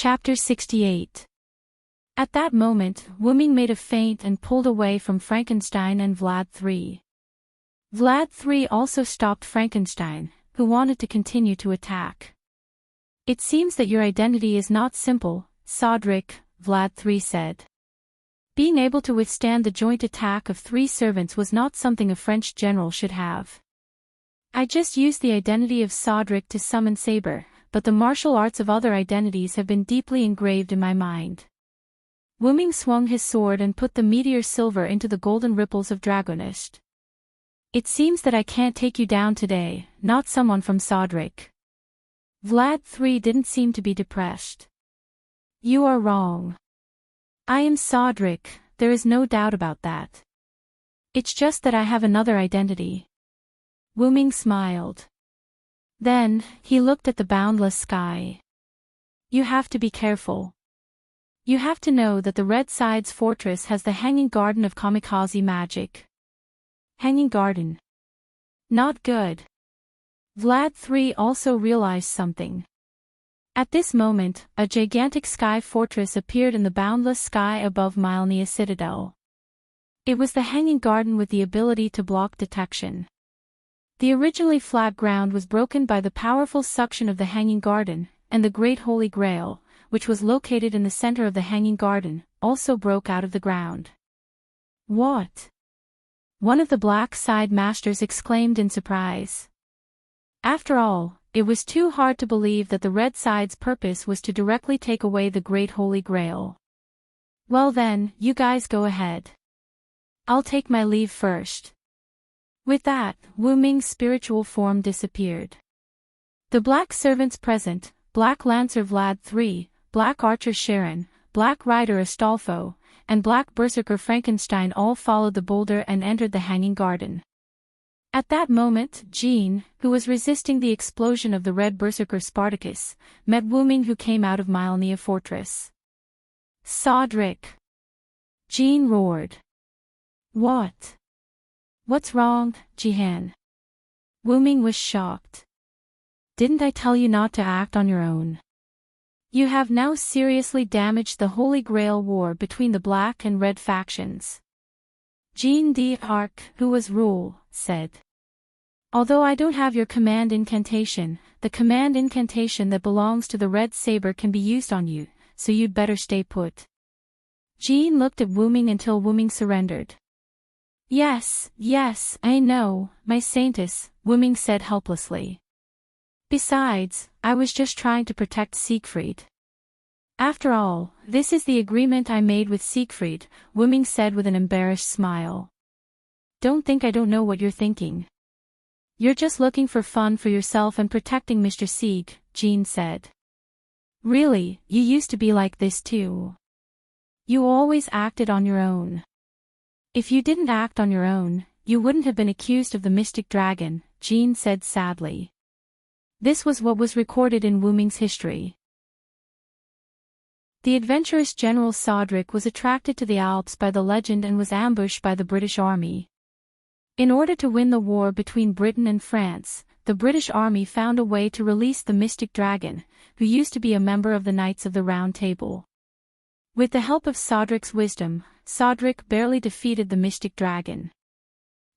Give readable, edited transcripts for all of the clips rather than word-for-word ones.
Chapter 68. At that moment, Wuming made a feint and pulled away from Frankenstein and Vlad III. Vlad III also stopped Frankenstein, who wanted to continue to attack. "It seems that your identity is not simple, Sodric," Vlad III said. Being able to withstand the joint attack of 3 servants was not something a French general should have. "I just used the identity of Sodric to summon Saber, but the martial arts of other identities have been deeply engraved in my mind." Wuming swung his sword and put the meteor silver into the golden ripples of Dragonist. "It seems that I can't take you down today, not someone from Sodric." Vlad III didn't seem to be depressed. "You are wrong. I am Sodric, there is no doubt about that. It's just that I have another identity." Wuming smiled. Then, he looked at the boundless sky. "You have to be careful. You have to know that the Red Sides fortress has the Hanging Garden of kamikaze magic." Hanging Garden. Not good. Vlad III also realized something. At this moment, a gigantic sky fortress appeared in the boundless sky above Mylnia Citadel. It was the Hanging Garden with the ability to block detection. The originally flat ground was broken by the powerful suction of the Hanging Garden, and the Great Holy Grail, which was located in the center of the Hanging Garden, also broke out of the ground. "What?" one of the Black Side Masters exclaimed in surprise. After all, it was too hard to believe that the Red Side's purpose was to directly take away the Great Holy Grail. "Well then, you guys go ahead. I'll take my leave first." With that, Wuming's spiritual form disappeared. The black servants present, Black Lancer Vlad III, Black Archer Sharon, Black Rider Astolfo, and Black Berserker Frankenstein all followed the boulder and entered the Hanging Garden. At that moment, Jean, who was resisting the explosion of the Red Berserker Spartacus, met Wuming, who came out of Mylnia Fortress. "Sodric!" Jean roared. "What? What's wrong, Jihan?" Wuming was shocked. "Didn't I tell you not to act on your own? You have now seriously damaged the Holy Grail war between the Black and Red factions." Jean d'Arc, who was Rule, said. "Although I don't have your command incantation, the command incantation that belongs to the Red Saber can be used on you, so you'd better stay put." Jean looked at Wuming until Wuming surrendered. Yes, I know, my saintess," Wuming said helplessly. "Besides, I was just trying to protect Siegfried." "After all, this is the agreement I made with Siegfried," Wuming said with an embarrassed smile. "Don't think I don't know what you're thinking. You're just looking for fun for yourself and protecting Mr. Sieg," Jean said. "Really, you used to be like this too. You always acted on your own." "If you didn't act on your own, you wouldn't have been accused of the Mystic Dragon," Jean said sadly. This was what was recorded in Wuming's history. The adventurous General Sodric was attracted to the Alps by the legend and was ambushed by the British Army. In order to win the war between Britain and France, the British Army found a way to release the Mystic Dragon, who used to be a member of the Knights of the Round Table. With the help of Sodric's wisdom, Sodric barely defeated the Mystic Dragon.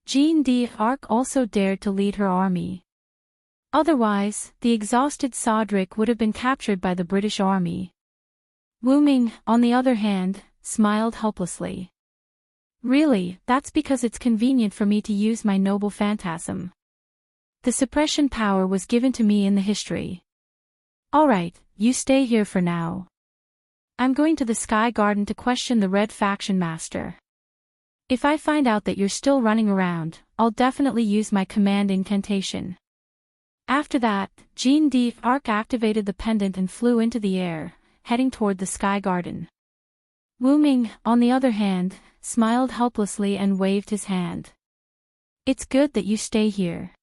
Jean d'Arc also dared to lead her army. Otherwise, the exhausted Sodric would have been captured by the British Army. Wuming, on the other hand, smiled helplessly. "Really, that's because it's convenient for me to use my noble phantasm. The suppression power was given to me in the history. Alright, you stay here for now. I'm going to the Sky Garden to question the Red Faction Master. If I find out that you're still running around, I'll definitely use my command incantation." After that, Jean d'Arc activated the pendant and flew into the air, heading toward the Sky Garden. Wuming, on the other hand, smiled helplessly and waved his hand. "It's good that you stay here.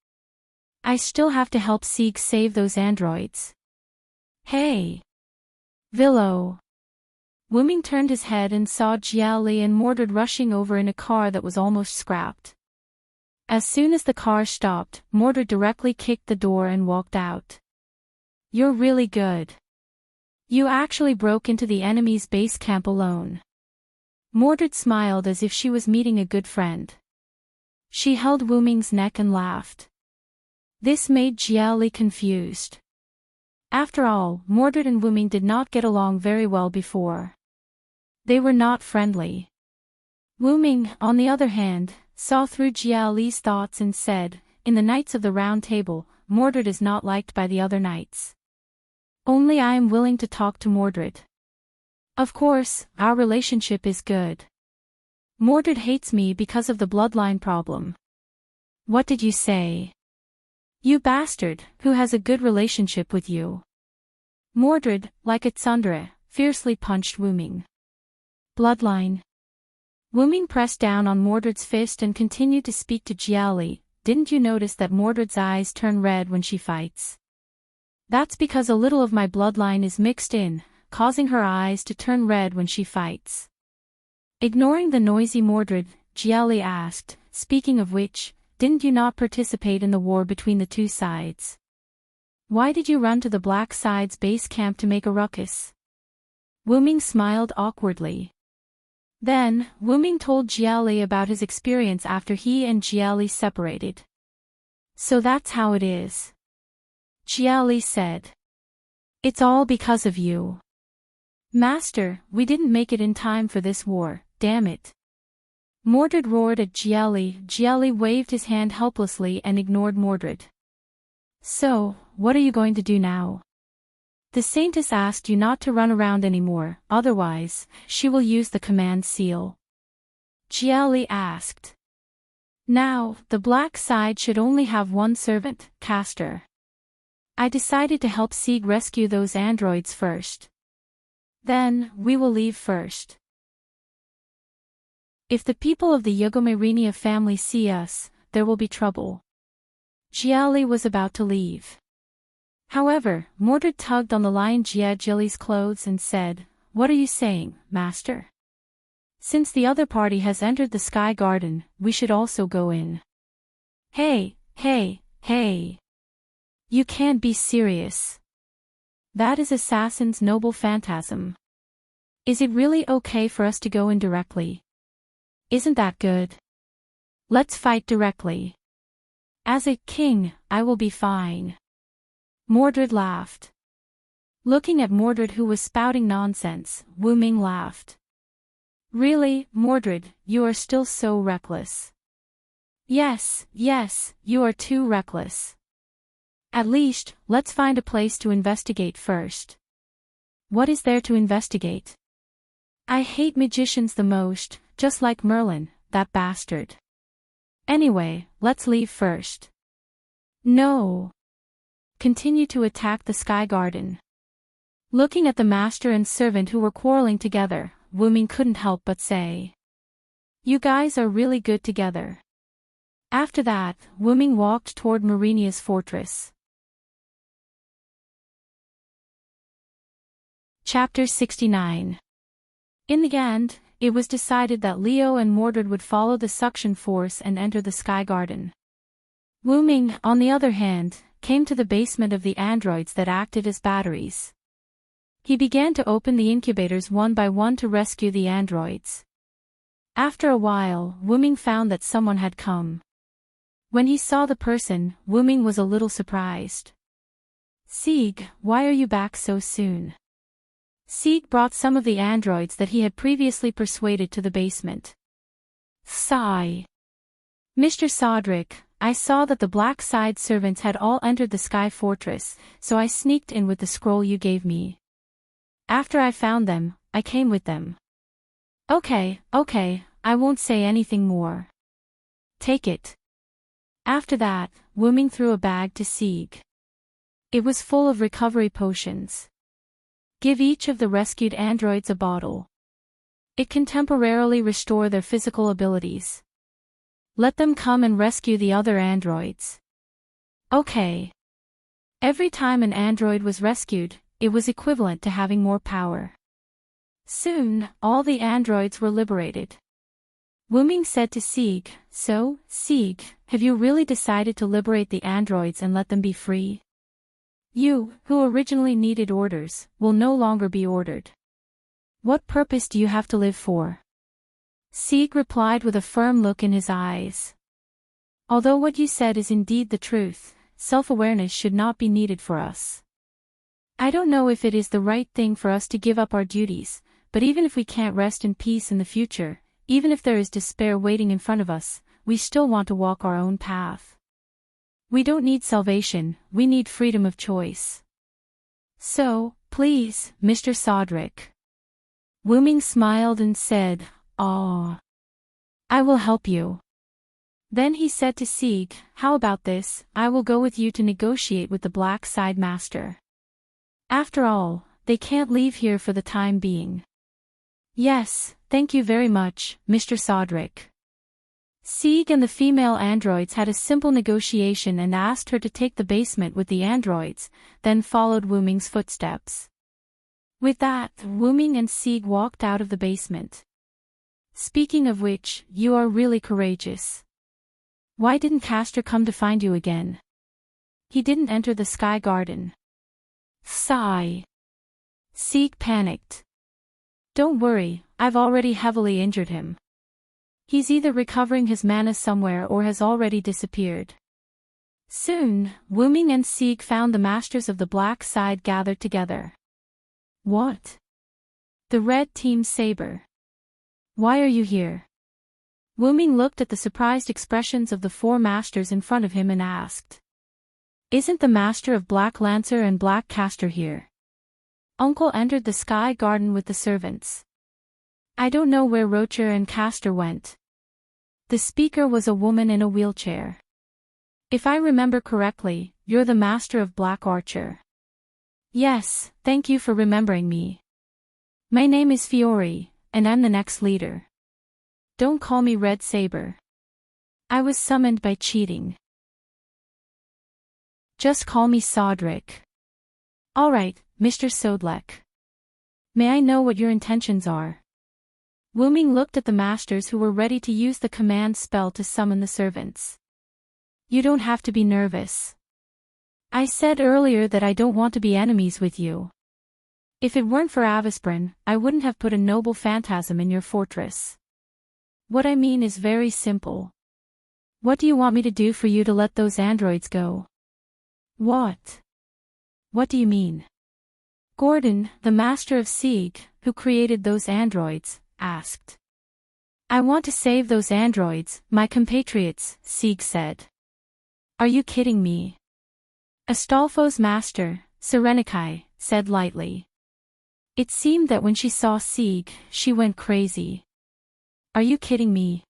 I still have to help Sieg save those androids." "Hey! Villo!" Wuming turned his head and saw Jiali and Mordred rushing over in a car that was almost scrapped. As soon as the car stopped, Mordred directly kicked the door and walked out. "You're really good. You actually broke into the enemy's base camp alone. Mordred smiled as if she was meeting a good friend. She held Wu Ming's neck and laughed. This made Jia Li confused. After all, Mordred and Wu Ming did not get along very well before. They were not friendly. Wu Ming, on the other hand, saw through Jia Li's thoughts and said, "In the Knights of the Round Table, Mordred is not liked by the other knights. Only I am willing to talk to Mordred. Of course, our relationship is good. Mordred hates me because of the bloodline problem." "What did you say?" "You bastard, who has a good relationship with you?" Mordred, like a tsundere, fiercely punched Wu Ming. "Bloodline." Wu Ming pressed down on Mordred's fist and continued to speak to Jia Li. "Didn't you notice that Mordred's eyes turn red when she fights? That's because a little of my bloodline is mixed in, causing her eyes to turn red when she fights." Ignoring the noisy Mordred, Jia Li asked, "Speaking of which, didn't you not participate in the war between the two sides? Why did you run to the black side's base camp to make a ruckus?" Wu Ming smiled awkwardly. Then, Wu Ming told Jia Li about his experience after he and Jia Li separated. "So that's how it is," Jia Li said. "It's all because of you. Master, we didn't make it in time for this war, damn it." Mordred roared at Jia Li. Jia Li waved his hand helplessly and ignored Mordred. "So, what are you going to do now?" "The Saintess asked you not to run around anymore, otherwise, she will use the command seal," Jia Li asked. "Now, the black side should only have one servant, Caster. I decided to help Sieg rescue those androids first. Then, we will leave first. If the people of the Yugomarinia family see us, there will be trouble." Jia Li was about to leave. However, Mordred tugged on the lion Jia Jili's clothes and said, "What are you saying, Master? Since the other party has entered the Sky Garden, we should also go in." Hey! You can't be serious. That is Assassin's noble phantasm. Is it really okay for us to go in directly? Isn't that good? Let's fight directly. As a king, I will be fine." Mordred laughed. Looking at Mordred, who was spouting nonsense, Wu Ming laughed. "Really, Mordred, you are still so reckless." Yes, you are too reckless. At least, let's find a place to investigate first." "What is there to investigate?" "I hate magicians the most, just like Merlin, that bastard. Anyway, let's leave first." "No. Continue to attack the Sky Garden." Looking at the master and servant who were quarreling together, Wu Ming couldn't help but say, "You guys are really good together." After that, Wu Ming walked toward Marinia's fortress. Chapter 69. In the end, it was decided that Leo and Mordred would follow the suction force and enter the Sky Garden. Wu Ming, on the other hand, came to the basement of the androids that acted as batteries. He began to open the incubators one by one to rescue the androids. After a while, Wu Ming found that someone had come. When he saw the person, Wu Ming was a little surprised. "Sieg, why are you back so soon?" Sieg brought some of the androids that he had previously persuaded to the basement. Sigh. "Mr. Sodric, I saw that the black side servants had all entered the Sky Fortress, so I sneaked in with the scroll you gave me. After I found them, I came with them." Okay, I won't say anything more. Take it." After that, Wu Ming threw a bag to Sieg. It was full of recovery potions. "Give each of the rescued androids a bottle. It can temporarily restore their physical abilities. Let them come and rescue the other androids." Okay. Every time an android was rescued, it was equivalent to having more power. Soon, all the androids were liberated. Wu Ming said to Sieg, "So, Sieg, have you really decided to liberate the androids and let them be free?" You, who originally needed orders, will no longer be ordered. What purpose do you have to live for? Sieg replied with a firm look in his eyes. Although what you said is indeed the truth, self-awareness should not be needed for us. I don't know if it is the right thing for us to give up our duties, but even if we can't rest in peace in the future, even if there is despair waiting in front of us, we still want to walk our own path. We don't need salvation, we need freedom of choice. So, please, Mr. Sodrick. Wu Ming smiled and said, "Ah, I will help you." Then he said to Sieg, "How about this, I will go with you to negotiate with the Black Side Master. After all, they can't leave here for the time being." "Yes, thank you very much, Mr. Sodrick." Sieg and the female androids had a simple negotiation and asked her to take the basement with the androids, then followed Wu Ming's footsteps. With that, Wu Ming and Sieg walked out of the basement. "Speaking of which, you are really courageous. Why didn't Castor come to find you again? He didn't enter the Sky Garden." Sigh. Sieg panicked. "Don't worry, I've already heavily injured him. He's either recovering his mana somewhere or has already disappeared." Soon, Wu Ming and Sieg found the masters of the Black Side gathered together. "What? The Red Team's saber. Why are you here?" Wu Ming looked at the surprised expressions of the four masters in front of him and asked. "Isn't the master of Black Lancer and Black Castor here?" Uncle entered the Sky Garden with the servants. "I don't know where Rocher and Castor went." The speaker was a woman in a wheelchair. "If I remember correctly, you're the master of Black Archer." "Yes, thank you for remembering me. My name is Fiori, and I'm the next leader. Don't call me Red Saber. I was summoned by cheating. Just call me Sodrick." "Alright, Mr. Sodlek. May I know what your intentions are?" Wu Ming looked at the masters who were ready to use the command spell to summon the servants. "You don't have to be nervous. I said earlier that I don't want to be enemies with you. If it weren't for Avisprin, I wouldn't have put a noble phantasm in your fortress. What I mean is very simple. What do you want me to do for you to let those androids go?" "What? What do you mean?" Gordon, the master of Sieg, who created those androids, asked. "I want to save those androids, my compatriots," Sieg said. "Are you kidding me?" Astolfo's master, Serenikai, said lightly. It seemed that when she saw Sieg, she went crazy. "Are you kidding me?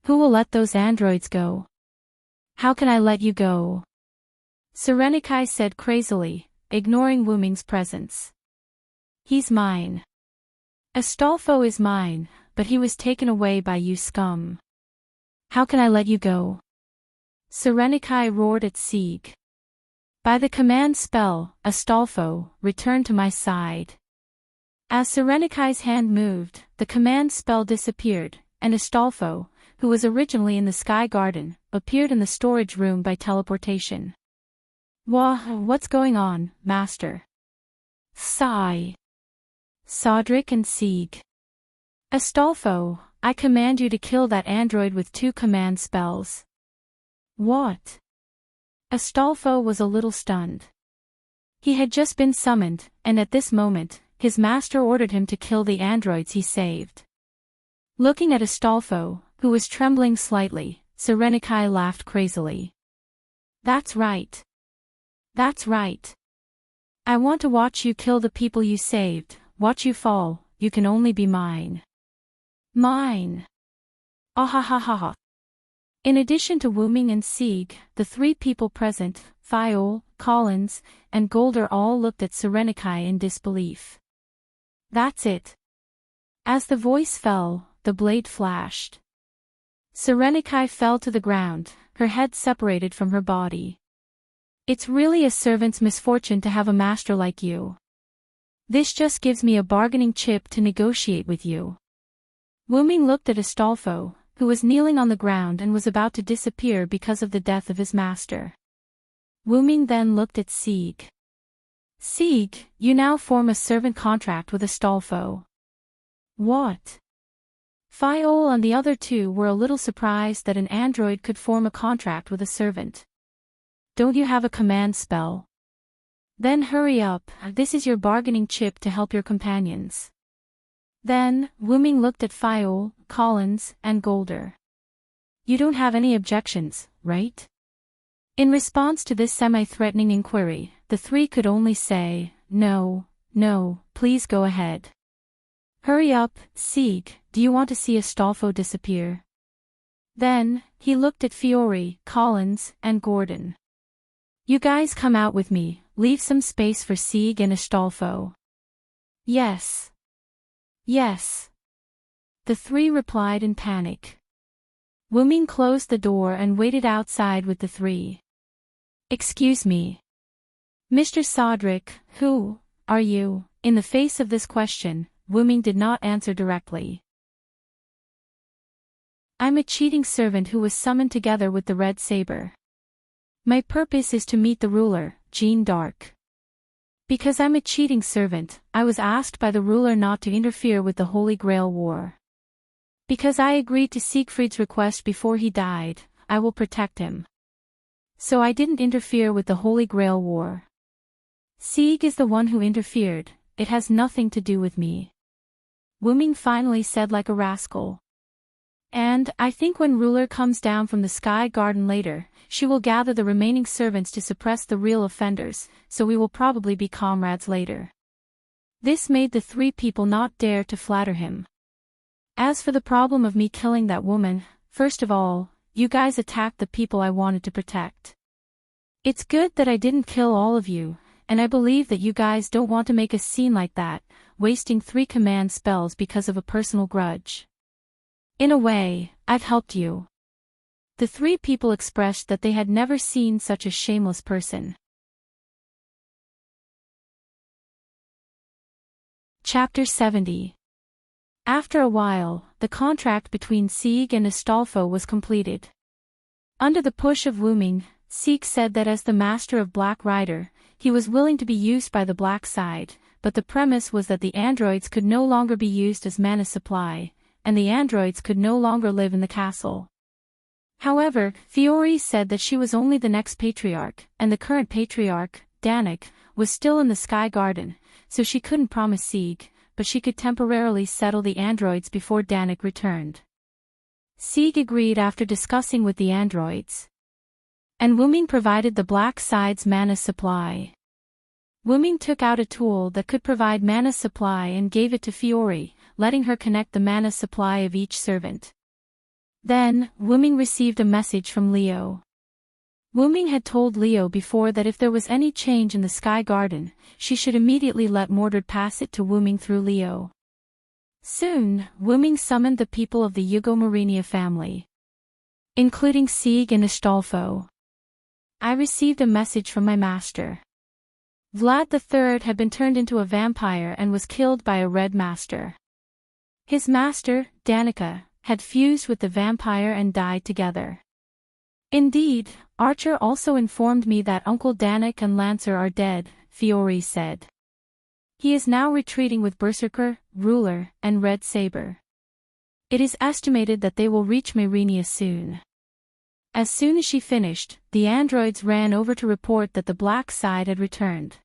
Who will let those androids go? How can I let you go?" Serenikai said crazily, ignoring Wu Ming's presence. "He's mine. Astolfo is mine, but he was taken away by you scum. How can I let you go?" Serenikai roared at Sieg. "By the command spell, Astolfo, return to my side." As Serenikai's hand moved, the command spell disappeared, and Astolfo, who was originally in the Sky Garden, appeared in the storage room by teleportation. What's going on, Master?" Sigh. Sodrick and Sieg. "Astolfo, I command you to kill that android with 2 command spells." "What?" Astolfo was a little stunned. He had just been summoned, and at this moment, his master ordered him to kill the androids he saved. Looking at Astolfo, who was trembling slightly, Serenikai laughed crazily. "That's right. That's right. I want to watch you kill the people you saved, watch you fall, you can only be mine." "Mine." "Ah-ha-ha-ha-ha." In addition to Wu Ming and Sieg, the 3 people present, Fiol, Collins, and Golder all looked at Serenikai in disbelief. "That's it." As the voice fell, the blade flashed. Serenikai fell to the ground, her head separated from her body. "It's really a servant's misfortune to have a master like you. This just gives me a bargaining chip to negotiate with you." Wu Ming looked at Astolfo, who was kneeling on the ground and was about to disappear because of the death of his master. Wu Ming then looked at Sieg. Sieg, you now form a servant contract with Astolfo. What? Fiol and the other two were a little surprised that an android could form a contract with a servant. Don't you have a command spell? Then hurry up, this is your bargaining chip to help your companions. Then, Wuming looked at Fiol, Collins, and Golder. You don't have any objections, right? In response to this semi-threatening inquiry, the three could only say, no, please go ahead. Hurry up, Sieg, do you want to see Astolfo disappear? Then, he looked at Fiore, Collins, and Gordon. You guys come out with me, leave some space for Sieg and Astolfo. Yes. Yes. The three replied in panic. Wuming closed the door and waited outside with the three. Excuse me. Mr. Sodrick, who are you? In the face of this question, Wuming did not answer directly. I'm a cheating servant who was summoned together with the red saber. My purpose is to meet the ruler, Jean d'Arc. Because I'm a cheating servant, I was asked by the ruler not to interfere with the Holy Grail War. Because I agreed to Siegfried's request before he died, I will protect him. So I didn't interfere with the Holy Grail War. Sieg is the one who interfered, it has nothing to do with me. Wuming finally said like a rascal. And, I think when ruler comes down from the Sky Garden later, she will gather the remaining servants to suppress the real offenders, so we will probably be comrades later. This made the three people not dare to flatter him. As for the problem of me killing that woman, first of all, you guys attacked the people I wanted to protect. It's good that I didn't kill all of you, and I believe that you guys don't want to make a scene like that, wasting 3 command spells because of a personal grudge. In a way, I've helped you. The 3 people expressed that they had never seen such a shameless person. Chapter 70. After a while, the contract between Sieg and Astolfo was completed. Under the push of Wuming, Sieg said that as the master of Black Rider, he was willing to be used by the black side, but the premise was that the androids could no longer be used as mana supply, and the androids could no longer live in the castle. However, Fiore said that she was only the next patriarch, and the current patriarch, Danik, was still in the Sky Garden, so she couldn't promise Sieg, but she could temporarily settle the androids before Danik returned. Sieg agreed after discussing with the androids. And Wuming provided the black side's mana supply. Wuming took out a tool that could provide mana supply and gave it to Fiore, letting her connect the mana supply of each servant. Then, Wuming received a message from Leo. Wuming had told Leo before that if there was any change in the Sky Garden, she should immediately let Mordred pass it to Wuming through Leo. Soon, Wuming summoned the people of the Eugomarinia family, including Sieg and Astolfo. I received a message from my master. Vlad III had been turned into a vampire and was killed by a red master. His master, Danica, had fused with the vampire and died together. Indeed, Archer also informed me that Uncle Danik and Lancer are dead, Fiore said. He is now retreating with Berserker, Ruler, and Red Saber. It is estimated that they will reach Myrenia soon. As soon as she finished, the androids ran over to report that the black side had returned.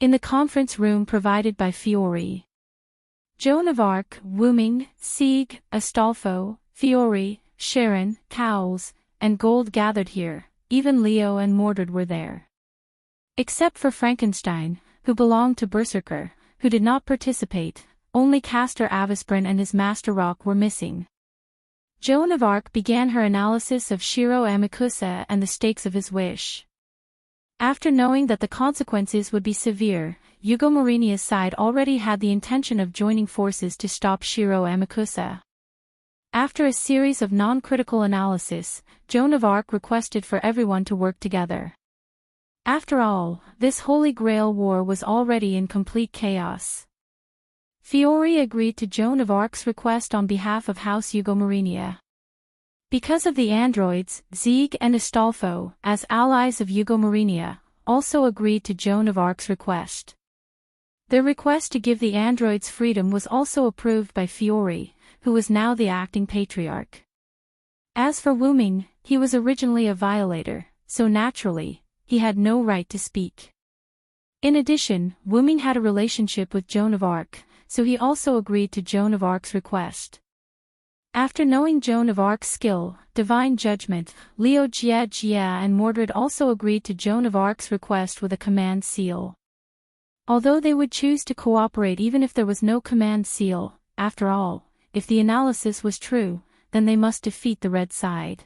In the conference room provided by Fiore, Joan of Arc, Wuming, Sieg, Astolfo, Fiore, Sharon, Cowles, and Gold gathered here, even Leo and Mordred were there. Except for Frankenstein, who belonged to Berserker, who did not participate, only Castor Avisbrin and his Master Rock were missing. Joan of Arc began her analysis of Shiro Amakusa and the stakes of his wish. After knowing that the consequences would be severe, Eugomarinia's side already had the intention of joining forces to stop Shiro Amakusa. After a series of non-critical analysis, Joan of Arc requested for everyone to work together. After all, this Holy Grail War was already in complete chaos. Fiore agreed to Joan of Arc's request on behalf of House Eugomarinia. Because of the androids, Sieg and Astolfo, as allies of Eugomarinia, also agreed to Joan of Arc's request. Their request to give the androids freedom was also approved by Fiore, who was now the acting patriarch. As for Wu Ming, he was originally a violator, so naturally, he had no right to speak. In addition, Wu Ming had a relationship with Joan of Arc, so he also agreed to Joan of Arc's request. After knowing Joan of Arc's skill, divine judgment, Liu Jie and Mordred also agreed to Joan of Arc's request with a command seal. Although they would choose to cooperate even if there was no command seal, after all, if the analysis was true, then they must defeat the red side.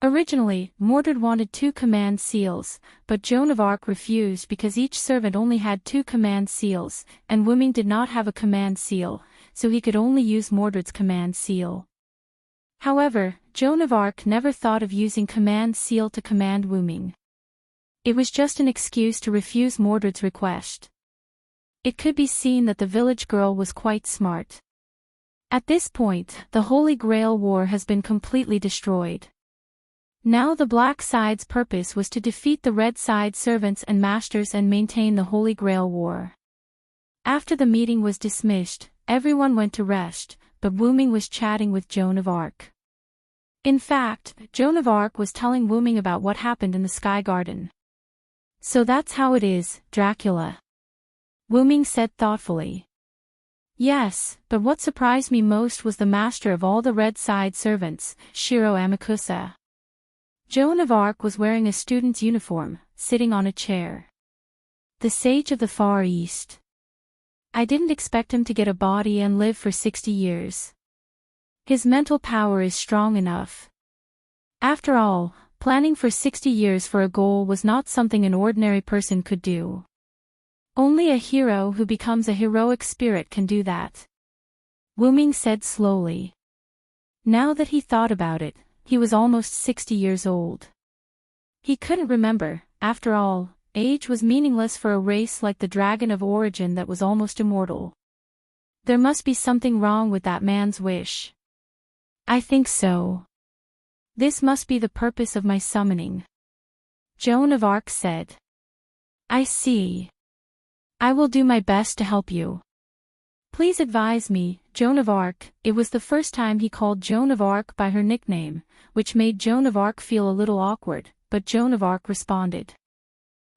Originally, Mordred wanted 2 command seals, but Joan of Arc refused because each servant only had 2 command seals, and Wu Ming did not have a command seal, so he could only use Mordred's command seal. However, Joan of Arc never thought of using command seal to command Wu Ming. It was just an excuse to refuse Mordred's request. It could be seen that the village girl was quite smart. At this point, the Holy Grail War has been completely destroyed. Now the black side's purpose was to defeat the red side servants and masters and maintain the Holy Grail War. After the meeting was dismissed, everyone went to rest, but Wu Ming was chatting with Joan of Arc. In fact, Joan of Arc was telling Wu Ming about what happened in the Sky Garden. "So that's how it is, Dracula," Wu Ming said thoughtfully. "Yes, but what surprised me most was the master of all the red side servants, Shiro Amakusa." Joan of Arc was wearing a student's uniform, sitting on a chair. "The Sage of the Far East. I didn't expect him to get a body and live for 60 years. His mental power is strong enough. After all, planning for 60 years for a goal was not something an ordinary person could do. Only a hero who becomes a heroic spirit can do that," Wu Ming said slowly. Now that he thought about it, he was almost 60 years old. He couldn't remember, after all, age was meaningless for a race like the Dragon of Origin that was almost immortal. There must be something wrong with that man's wish. "I think so. This must be the purpose of my summoning," Joan of Arc said. "I see. I will do my best to help you. Please advise me, Joan of Arc." It was the first time he called Joan of Arc by her nickname, which made Joan of Arc feel a little awkward, but Joan of Arc responded.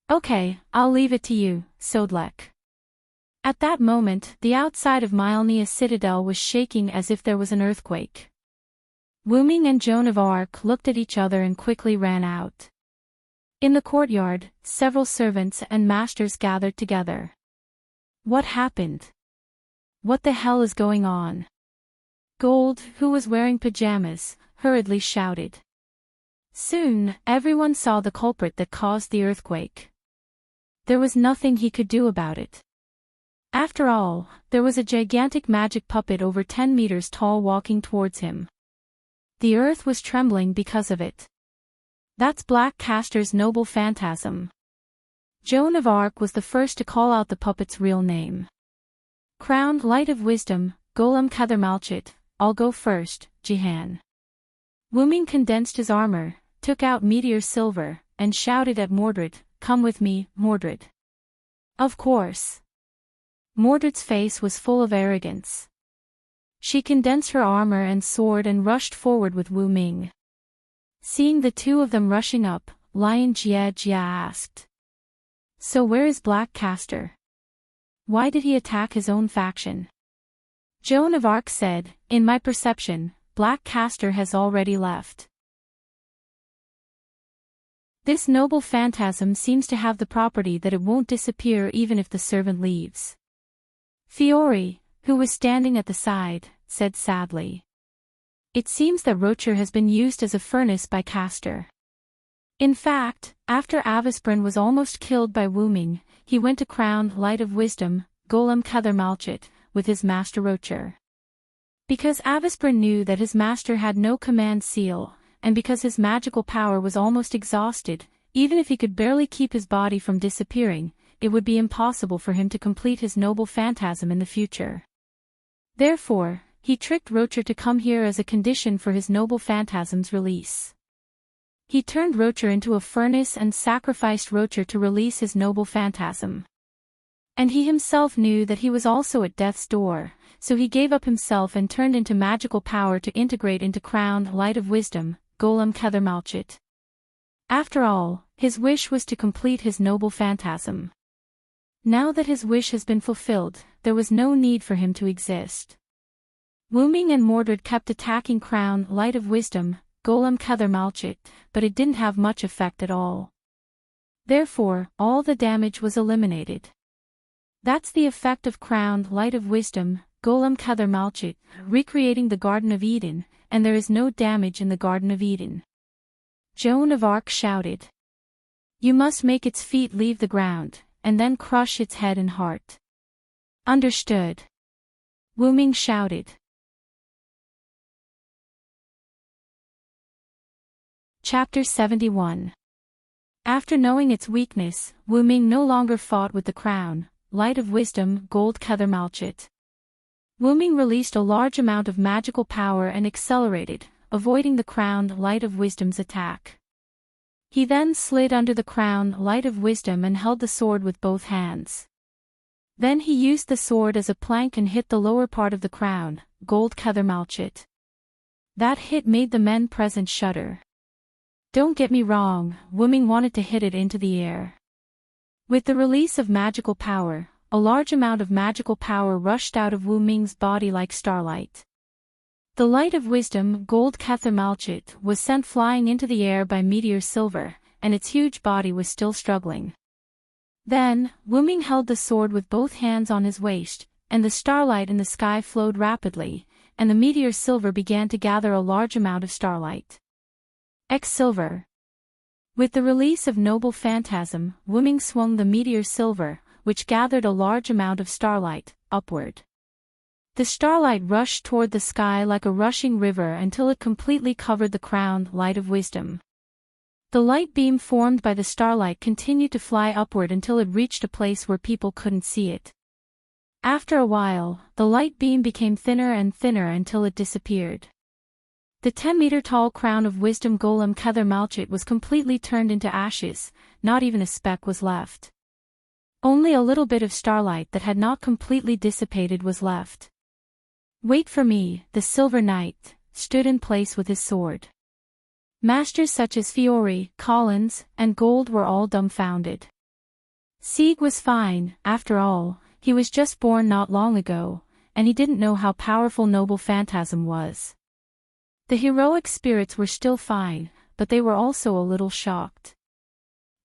"Okay, I'll leave it to you, Sodlek." At that moment, the outside of Mylnia Citadel was shaking as if there was an earthquake. Wu Ming and Joan of Arc looked at each other and quickly ran out. In the courtyard, several servants and masters gathered together. "What happened? What the hell is going on?" Gold, who was wearing pajamas, hurriedly shouted. Soon, everyone saw the culprit that caused the earthquake. There was nothing he could do about it. After all, there was a gigantic magic puppet over 10 meters tall walking towards him. The earth was trembling because of it. "That's Black Castor's noble phantasm." Joan of Arc was the first to call out the puppet's real name. "Crowned Light of Wisdom, Golem Kethermalchit, I'll go first, Jihan." Wu Ming condensed his armor, took out Meteor Silver, and shouted at Mordred, "Come with me, Mordred." Of course. Mordred's face was full of arrogance. She condensed her armor and sword and rushed forward with Wu Ming. Seeing the two of them rushing up, Lion Jia asked, "So where is Black Castor? Why did he attack his own faction?" Joan of Arc said, "In my perception, Black Castor has already left. This noble phantasm seems to have the property that it won't disappear even if the servant leaves." Fiore, who was standing at the side, said sadly, "It seems that Rocher has been used as a furnace by Castor. In fact, after Avisprin was almost killed by Wu Ming, he went to Crowned Light of Wisdom, Golem Kethermalchit, with his master Rocher. Because Avisprin knew that his master had no command seal, and because his magical power was almost exhausted, even if he could barely keep his body from disappearing, it would be impossible for him to complete his noble phantasm in the future. Therefore, he tricked Rocher to come here as a condition for his noble phantasm's release." He turned Rocher into a furnace and sacrificed Rocher to release his noble phantasm. And he himself knew that he was also at death's door, so he gave up himself and turned into magical power to integrate into Crown Light of Wisdom, Golem Kethermalchit. After all, his wish was to complete his noble phantasm. Now that his wish has been fulfilled, there was no need for him to exist. Wuming and Mordred kept attacking Crown Light of Wisdom, Golem Kethermalchit, but it didn't have much effect at all. Therefore, all the damage was eliminated. That's the effect of Crown Light of Wisdom, Golem Kethermalchit, recreating the Garden of Eden, and there is no damage in the Garden of Eden. Joan of Arc shouted. You must make its feet leave the ground, and then crush its head and heart. Understood. Wuming shouted. Chapter 71. After knowing its weakness, Wuming no longer fought with the Crown Light of Wisdom, Gold Kethermalchit. Wuming released a large amount of magical power and accelerated, avoiding the Crown Light of Wisdom's attack. He then slid under the Crown Light of Wisdom and held the sword with both hands. Then he used the sword as a plank and hit the lower part of the Crown, Gold Kethermalchit. That hit made the men present shudder. Don't get me wrong, Wuming wanted to hit it into the air. With the release of magical power, a large amount of magical power rushed out of Wuming's body like starlight. The Light of Wisdom, Gold Kethermalchit, was sent flying into the air by Meteor Silver, and its huge body was still struggling. Then, Wuming held the sword with both hands on his waist, and the starlight in the sky flowed rapidly, and the Meteor Silver began to gather a large amount of starlight. Silver. With the release of Noble Phantasm, Wuming swung the Meteor Silver, which gathered a large amount of starlight, upward. The starlight rushed toward the sky like a rushing river until it completely covered the Crown Light of Wisdom. The light beam formed by the starlight continued to fly upward until it reached a place where people couldn't see it. After a while, the light beam became thinner and thinner until it disappeared. The 10-meter-tall Crown of Wisdom Golem Kethermalchit was completely turned into ashes, not even a speck was left. Only a little bit of starlight that had not completely dissipated was left. Wait for me, the Silver Knight stood in place with his sword. Masters such as Fiore, Collins, and Gold were all dumbfounded. Sieg was fine, after all, he was just born not long ago, and he didn't know how powerful Noble Phantasm was. The heroic spirits were still fine, but they were also a little shocked.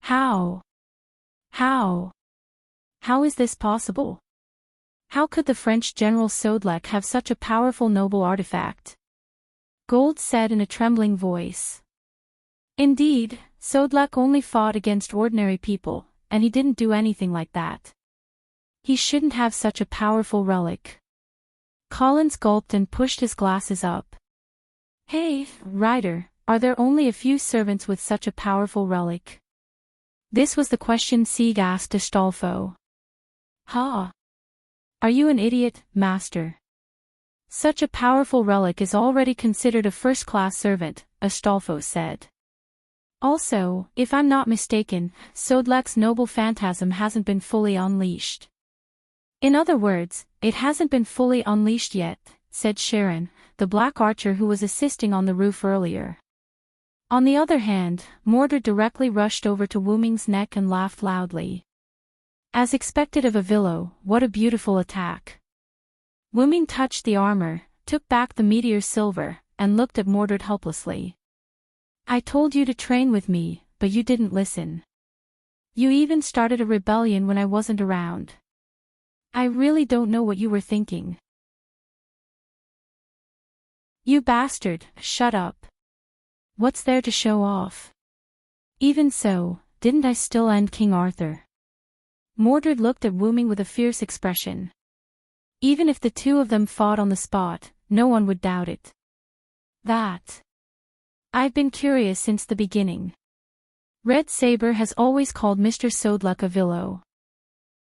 How is this possible? How could the French General Sodelec have such a powerful noble artifact? Gold said in a trembling voice. Indeed, Sodelec only fought against ordinary people, and he didn't do anything like that. He shouldn't have such a powerful relic. Collins gulped and pushed his glasses up. Hey, Ryder, are there only a few servants with such a powerful relic? This was the question Sieg asked Astolfo. Ha! Are you an idiot, master? Such a powerful relic is already considered a first-class servant, Astolfo said. Also, if I'm not mistaken, Sodelec's noble phantasm hasn't been fully unleashed. In other words, it hasn't been fully unleashed yet, said Sharon, the black archer who was assisting on the roof earlier. On the other hand, Mordred directly rushed over to Wuming's neck and laughed loudly. As expected of Avillo, what a beautiful attack. Wuming touched the armor, took back the Meteor Silver, and looked at Mordred helplessly. I told you to train with me, but you didn't listen. You even started a rebellion when I wasn't around. I really don't know what you were thinking. You bastard, shut up. What's there to show off? Even so, didn't I still end King Arthur? Mordred looked at Wuming with a fierce expression. Even if the two of them fought on the spot, no one would doubt it. That. I've been curious since the beginning. Red Saber has always called Mr. Sodelec Avillo.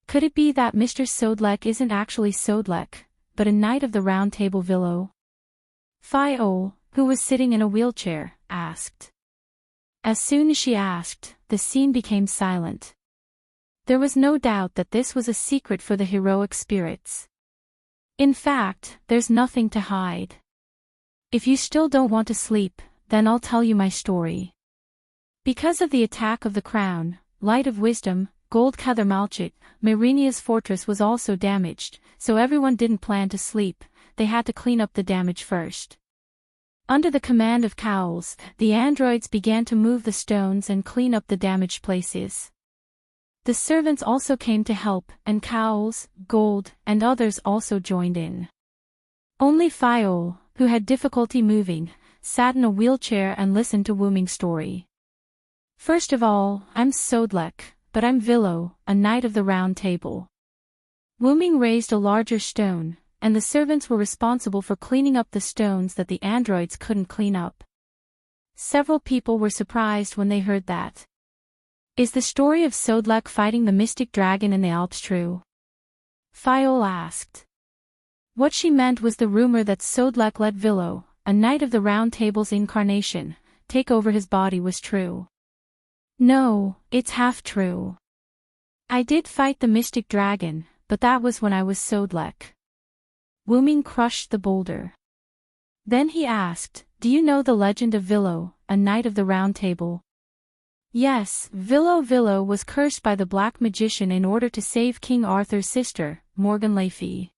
Could it be that Mr. Sodelec isn't actually Sodelec, but a Knight of the Round Table Villo? Fiol, who was sitting in a wheelchair, asked. As soon as she asked, the scene became silent. There was no doubt that this was a secret for the heroic spirits. In fact, there's nothing to hide. If you still don't want to sleep, then I'll tell you my story. Because of the attack of the crown, Light of Wisdom, Gold Malchit, Myrinia's fortress was also damaged, so everyone didn't plan to sleep, they had to clean up the damage first. Under the command of Cowls, the androids began to move the stones and clean up the damaged places. The servants also came to help, and Cowls, Gold, and others also joined in. Only Fiol, who had difficulty moving, sat in a wheelchair and listened to Wooming's story. First of all, I'm Sodlek, but I'm Vilo, a knight of the Round Table. Wooming raised a larger stone, and the servants were responsible for cleaning up the stones that the androids couldn't clean up. Several people were surprised when they heard that. Is the story of Sodlek fighting the mystic dragon in the Alps true? Fiol asked. What she meant was the rumor that Sodlek let Vilo, a knight of the Round Table's incarnation, take over his body was true. No, it's half true. I did fight the mystic dragon, but that was when I was Sodlek. Wooming crushed the boulder. Then he asked, do you know the legend of Vilo, a knight of the Round Table? Yes, Vilo was cursed by the black magician in order to save King Arthur's sister, Morgan Le Fay.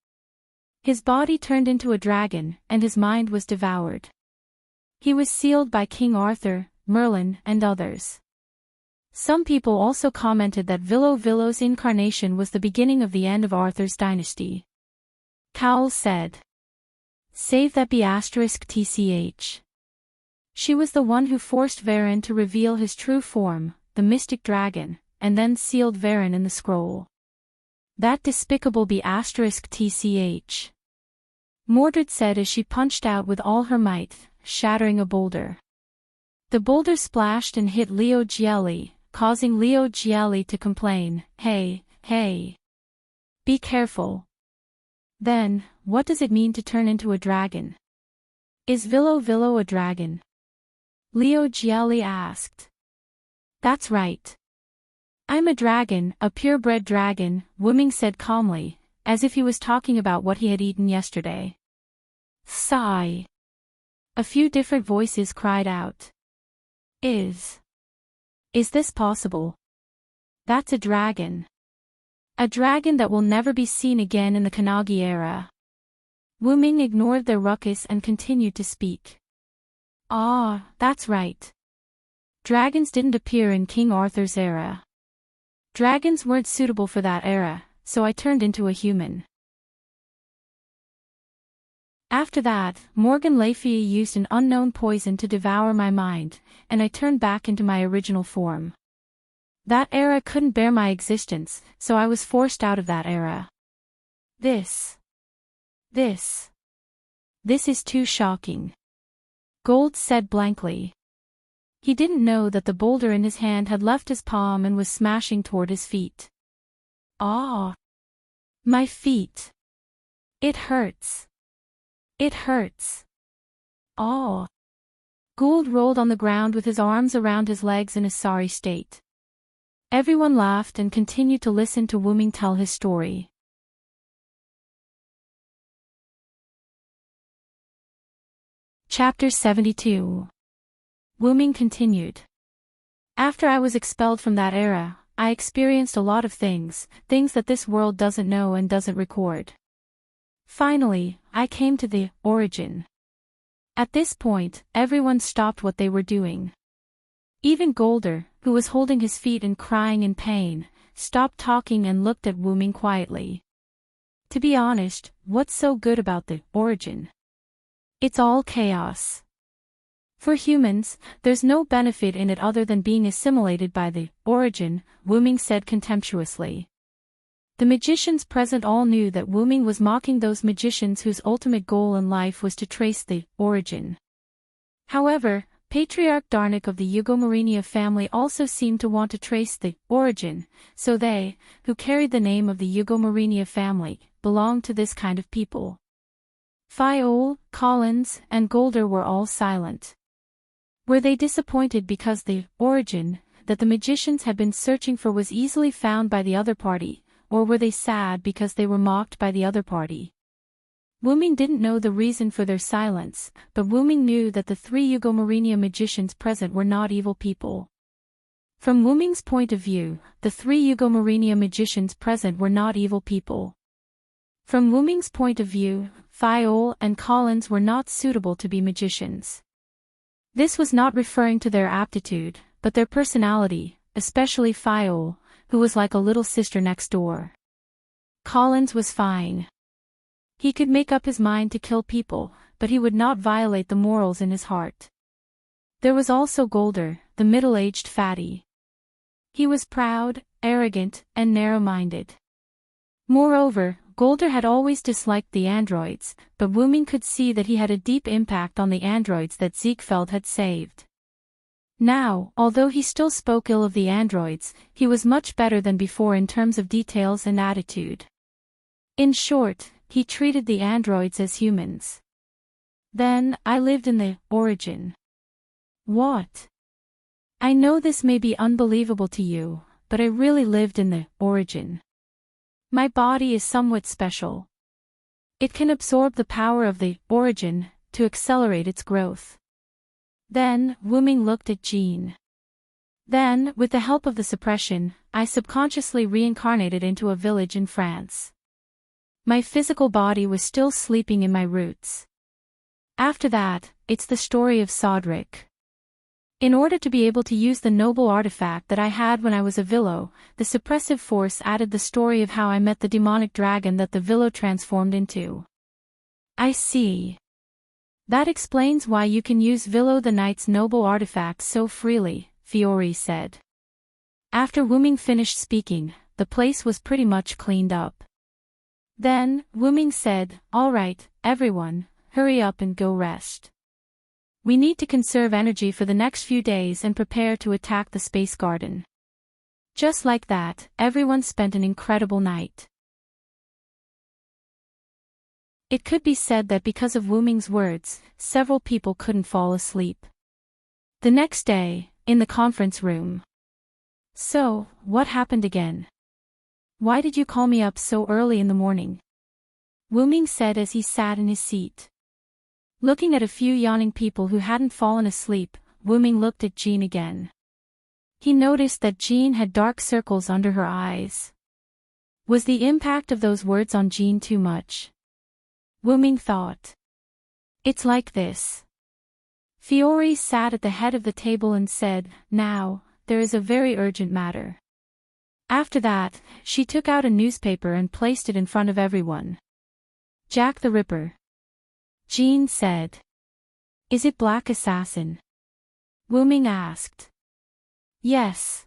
His body turned into a dragon, and his mind was devoured. He was sealed by King Arthur, Merlin, and others. Some people also commented that Vilo's incarnation was the beginning of the end of Arthur's dynasty. Cowles said. Save that be *tch. She was the one who forced Varen to reveal his true form, the mystic dragon, and then sealed Varen in the scroll. That despicable be *tch. Mordred said as she punched out with all her might, shattering a boulder. The boulder splashed and hit Leo Gielli, causing Leo Gielli to complain, hey, hey. Be careful. Then, what does it mean to turn into a dragon? Is Vilo a dragon? Leo Gielli asked. That's right. I'm a dragon, a purebred dragon, Wooming said calmly, as if he was talking about what he had eaten yesterday. Sigh. A few different voices cried out. Is this possible? That's a dragon. A dragon that will never be seen again in the Kannagi era. Wooming ignored their ruckus and continued to speak. Ah, that's right. Dragons didn't appear in King Arthur's era. Dragons weren't suitable for that era, so I turned into a human. After that, Morgan Le Fay used an unknown poison to devour my mind, and I turned back into my original form. That era couldn't bear my existence, so I was forced out of that era. This is too shocking. Gold said blankly. He didn't know that the boulder in his hand had left his palm and was smashing toward his feet. Ah! My feet! It hurts! It hurts! Ah! Gould rolled on the ground with his arms around his legs in a sorry state. Everyone laughed and continued to listen to Wooming tell his story. Chapter 72. Wooming continued. After I was expelled from that era, I experienced a lot of things that this world doesn't know and doesn't record. Finally, I came to the origin. At this point, everyone stopped what they were doing. Even Golder, who was holding his feet and crying in pain, stopped talking and looked at Wooming quietly. To be honest, what's so good about the origin? It's all chaos. For humans, there's no benefit in it other than being assimilated by the origin, Wooming said contemptuously. The magicians present all knew that Wooming was mocking those magicians whose ultimate goal in life was to trace the origin. However, Patriarch Darnik of the Eugomarinia family also seemed to want to trace the origin, so they, who carried the name of the Eugomarinia family, belonged to this kind of people. Fiol, Collins, and Golder were all silent. Were they disappointed because the origin that the magicians had been searching for was easily found by the other party, or were they sad because they were mocked by the other party? Wuming didn't know the reason for their silence, but Wuming knew that the 3 Eugomarinia magicians present were not evil people. From Wuming's point of view, the 3 Eugomarinia magicians present were not evil people. From Wuming's point of view, Fiol and Collins were not suitable to be magicians. This was not referring to their aptitude, but their personality, especially Fiol, who was like a little sister next door. Collins was fine. He could make up his mind to kill people, but he would not violate the morals in his heart. There was also Golder, the middle-aged fatty. He was proud, arrogant, and narrow-minded. Moreover, Golder had always disliked the androids, but Wuming could see that he had a deep impact on the androids that Ziegfeld had saved. Now, although he still spoke ill of the androids, he was much better than before in terms of details and attitude. In short, he treated the androids as humans. Then, I lived in the origin. What? I know this may be unbelievable to you, but I really lived in the origin. My body is somewhat special. It can absorb the power of the origin to accelerate its growth. Then, Wuming looked at Jean. Then, with the help of the suppression, I subconsciously reincarnated into a village in France. My physical body was still sleeping in my roots. After that, it's the story of Sodric. In order to be able to use the noble artifact that I had when I was a Villo, the suppressive force added the story of how I met the demonic dragon that the Villo transformed into. I see. That explains why you can use Villo the Knight's noble artifact so freely, Fiore said. After Wuming finished speaking, the place was pretty much cleaned up. Then, Wuming said, "All right, everyone, hurry up and go rest. We need to conserve energy for the next few days and prepare to attack the space garden." Just like that, everyone spent an incredible night. It could be said that because of Wuming's words, several people couldn't fall asleep. The next day, in the conference room. "So, what happened again? Why did you call me up so early in the morning?" Wuming said as he sat in his seat. Looking at a few yawning people who hadn't fallen asleep, Wuming looked at Jean again. He noticed that Jean had dark circles under her eyes. Was the impact of those words on Jean too much? Wuming thought. It's like this. Fiore sat at the head of the table and said, "Now, there is a very urgent matter." After that, she took out a newspaper and placed it in front of everyone. "Jack the Ripper." Jean said. "Is it Black Assassin?" Wuming asked. "Yes.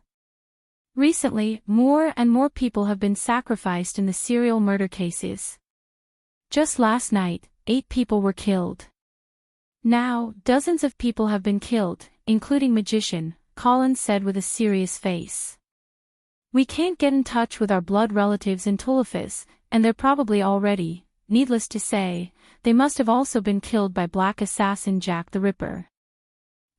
Recently, more and more people have been sacrificed in the serial murder cases. Just last night, 8 people were killed. Now, dozens of people have been killed, including magician," Collins said with a serious face. "We can't get in touch with our blood relatives in Tulifis, and they're probably already, needless to say, they must have also been killed by Black Assassin Jack the Ripper.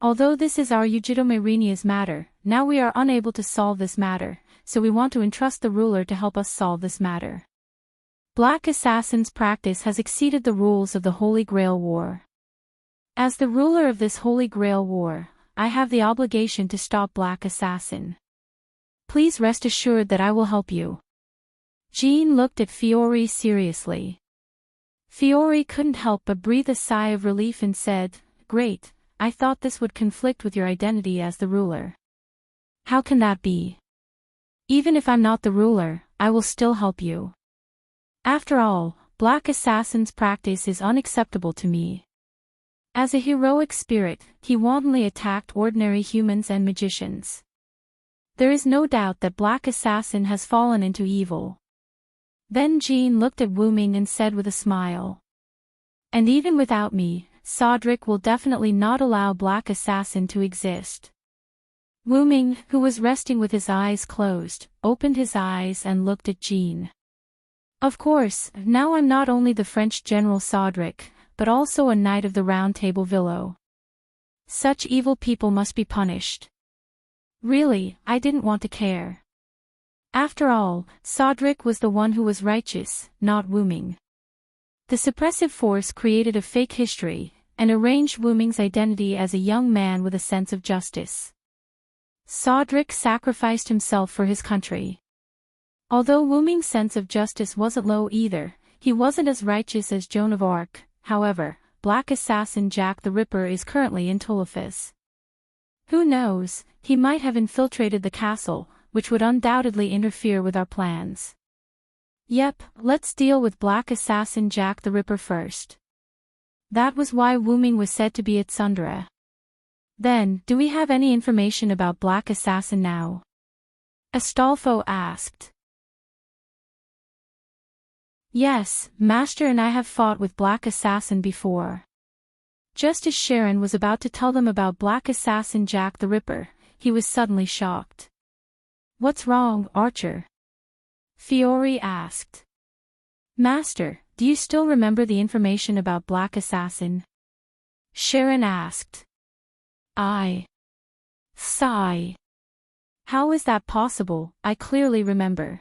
Although this is our Eugitomarinia's matter, now we are unable to solve this matter, so we want to entrust the ruler to help us solve this matter. Black Assassin's practice has exceeded the rules of the Holy Grail War. As the ruler of this Holy Grail War, I have the obligation to stop Black Assassin. Please rest assured that I will help you." Jean looked at Fiore seriously. Fiore couldn't help but breathe a sigh of relief and said, "Great, I thought this would conflict with your identity as the ruler." "How can that be? Even if I'm not the ruler, I will still help you. After all, Black Assassin's practice is unacceptable to me." As a heroic spirit, he wantonly attacked ordinary humans and magicians. There is no doubt that Black Assassin has fallen into evil. Then Jean looked at Wuming and said with a smile. "And even without me, Sodric will definitely not allow Black Assassin to exist." Wuming, who was resting with his eyes closed, opened his eyes and looked at Jean. "Of course, now I'm not only the French General Sodric, but also a Knight of the Round Table Villo. Such evil people must be punished. Really, I didn't want to care. After all, Sodric was the one who was righteous, not Wuming. The suppressive force created a fake history, and arranged Wuming's identity as a young man with a sense of justice. Sodric sacrificed himself for his country. Although Wuming's sense of justice wasn't low either, he wasn't as righteous as Joan of Arc. However, Black Assassin Jack the Ripper is currently in Tolofis. Who knows, he might have infiltrated the castle, which would undoubtedly interfere with our plans. Yep, let's deal with Black Assassin Jack the Ripper first. That was why Wuming was said to be at Sundra. Then, do we have any information about Black Assassin now? Astolfo asked. Yes, Master and I have fought with Black Assassin before. Just as Sharon was about to tell them about Black Assassin Jack the Ripper, he was suddenly shocked. What's wrong, Archer? Fiore asked. Master, do you still remember the information about Black Assassin? Sharon asked. Sigh. How is that possible? I clearly remember.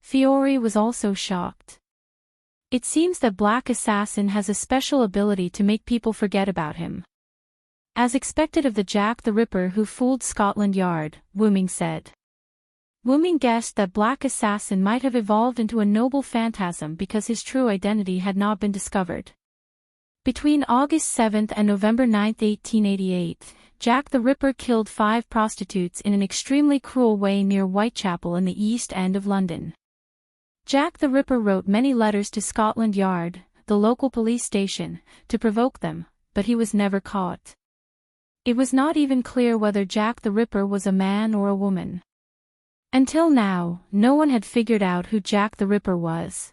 Fiore was also shocked. It seems that Black Assassin has a special ability to make people forget about him. As expected of the Jack the Ripper who fooled Scotland Yard, Wuming said. Wuming guessed that Black Assassin might have evolved into a noble phantasm because his true identity had not been discovered. Between August 7th and November 9th, 1888, Jack the Ripper killed 5 prostitutes in an extremely cruel way near Whitechapel in the East End of London. Jack the Ripper wrote many letters to Scotland Yard, the local police station, to provoke them, but he was never caught. It was not even clear whether Jack the Ripper was a man or a woman. Until now, no one had figured out who Jack the Ripper was.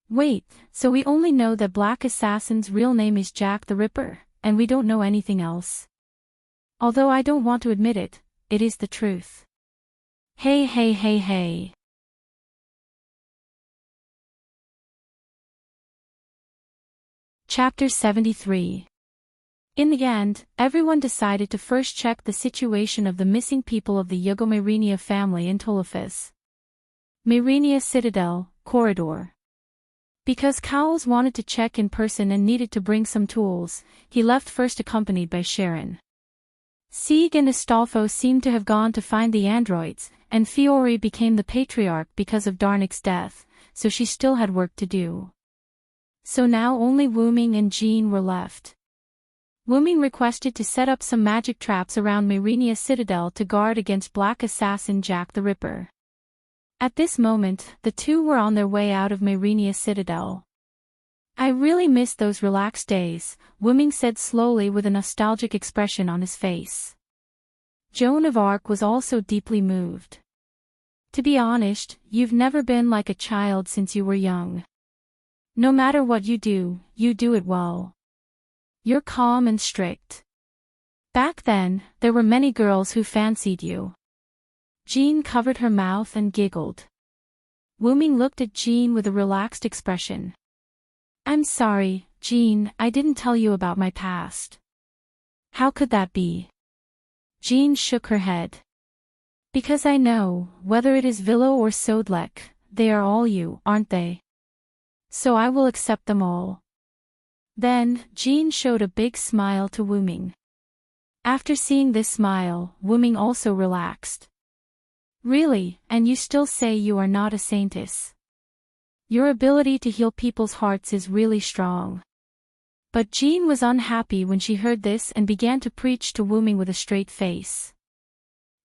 Wait, so we only know that Black Assassin's real name is Jack the Ripper, and we don't know anything else? Although I don't want to admit it, it is the truth. Hey. Chapter 73. In the end, everyone decided to first check the situation of the missing people of the Yugomyrenia family in Tolofis. Myrenia Citadel, Corridor. Because Cowles wanted to check in person and needed to bring some tools, he left first accompanied by Sharon. Sieg and Astolfo seemed to have gone to find the androids, and Fiore became the patriarch because of Darnick's death, so she still had work to do. So now only Wuming and Jean were left. Wuming requested to set up some magic traps around Myrenia Citadel to guard against Black Assassin Jack the Ripper. At this moment, the two were on their way out of Myrenia Citadel. I really miss those relaxed days, Wuming said slowly with a nostalgic expression on his face. Joan of Arc was also deeply moved. To be honest, you've never been like a child since you were young. No matter what you do it well. You're calm and strict. Back then, there were many girls who fancied you. Jean covered her mouth and giggled. Wuming looked at Jean with a relaxed expression. I'm sorry, Jean, I didn't tell you about my past. How could that be? Jean shook her head. Because I know, whether it is Villo or Sodlek, they are all you, aren't they? So I will accept them all. Then, Jean showed a big smile to Wuming. After seeing this smile, Wuming also relaxed. Really, and you still say you are not a saintess? Your ability to heal people's hearts is really strong. But Jean was unhappy when she heard this and began to preach to Wuming with a straight face.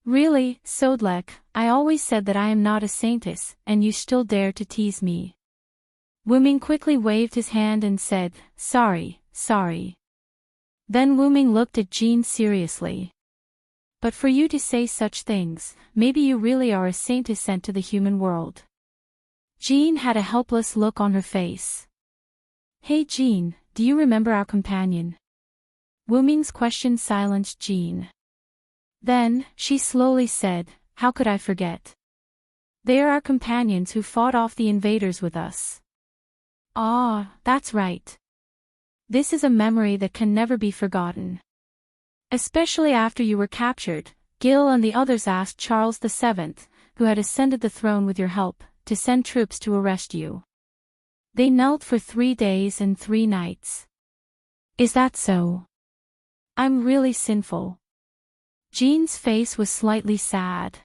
Really, Sodlek, I always said that I am not a saintess, and you still dare to tease me. Wuming quickly waved his hand and said, sorry. Then Wuming looked at Jean seriously. But for you to say such things, maybe you really are a saintess sent to the human world. Jean had a helpless look on her face. Hey Jean, do you remember our companion? Wuming's question silenced Jean. Then, she slowly said, how could I forget? They are our companions who fought off the invaders with us. Ah, that's right. This is a memory that can never be forgotten. Especially after you were captured, Gil and the others asked Charles VII, who had ascended the throne with your help, to send troops to arrest you. They knelt for 3 days and 3 nights. Is that so? I'm really sinful. Jean's face was slightly sad.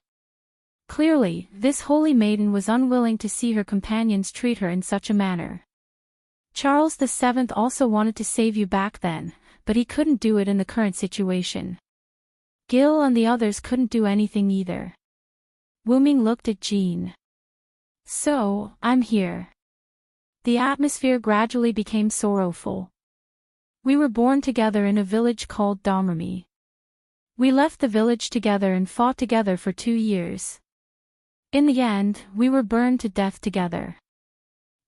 Clearly, this holy maiden was unwilling to see her companions treat her in such a manner. Charles VII also wanted to save you back then, but he couldn't do it in the current situation. Gil and the others couldn't do anything either. Wuming looked at Jean. So, I'm here. The atmosphere gradually became sorrowful. We were born together in a village called Domremy. We left the village together and fought together for 2 years. In the end, we were burned to death together.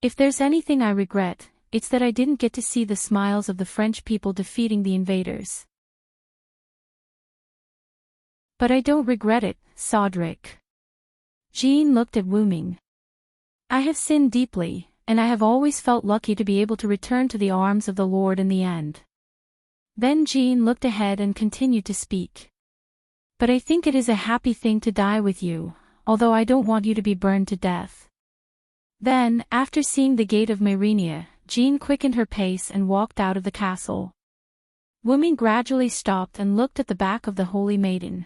If there's anything I regret, it's that I didn't get to see the smiles of the French people defeating the invaders. But I don't regret it, Cédric. Jean looked at Wuming. I have sinned deeply, and I have always felt lucky to be able to return to the arms of the Lord in the end. Then Jean looked ahead and continued to speak. But I think it is a happy thing to die with you, although I don't want you to be burned to death. Then, after seeing the gate of Myrenia, Jean quickened her pace and walked out of the castle. Wuming gradually stopped and looked at the back of the Holy Maiden.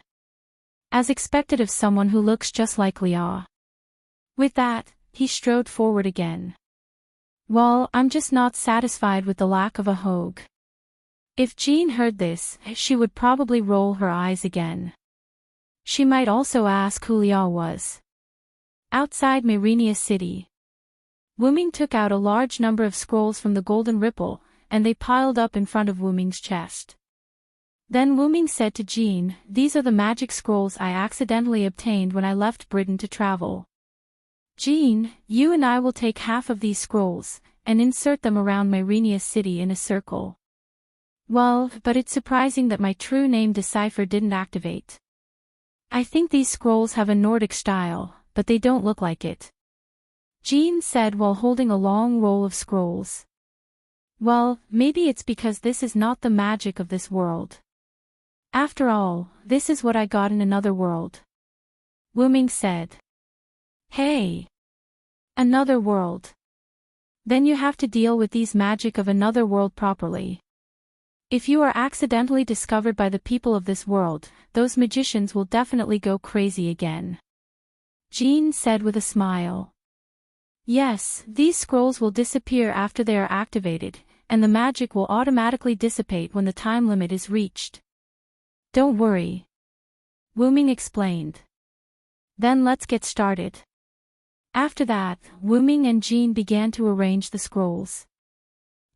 As expected of someone who looks just like Liao. With that, he strode forward again. Well, I'm just not satisfied with the lack of a Hogue. If Jean heard this, she would probably roll her eyes again. She might also ask who Liao was. Outside Myrenia City, Wuming took out a large number of scrolls from the golden ripple, and they piled up in front of Wuming's chest. Then Wuming said to Jean, these are the magic scrolls I accidentally obtained when I left Britain to travel. Jean, you and I will take half of these scrolls, and insert them around Myrenia City in a circle. Well, but it's surprising that my true name decipher didn't activate. I think these scrolls have a Nordic style, but they don't look like it. Jean said while holding a long roll of scrolls. Well, maybe it's because this is not the magic of this world. After all, this is what I got in another world. Wuming said. Hey! Another world. Then you have to deal with these magic of another world properly. If you are accidentally discovered by the people of this world, those magicians will definitely go crazy again. Jean said with a smile. Yes, these scrolls will disappear after they are activated, and the magic will automatically dissipate when the time limit is reached. Don't worry. Wuming explained. Then let's get started. After that, Wuming and Jean began to arrange the scrolls.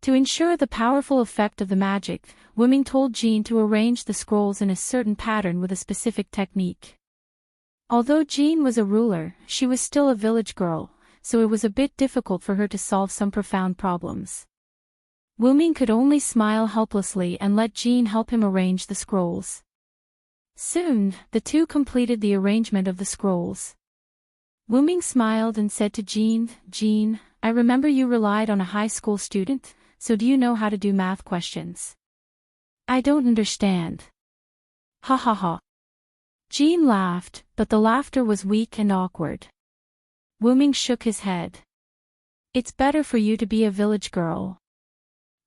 To ensure the powerful effect of the magic, Wuming told Jean to arrange the scrolls in a certain pattern with a specific technique. Although Jean was a ruler, she was still a village girl, so it was a bit difficult for her to solve some profound problems. Wuming could only smile helplessly and let Jean help him arrange the scrolls. Soon, the two completed the arrangement of the scrolls. Wuming smiled and said to Jean, Jean, I remember you relied on a high school student, so do you know how to do math questions? I don't understand. Ha ha ha. Jean laughed, but the laughter was weak and awkward. Wuming shook his head. It's better for you to be a village girl.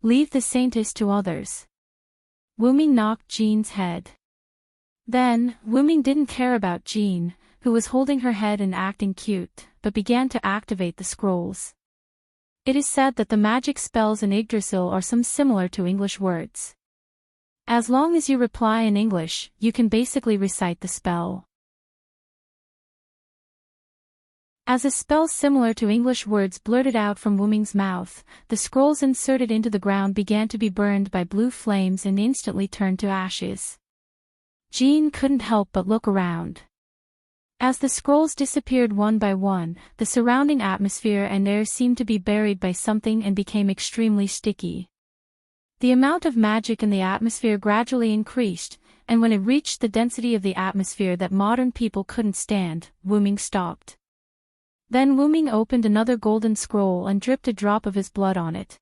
Leave the saintess to others. Wuming knocked Jean's head. Then, Wuming didn't care about Jean, who was holding her head and acting cute, but began to activate the scrolls. It is said that the magic spells in Yggdrasil are some similar to English words. As long as you reply in English, you can basically recite the spell. As a spell similar to English words blurted out from Wuming's mouth, the scrolls inserted into the ground began to be burned by blue flames and instantly turned to ashes. Jean couldn't help but look around. As the scrolls disappeared one by one, the surrounding atmosphere and air seemed to be buried by something and became extremely sticky. The amount of magic in the atmosphere gradually increased, and when it reached the density of the atmosphere that modern people couldn't stand, Wuming stopped. Then Wuming opened another golden scroll and dripped a drop of his blood on it.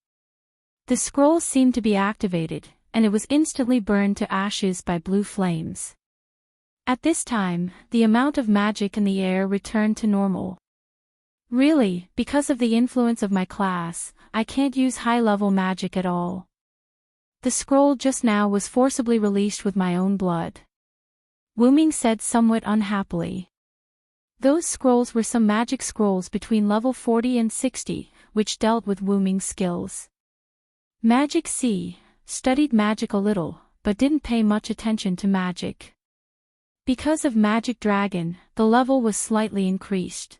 The scroll seemed to be activated, and it was instantly burned to ashes by blue flames. At this time, the amount of magic in the air returned to normal. Really, because of the influence of my class, I can't use high-level magic at all. The scroll just now was forcibly released with my own blood. Wuming said somewhat unhappily. Those scrolls were some magic scrolls between level 40 and 60, which dealt with Wuming's skills. Magic C studied magic a little, but didn't pay much attention to magic. Because of Magic Dragon, the level was slightly increased.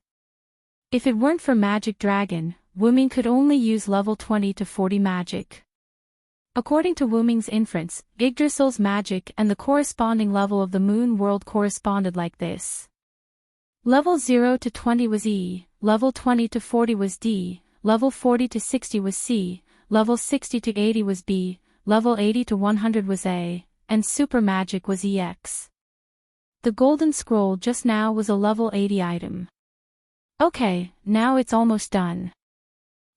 If it weren't for Magic Dragon, Wuming could only use level 20 to 40 magic. According to Wuming's inference, Yggdrasil's magic and the corresponding level of the moon world corresponded like this. Level 0 to 20 was E, level 20 to 40 was D, level 40 to 60 was C, level 60 to 80 was B, level 80 to 100 was A, and super magic was EX. The golden scroll just now was a level 80 item. Okay, now it's almost done.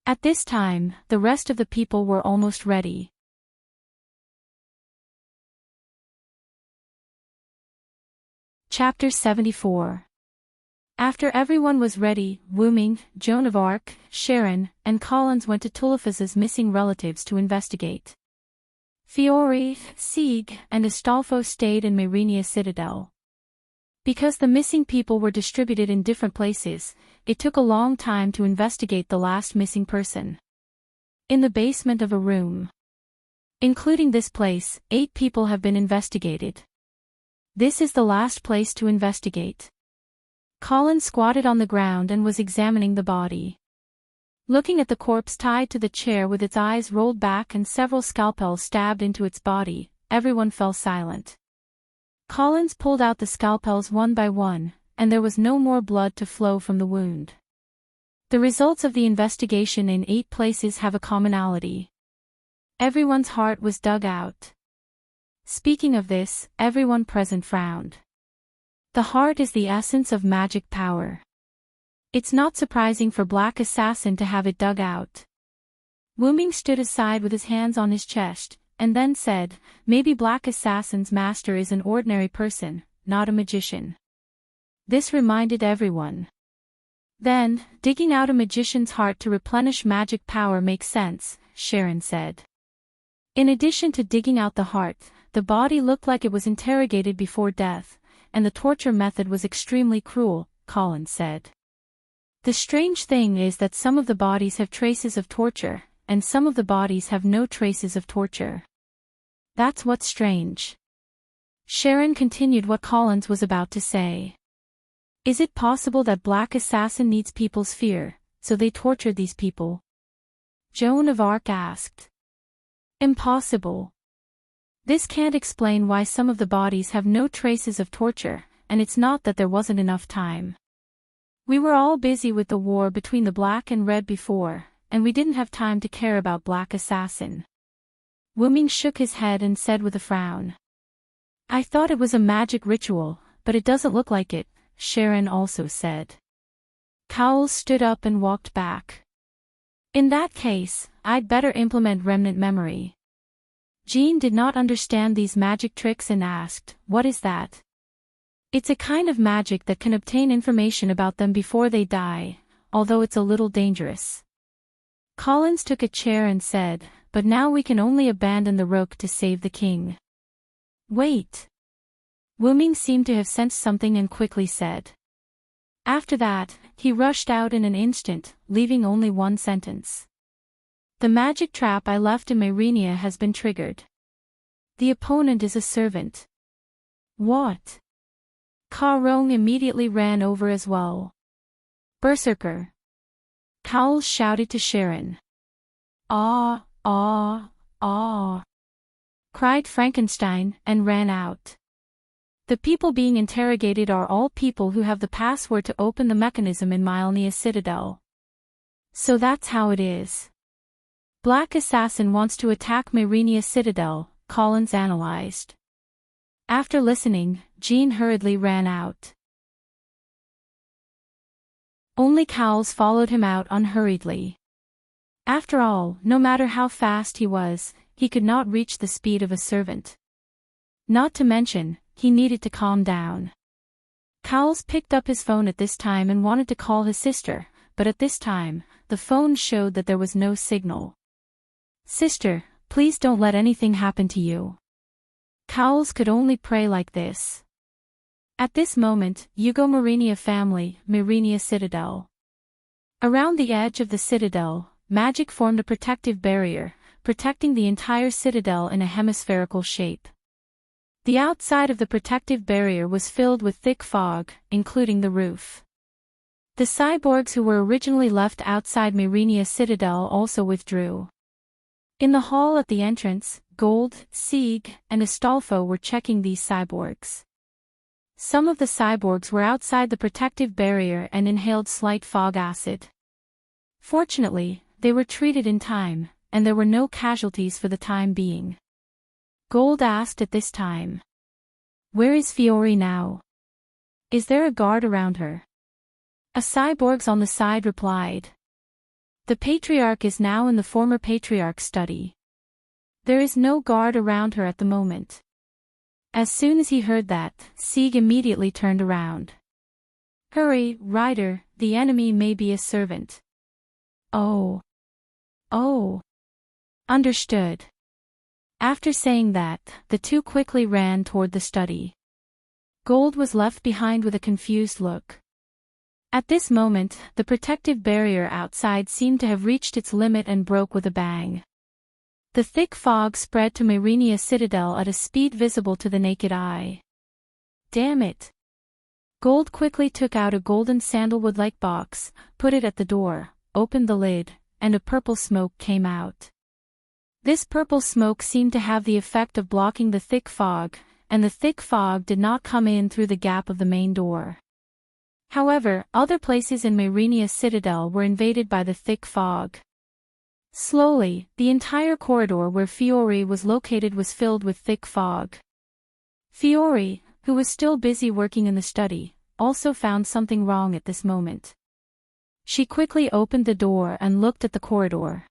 At this time, the rest of the people were almost ready. Chapter 74. After everyone was ready, Wuming, Joan of Arc, Sharon, and Collins went to Tuliphas's missing relatives to investigate. Fiore, Sieg, and Astolfo stayed in Myrenia Citadel. Because the missing people were distributed in different places, it took a long time to investigate the last missing person. In the basement of a room. Including this place, 8 people have been investigated. This is the last place to investigate. Colin squatted on the ground and was examining the body. Looking at the corpse tied to the chair with its eyes rolled back and several scalpels stabbed into its body, everyone fell silent. Collins pulled out the scalpels one by one, and there was no more blood to flow from the wound. The results of the investigation in 8 places have a commonality. Everyone's heart was dug out. Speaking of this, everyone present frowned. The heart is the essence of magic power. It's not surprising for Black Assassin to have it dug out. Wuming stood aside with his hands on his chest, and then said, maybe Black Assassin's master is an ordinary person, not a magician. This reminded everyone. Then, digging out a magician's heart to replenish magic power makes sense, Sharon said. In addition to digging out the heart, the body looked like it was interrogated before death, and the torture method was extremely cruel, Collins said. The strange thing is that some of the bodies have traces of torture, and some of the bodies have no traces of torture. That's what's strange. Sharon continued what Collins was about to say. Is it possible that Black Assassin needs people's fear, so they tortured these people? Joan of Arc asked. Impossible. This can't explain why some of the bodies have no traces of torture, and it's not that there wasn't enough time. We were all busy with the war between the Black and Red before, and we didn't have time to care about Black Assassin. Wuming shook his head and said with a frown. I thought it was a magic ritual, but it doesn't look like it, Sharon also said. Cowles stood up and walked back. In that case, I'd better implement remnant memory. Jean did not understand these magic tricks and asked, what is that? It's a kind of magic that can obtain information about them before they die, although it's a little dangerous. Collins took a chair and said, but now we can only abandon the rook to save the king. Wait. Wuming seemed to have sensed something and quickly said. After that, he rushed out in an instant, leaving only one sentence. The magic trap I left in Myrenia has been triggered. The opponent is a servant. What? Ka Rong immediately ran over as well. Berserker! Cowles shouted to Sharon. Ah, ah, ah! Cried Frankenstein, and ran out. The people being interrogated are all people who have the password to open the mechanism in Myrenia Citadel. So that's how it is. Black Assassin wants to attack Myrenia Citadel, Collins analyzed. After listening, Jean hurriedly ran out. Only Cowles followed him out unhurriedly. After all, no matter how fast he was, he could not reach the speed of a servant. Not to mention, he needed to calm down. Cowles picked up his phone at this time and wanted to call his sister, but at this time, the phone showed that there was no signal. "Sister, please don't let anything happen to you." Cowles could only pray like this. At this moment, Hugo Marinia family, Marinia Citadel. Around the edge of the citadel, magic formed a protective barrier, protecting the entire citadel in a hemispherical shape. The outside of the protective barrier was filled with thick fog, including the roof. The cyborgs who were originally left outside Marinia Citadel also withdrew. In the hall at the entrance, Gold, Sieg, and Astolfo were checking these cyborgs. Some of the cyborgs were outside the protective barrier and inhaled slight fog acid. Fortunately, they were treated in time, and there were no casualties for the time being. Gold asked at this time. "Where is Fiore now? Is there a guard around her?" A cyborgs on the side replied. "The Patriarch is now in the former Patriarch's study. There is no guard around her at the moment." As soon as he heard that, Sieg immediately turned around. "Hurry, Ryder, the enemy may be a servant." Oh. Understood. After saying that, the two quickly ran toward the study. Gold was left behind with a confused look. At this moment, the protective barrier outside seemed to have reached its limit and broke with a bang. The thick fog spread to Marinia Citadel at a speed visible to the naked eye. Damn it! Gold quickly took out a golden sandalwood-like box, put it at the door, opened the lid, and a purple smoke came out. This purple smoke seemed to have the effect of blocking the thick fog, and the thick fog did not come in through the gap of the main door. However, other places in Marinia Citadel were invaded by the thick fog. Slowly, the entire corridor where Fiore was located was filled with thick fog. Fiore, who was still busy working in the study, also found something wrong at this moment. She quickly opened the door and looked at the corridor.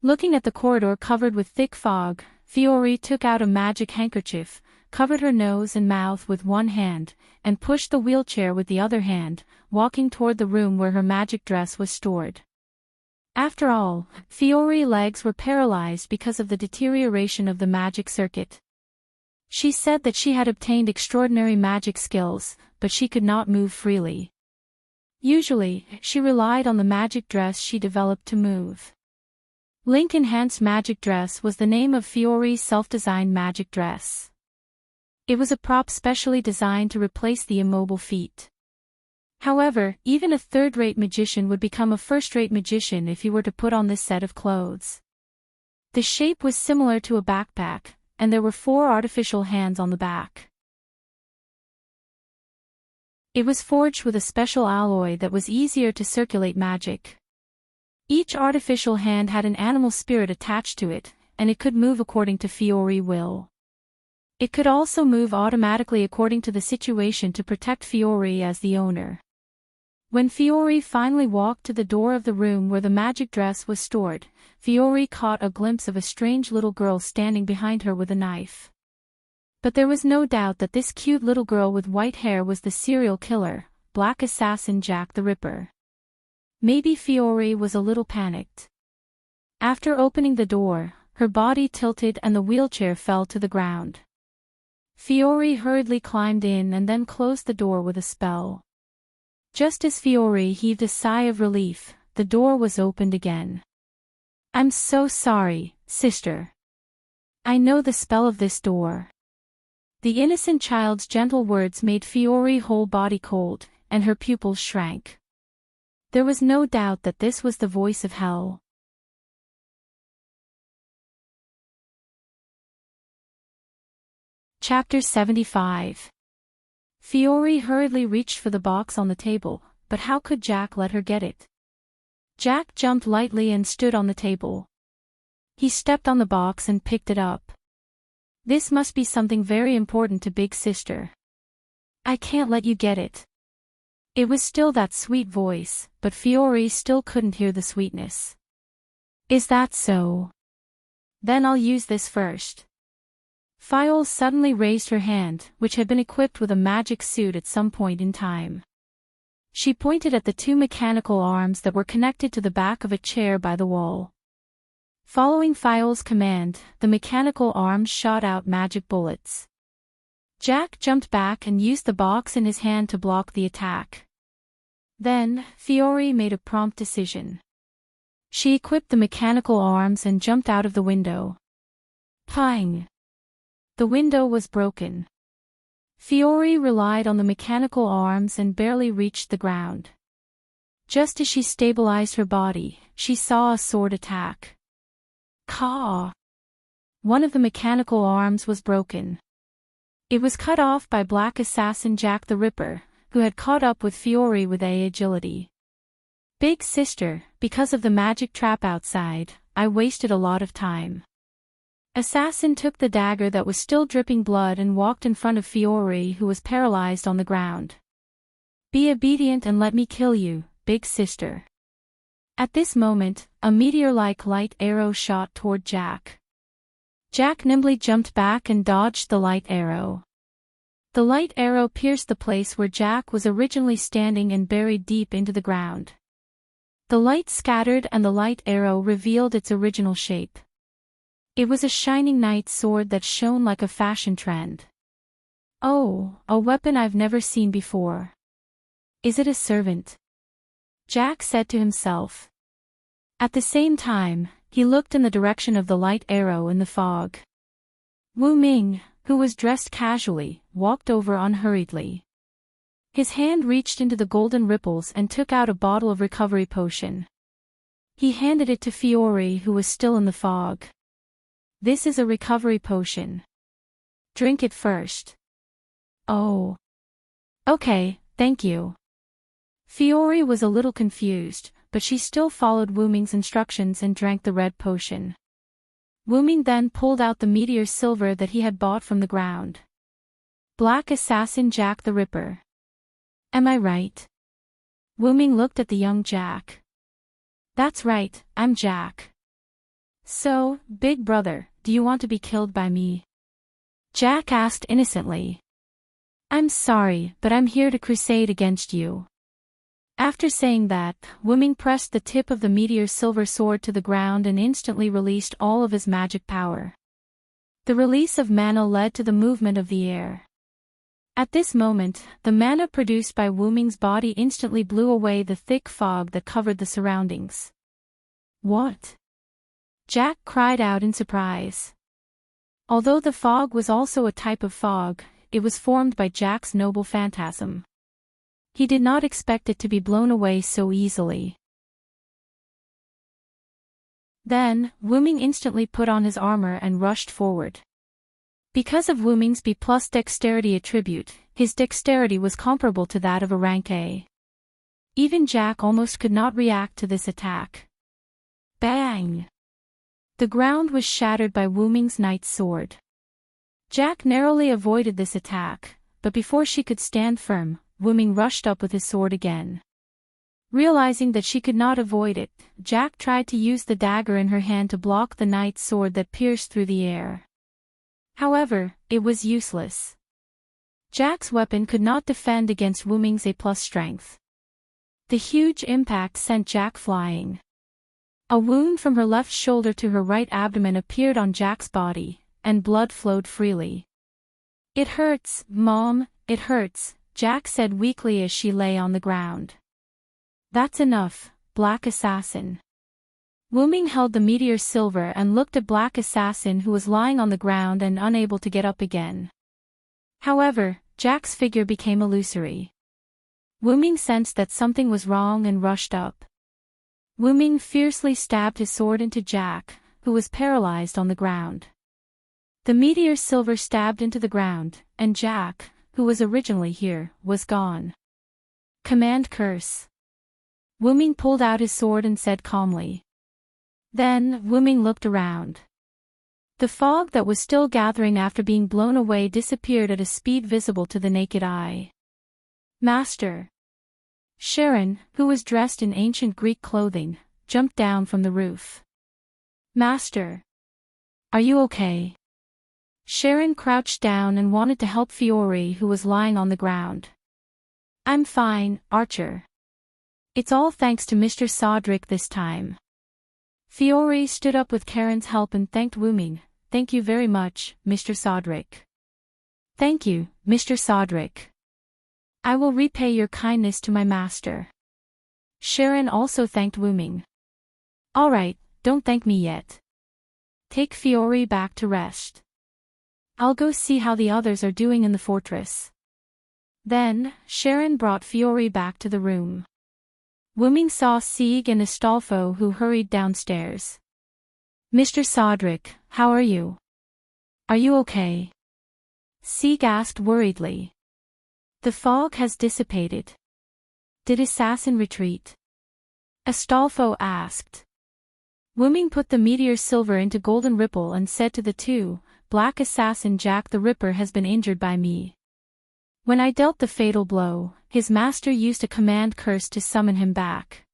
Looking at the corridor covered with thick fog, Fiore took out a magic handkerchief, covered her nose and mouth with one hand, and pushed the wheelchair with the other hand, walking toward the room where her magic dress was stored. After all, Fiore's legs were paralyzed because of the deterioration of the magic circuit. She said that she had obtained extraordinary magic skills, but she could not move freely. Usually, she relied on the magic dress she developed to move. Link Enhanced Magic Dress was the name of Fiore's self-designed magic dress. It was a prop specially designed to replace the immobile feet. However, even a third-rate magician would become a first-rate magician if he were to put on this set of clothes. The shape was similar to a backpack, and there were 4 artificial hands on the back. It was forged with a special alloy that was easier to circulate magic. Each artificial hand had an animal spirit attached to it, and it could move according to Fiore's will. It could also move automatically according to the situation to protect Fiore as the owner. When Fiore finally walked to the door of the room where the magic dress was stored, Fiore caught a glimpse of a strange little girl standing behind her with a knife. But there was no doubt that this cute little girl with white hair was the serial killer, Black Assassin Jack the Ripper. Maybe Fiore was a little panicked. After opening the door, her body tilted and the wheelchair fell to the ground. Fiore hurriedly climbed in and then closed the door with a spell. Just as Fiore heaved a sigh of relief, the door was opened again. "I'm so sorry, sister. I know the spell of this door." The innocent child's gentle words made Fiore's whole body cold, and her pupils shrank. There was no doubt that this was the voice of hell. Chapter 75. Fiore hurriedly reached for the box on the table, but how could Jack let her get it? Jack jumped lightly and stood on the table. He stepped on the box and picked it up. This must be something very important to Big Sister. "I can't let you get it." It was still that sweet voice, but Fiore still couldn't hear the sweetness. "Is that so?" Then I'll use this first. Fiole suddenly raised her hand, which had been equipped with a magic suit at some point in time. She pointed at the two mechanical arms that were connected to the back of a chair by the wall. Following Fiole's command, the mechanical arms shot out magic bullets. Jack jumped back and used the box in his hand to block the attack. Then, Fiore made a prompt decision. She equipped the mechanical arms and jumped out of the window. Pang! The window was broken. Fiore relied on the mechanical arms and barely reached the ground. Just as she stabilized her body, she saw a sword attack. Caw! One of the mechanical arms was broken. It was cut off by Black Assassin Jack the Ripper, who had caught up with Fiore with agility. Big sister, because of the magic trap outside, I wasted a lot of time. Assassin took the dagger that was still dripping blood and walked in front of Fiore, who was paralyzed on the ground. Be obedient and let me kill you, big sister. At this moment, a meteor-like light arrow shot toward Jack. Jack nimbly jumped back and dodged the light arrow. The light arrow pierced the place where Jack was originally standing and buried deep into the ground. The light scattered and the light arrow revealed its original shape. It was a shining knight's sword that shone like a fashion trend. Oh, a weapon I've never seen before. Is it a servant? Jack said to himself. At the same time, he looked in the direction of the light arrow in the fog. Wu Ming, who was dressed casually, walked over unhurriedly. His hand reached into the golden ripples and took out a bottle of recovery potion. He handed it to Fiore, who was still in the fog. This is a recovery potion. Drink it first. Oh. Okay, thank you. Fiore was a little confused, but she still followed Wu Ming's instructions and drank the red potion. Wu Ming then pulled out the meteor silver that he had bought from the ground. Black Assassin Jack the Ripper. Am I right? Wu Ming looked at the young Jack. That's right, I'm Jack. So, big brother, do you want to be killed by me? Jack asked innocently. I'm sorry, but I'm here to crusade against you. After saying that, Wu Ming pressed the tip of the meteor silver sword to the ground and instantly released all of his magic power. The release of mana led to the movement of the air. At this moment, the mana produced by Wu Ming's body instantly blew away the thick fog that covered the surroundings. What? Jack cried out in surprise. Although the fog was also a type of fog, it was formed by Jack's noble phantasm. He did not expect it to be blown away so easily. Then, Wu Ming instantly put on his armor and rushed forward. Because of Wu Ming's B+ dexterity attribute, his dexterity was comparable to that of a rank A. Even Jack almost could not react to this attack. Bang! The ground was shattered by Wu Ming's knight's sword. Jack narrowly avoided this attack, but before she could stand firm, Wu Ming rushed up with his sword again. Realizing that she could not avoid it, Jack tried to use the dagger in her hand to block the knight's sword that pierced through the air. However, it was useless. Jack's weapon could not defend against Wu Ming's A+ strength. The huge impact sent Jack flying. A wound from her left shoulder to her right abdomen appeared on Jack's body, and blood flowed freely. It hurts, Mom, it hurts, Jack said weakly as she lay on the ground. That's enough, Black Assassin. Wu Ming held the meteor silver and looked at Black Assassin, who was lying on the ground and unable to get up again. However, Jack's figure became illusory. Wu Ming sensed that something was wrong and rushed up. Wu Ming fiercely stabbed his sword into Jack, who was paralyzed on the ground. The meteor silver stabbed into the ground, and Jack, who was originally here, was gone. Command curse. Wu Ming pulled out his sword and said calmly. Then, Wu Ming looked around. The fog that was still gathering after being blown away disappeared at a speed visible to the naked eye. Master. Sharon, who was dressed in ancient Greek clothing, jumped down from the roof. Master. Are you okay? Sharon crouched down and wanted to help Fiore, who was lying on the ground. I'm fine, Archer. It's all thanks to Mr. Sodrick this time. Fiore stood up with Karen's help and thanked Wuming. Thank you very much, Mr. Sodrick. Thank you, Mr. Sodrick. I will repay your kindness to my master. Sharon also thanked Wuming. All right, don't thank me yet. Take Fiore back to rest. I'll go see how the others are doing in the fortress. Then, Sharon brought Fiore back to the room. Wuming saw Sieg and Astolfo, who hurried downstairs. Mr. Sodrick, how are you? Are you okay? Sieg asked worriedly. The fog has dissipated. Did Assassin retreat? Astolfo asked. Wuming put the meteor silver into Golden Ripple and said to the two, Black Assassin Jack the Ripper has been injured by me. When I dealt the fatal blow, his master used a command curse to summon him back.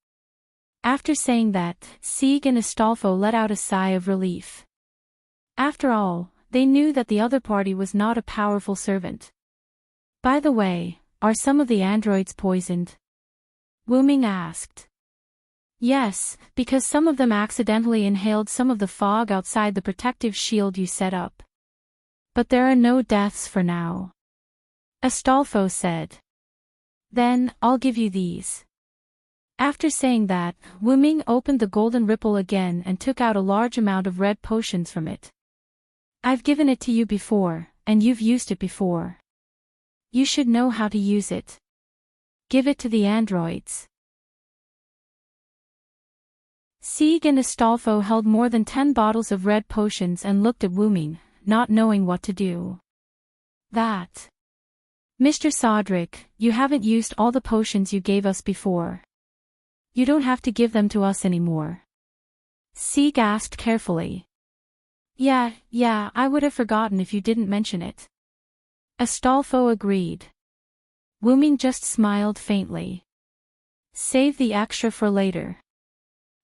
After saying that, Sieg and Astolfo let out a sigh of relief. After all, they knew that the other party was not a powerful servant. By the way, are some of the androids poisoned? Wuming asked. Yes, because some of them accidentally inhaled some of the fog outside the protective shield you set up. But there are no deaths for now. Astolfo said. Then, I'll give you these. After saying that, Wuming opened the Golden Ripple again and took out a large amount of red potions from it. I've given it to you before, and you've used it before. You should know how to use it. Give it to the androids. Sieg and Astolfo held more than 10 bottles of red potions and looked at Wuming, not knowing what to do. That. Mr. Sodrick, you haven't used all the potions you gave us before. You don't have to give them to us anymore. Sieg asked carefully. Yeah, I would have forgotten if you didn't mention it. Astolfo agreed. Wuming just smiled faintly. Save the extra for later.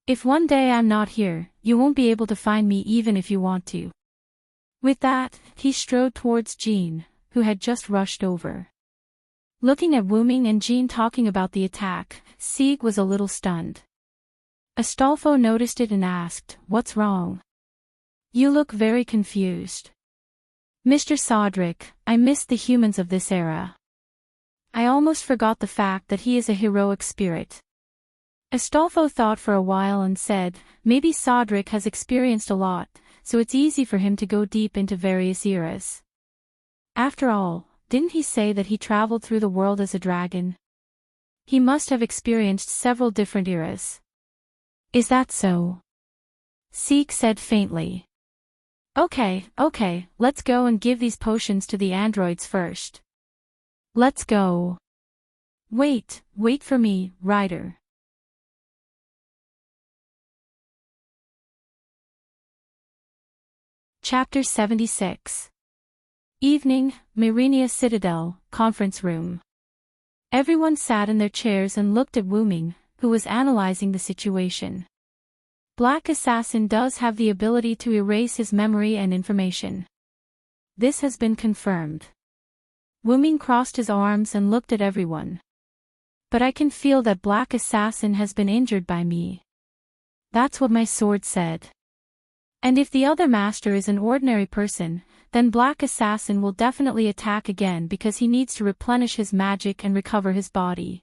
If one day I'm not here, you won't be able to find me even if you want to. With that, he strode towards Jean, who had just rushed over. Looking at Wuming and Jean talking about the attack, Sieg was a little stunned. Astolfo noticed it and asked, What's wrong? You look very confused. Mr. Sodrick, I missed the humans of this era. I almost forgot the fact that he is a heroic spirit. Astolfo thought for a while and said, maybe Sodrick has experienced a lot, so it's easy for him to go deep into various eras. After all, didn't he say that he traveled through the world as a dragon? He must have experienced several different eras. Is that so? Sieg said faintly. Okay, let's go and give these potions to the androids first. Let's go. Wait for me, Ryder. Chapter 76. Evening, Myrenia Citadel, conference room. Everyone sat in their chairs and looked at Wuming, who was analyzing the situation. Black Assassin does have the ability to erase his memory and information. This has been confirmed. Wuming crossed his arms and looked at everyone. But I can feel that Black Assassin has been injured by me. That's what my sword said. And if the other master is an ordinary person, then Black Assassin will definitely attack again because he needs to replenish his magic and recover his body.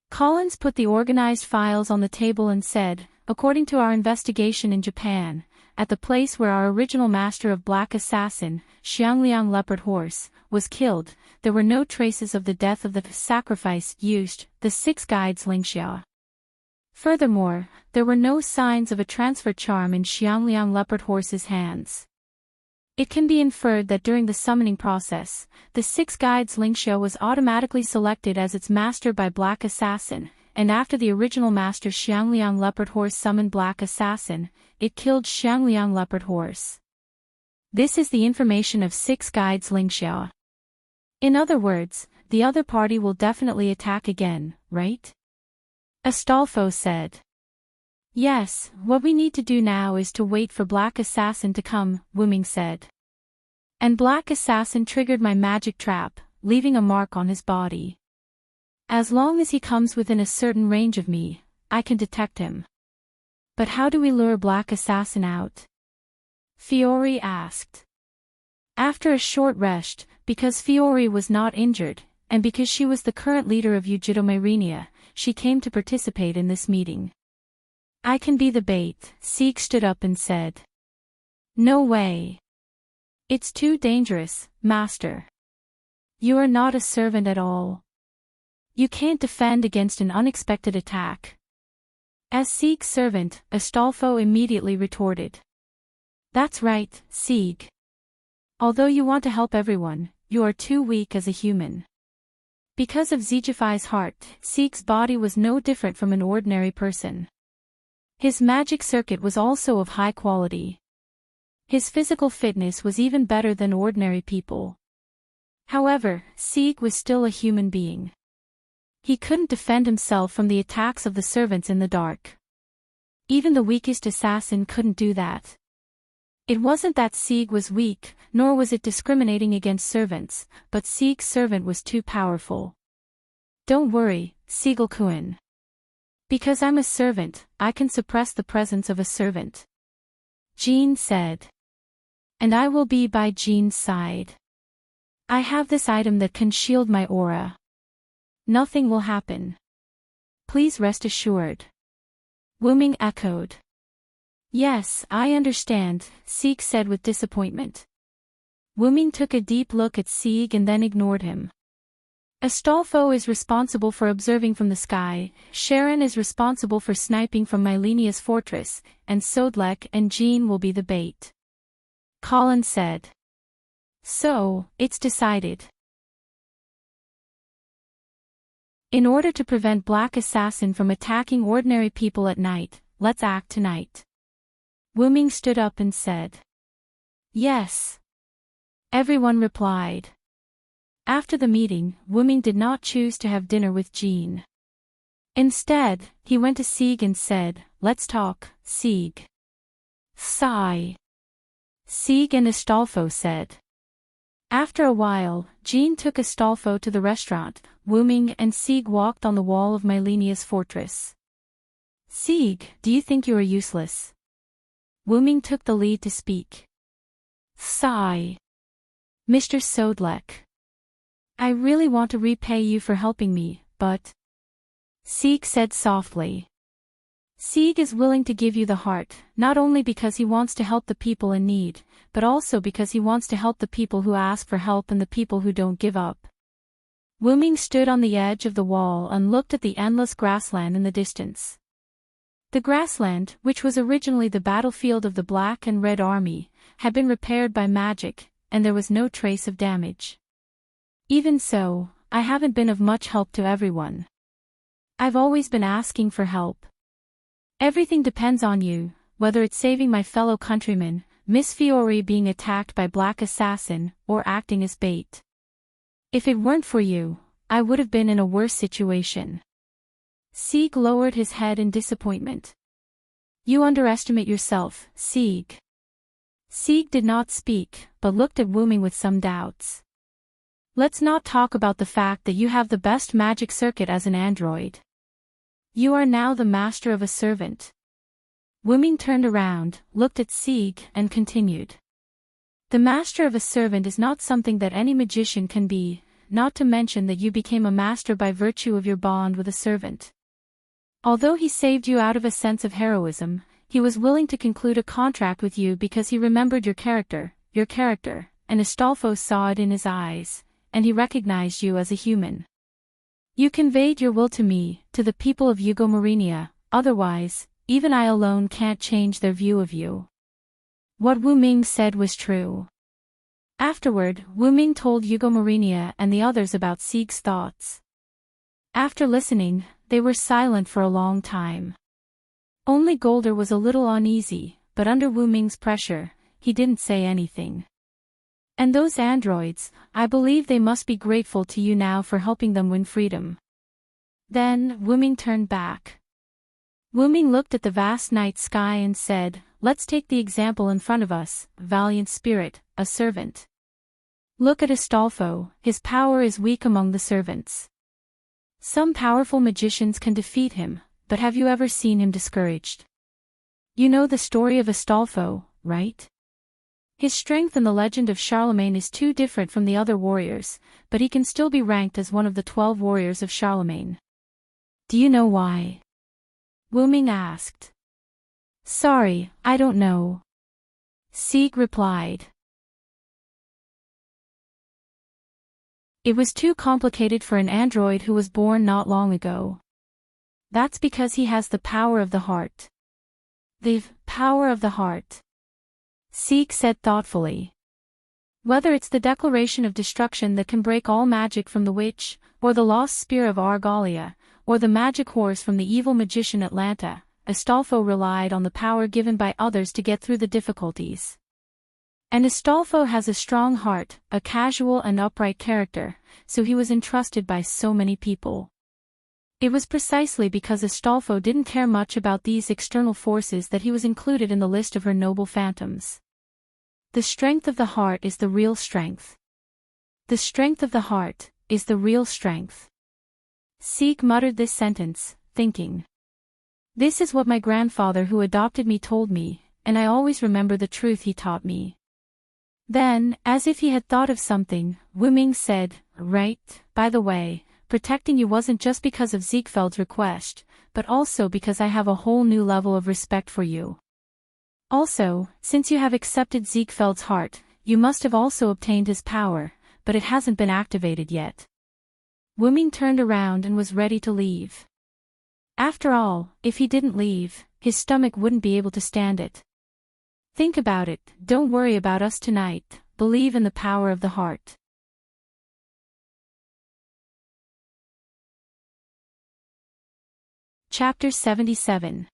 Collins put the organized files on the table and said, according to our investigation in Japan, at the place where our original master of Black Assassin, Xiangliang Leopard Horse, was killed, there were no traces of the death of the sacrifice used, the 6 guides Lingxia. Furthermore, there were no signs of a transfer charm in Xiangliang Leopard Horse's hands. It can be inferred that during the summoning process, the 6 guides Lingxia was automatically selected as its master by Black Assassin, and after the original master Xiangliang Leopard Horse summoned Black Assassin, it killed Xiangliang Leopard Horse. This is the information of 6 guides Lingxia. In other words, the other party will definitely attack again, right? Astolfo said. Yes, what we need to do now is to wait for Black Assassin to come, Wu Ming said. And Black Assassin triggered my magic trap, leaving a mark on his body. As long as he comes within a certain range of me, I can detect him. But how do we lure Black Assassin out? Fiore asked. After a short rest, because Fiore was not injured, and because she was the current leader of Eugitomerenia, she came to participate in this meeting. I can be the bait, Sieg stood up and said. No way. It's too dangerous, Master. You are not a servant at all. You can't defend against an unexpected attack. As Sieg's servant, Astolfo immediately retorted. That's right, Sieg. Although you want to help everyone, you are too weak as a human. Because of Zegify's heart, Sieg's body was no different from an ordinary person. His magic circuit was also of high quality. His physical fitness was even better than ordinary people. However, Sieg was still a human being. He couldn't defend himself from the attacks of the servants in the dark. Even the weakest assassin couldn't do that. It wasn't that Sieg was weak, nor was it discriminating against servants, but Sieg's servant was too powerful. Don't worry, Siegel-kun. Because I'm a servant, I can suppress the presence of a servant. Jean said. And I will be by Jean's side. I have this item that can shield my aura. Nothing will happen. Please rest assured. Wu Ming echoed. Yes, I understand, Sieg said with disappointment. Wu Ming took a deep look at Sieg and then ignored him. Astolfo is responsible for observing from the sky, Sharon is responsible for sniping from Mylenia's fortress, and Sodlek and Jean will be the bait. Colin said. So, it's decided. In order to prevent Black Assassin from attacking ordinary people at night, let's act tonight. Wu Ming stood up and said. Yes. Everyone replied. After the meeting, Wu Ming did not choose to have dinner with Jean. Instead, he went to Sieg and said, let's talk, Sieg. Sigh. Sieg and Astolfo said. After a while, Jean took Astolfo to the restaurant. Wu Ming and Sieg walked on the wall of Mylenia's fortress. Sieg, do you think you are useless? Wu Ming took the lead to speak. Sigh. Mr. Sodlek. I really want to repay you for helping me, but... Sieg said softly. Sieg is willing to give you the heart, not only because he wants to help the people in need, but also because he wants to help the people who ask for help and the people who don't give up. Wu Ming stood on the edge of the wall and looked at the endless grassland in the distance. The grassland, which was originally the battlefield of the Black and Red Army, had been repaired by magic, and there was no trace of damage. Even so, I haven't been of much help to everyone. I've always been asking for help. Everything depends on you, whether it's saving my fellow countrymen, Miss Fiore being attacked by Black Assassin, or acting as bait. If it weren't for you, I would have been in a worse situation. Sieg lowered his head in disappointment. You underestimate yourself, Sieg. Sieg did not speak, but looked at Wu Ming with some doubts. Let's not talk about the fact that you have the best magic circuit as an android. You are now the master of a servant. Wu Ming turned around, looked at Sieg, and continued. The master of a servant is not something that any magician can be, not to mention that you became a master by virtue of your bond with a servant. Although he saved you out of a sense of heroism, he was willing to conclude a contract with you because he remembered your character, and Astolfo saw it in his eyes, and he recognized you as a human. You conveyed your will to me, to the people of Eugitomerenia, otherwise, even I alone can't change their view of you. What Wu Ming said was true. Afterward, Wu Ming told Eugitomerenia and the others about Sieg's thoughts. After listening, they were silent for a long time. Only Golder was a little uneasy, but under Wu Ming's pressure, he didn't say anything. And those androids, I believe they must be grateful to you now for helping them win freedom. Then, Wu Ming turned back. Wuming looked at the vast night sky and said, "Let's take the example in front of us, valiant spirit, a servant. Look at Astolfo, his power is weak among the servants. Some powerful magicians can defeat him, but have you ever seen him discouraged? You know the story of Astolfo, right? His strength in the legend of Charlemagne is too different from the other warriors, but he can still be ranked as one of the 12 warriors of Charlemagne. Do you know why?" Wuming asked. "Sorry, I don't know," Sieg replied. "It was too complicated for an android who was born not long ago. That's because he has the power of the heart." "The power of the heart," Sieg said thoughtfully. "Whether it's the declaration of destruction that can break all magic from the witch, or the lost spear of Argalia, or the magic horse from the evil magician Atlanta, Astolfo relied on the power given by others to get through the difficulties. And Astolfo has a strong heart, a casual and upright character, so he was entrusted by so many people. It was precisely because Astolfo didn't care much about these external forces that he was included in the list of her noble phantoms. The strength of the heart is the real strength. The strength of the heart is the real strength." Sieg muttered this sentence, thinking. "This is what my grandfather who adopted me told me, and I always remember the truth he taught me." Then, as if he had thought of something, Wuming said, "Right, by the way, protecting you wasn't just because of Ziegfeld's request, but also because I have a whole new level of respect for you. Also, since you have accepted Ziegfeld's heart, you must have also obtained his power, but it hasn't been activated yet." Wuming turned around and was ready to leave. After all, if he didn't leave, his stomach wouldn't be able to stand it. "Think about it, don't worry about us tonight, believe in the power of the heart." Chapter 77.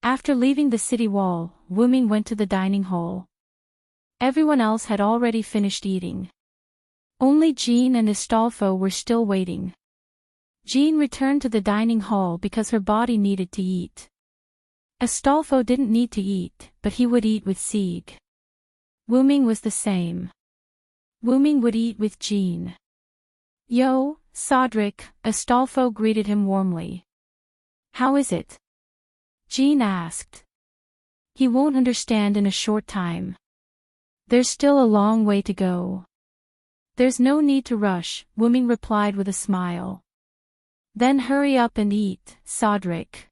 After leaving the city wall, Wuming went to the dining hall. Everyone else had already finished eating. Only Jean and Astolfo were still waiting. Jean returned to the dining hall because her body needed to eat. Astolfo didn't need to eat, but he would eat with Sieg. Wuming was the same. Wuming would eat with Jean. "Yo, Sodric," Astolfo greeted him warmly. "How is it?" Jean asked. "He won't understand in a short time. There's still a long way to go." "There's no need to rush," Wuming replied with a smile. "Then hurry up and eat, Sodric."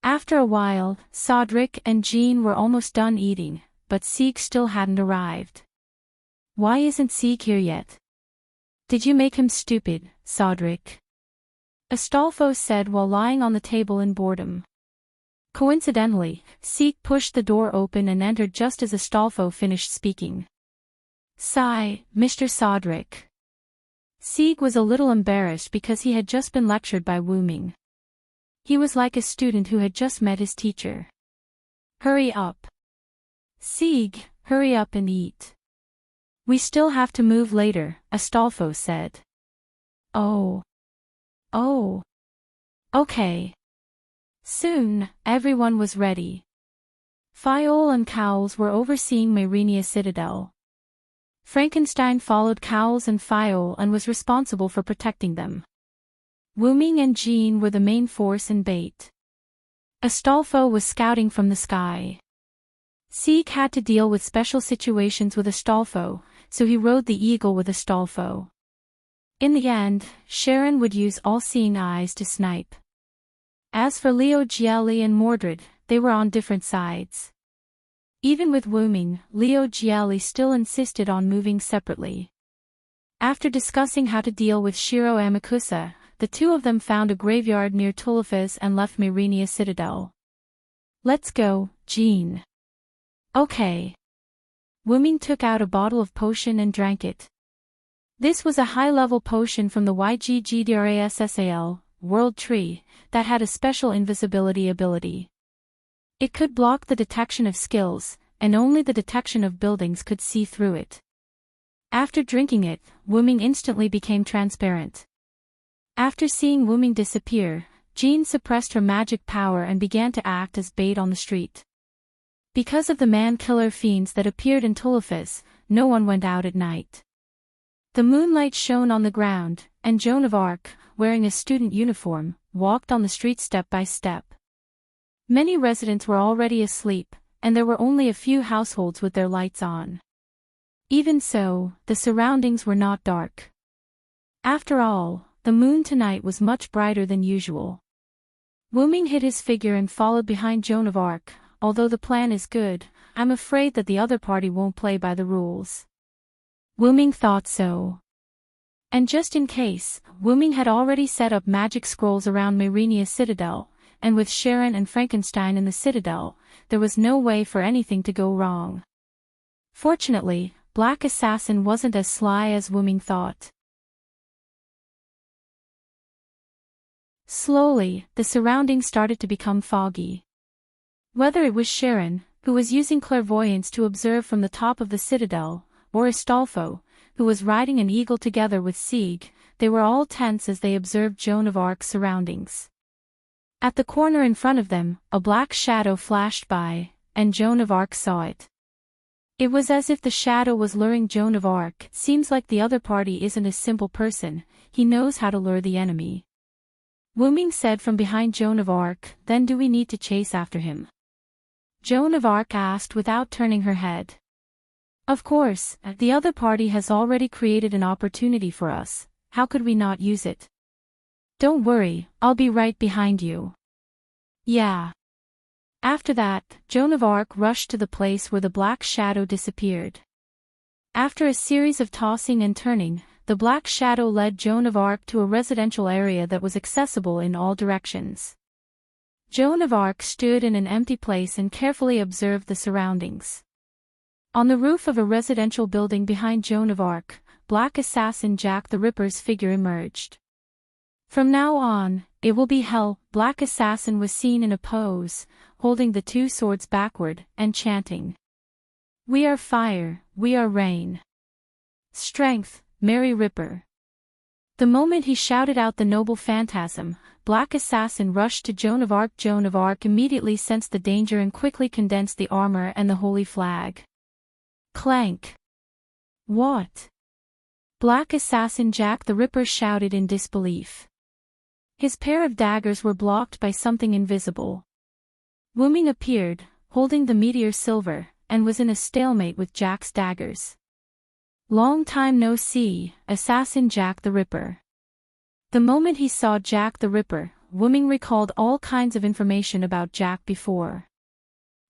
After a while, Sodric and Jean were almost done eating, but Sieg still hadn't arrived. "Why isn't Sieg here yet? Did you make him stupid, Sodric?" Astolfo said while lying on the table in boredom. Coincidentally, Sieg pushed the door open and entered just as Astolfo finished speaking. "Sigh, Mr. Sodric." Sieg was a little embarrassed because he had just been lectured by Wuming. He was like a student who had just met his teacher. "Hurry up. Sieg, hurry up and eat. We still have to move later," Astolfo said. Oh. Okay. Soon, everyone was ready. Fiol and Cowles were overseeing Myrenia Citadel. Frankenstein followed Cowles and Fiol and was responsible for protecting them. Wuming and Jean were the main force and bait. Astolfo was scouting from the sky. Sieg had to deal with special situations with Astolfo, so he rode the eagle with Astolfo. In the end, Sharon would use all-seeing eyes to snipe. As for Leo Gielli and Mordred, they were on different sides. Even with Wuming, Leo Gielli still insisted on moving separately. After discussing how to deal with Shiro Amakusa, the two of them found a graveyard near Tulifas and left Myrenia Citadel. "Let's go, Jean." "Okay." Wuming took out a bottle of potion and drank it. This was a high-level potion from the YGGDRASSAL, World Tree, that had a special invisibility ability. It could block the detection of skills, and only the detection of buildings could see through it. After drinking it, Wuming instantly became transparent. After seeing Wuming disappear, Jean suppressed her magic power and began to act as bait on the street. Because of the man-killer fiends that appeared in Tulifas, no one went out at night. The moonlight shone on the ground, and Joan of Arc, wearing a student uniform, walked on the street step by step. Many residents were already asleep, and there were only a few households with their lights on. Even so, the surroundings were not dark. After all, the moon tonight was much brighter than usual. Wuming hid his figure and followed behind Joan of Arc. Although the plan is good, I'm afraid that the other party won't play by the rules. Wuming thought so. And just in case, Wuming had already set up magic scrolls around Myrenia Citadel, and with Sharon and Frankenstein in the Citadel, there was no way for anything to go wrong. Fortunately, Black Assassin wasn't as sly as Wuming thought. Slowly, the surroundings started to become foggy. Whether it was Sharon, who was using clairvoyance to observe from the top of the citadel, or Astolfo, who was riding an eagle together with Sieg, they were all tense as they observed Joan of Arc's surroundings. At the corner in front of them, a black shadow flashed by, and Joan of Arc saw it. It was as if the shadow was luring Joan of Arc. Seems like the other party isn't a simple person, he knows how to lure the enemy. Wuming said from behind Joan of Arc, then do we need to chase after him? Joan of Arc asked without turning her head. Of course, the other party has already created an opportunity for us, how could we not use it? Don't worry, I'll be right behind you. Yeah. After that, Joan of Arc rushed to the place where the black shadow disappeared. After a series of tossing and turning, the black shadow led Joan of Arc to a residential area that was accessible in all directions. Joan of Arc stood in an empty place and carefully observed the surroundings. On the roof of a residential building behind Joan of Arc, Black Assassin Jack the Ripper's figure emerged. From now on, it will be hell. Black Assassin was seen in a pose, holding the two swords backward, and chanting. We are fire, we are rain. Strength, Merry Ripper. The moment he shouted out the noble phantasm, Black Assassin rushed to Joan of Arc. Joan of Arc immediately sensed the danger and quickly condensed the armor and the holy flag. Clank. What? Black Assassin Jack the Ripper shouted in disbelief. His pair of daggers were blocked by something invisible. Wuming appeared, holding the meteor silver, and was in a stalemate with Jack's daggers. Long time no see, Assassin Jack the Ripper. The moment he saw Jack the Ripper, Wuming recalled all kinds of information about Jack before.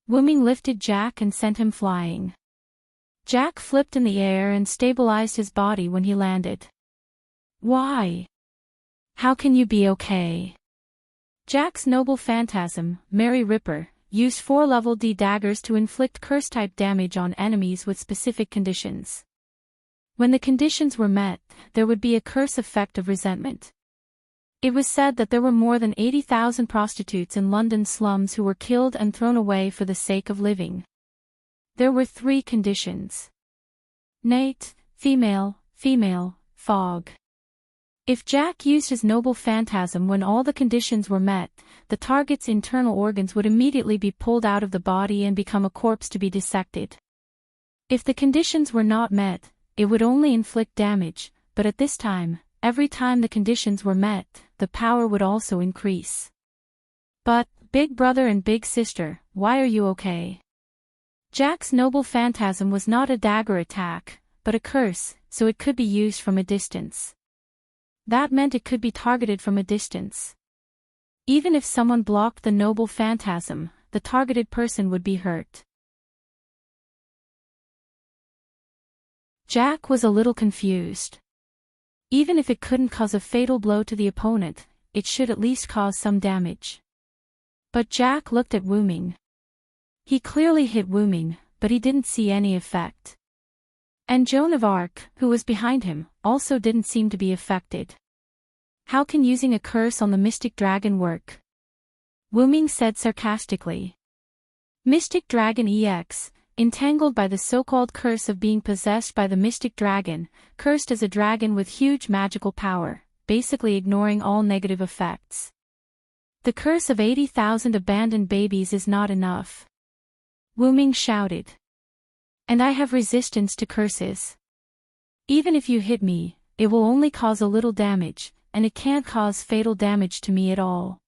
Wuming lifted Jack and sent him flying. Jack flipped in the air and stabilized his body when he landed. Why? How can you be okay? Jack's noble phantasm, Merry Ripper, used 4 level D daggers to inflict curse-type damage on enemies with specific conditions. When the conditions were met, there would be a curse effect of resentment. It was said that there were more than 80,000 prostitutes in London slums who were killed and thrown away for the sake of living. There were 3 conditions. Nate, female, fog. If Jack used his noble phantasm when all the conditions were met, the target's internal organs would immediately be pulled out of the body and become a corpse to be dissected. If the conditions were not met, it would only inflict damage, but at this time, every time the conditions were met, the power would also increase. But, big brother and big sister, why are you okay? Jack's noble phantasm was not a dagger attack, but a curse, so it could be used from a distance. That meant it could be targeted from a distance. Even if someone blocked the noble phantasm, the targeted person would be hurt. Jack was a little confused. Even if it couldn't cause a fatal blow to the opponent, it should at least cause some damage. But Jack looked at Wuming. He clearly hit Wuming, but he didn't see any effect. And Joan of Arc, who was behind him, also didn't seem to be affected. How can using a curse on the Mystic Dragon work? Wuming said sarcastically. Mystic Dragon EX, entangled by the so-called curse of being possessed by the Mystic Dragon, cursed as a dragon with huge magical power, basically ignoring all negative effects. The curse of 80,000 abandoned babies is not enough. Wu Ming shouted. And I have resistance to curses. Even if you hit me, it will only cause a little damage, and it can't cause fatal damage to me at all.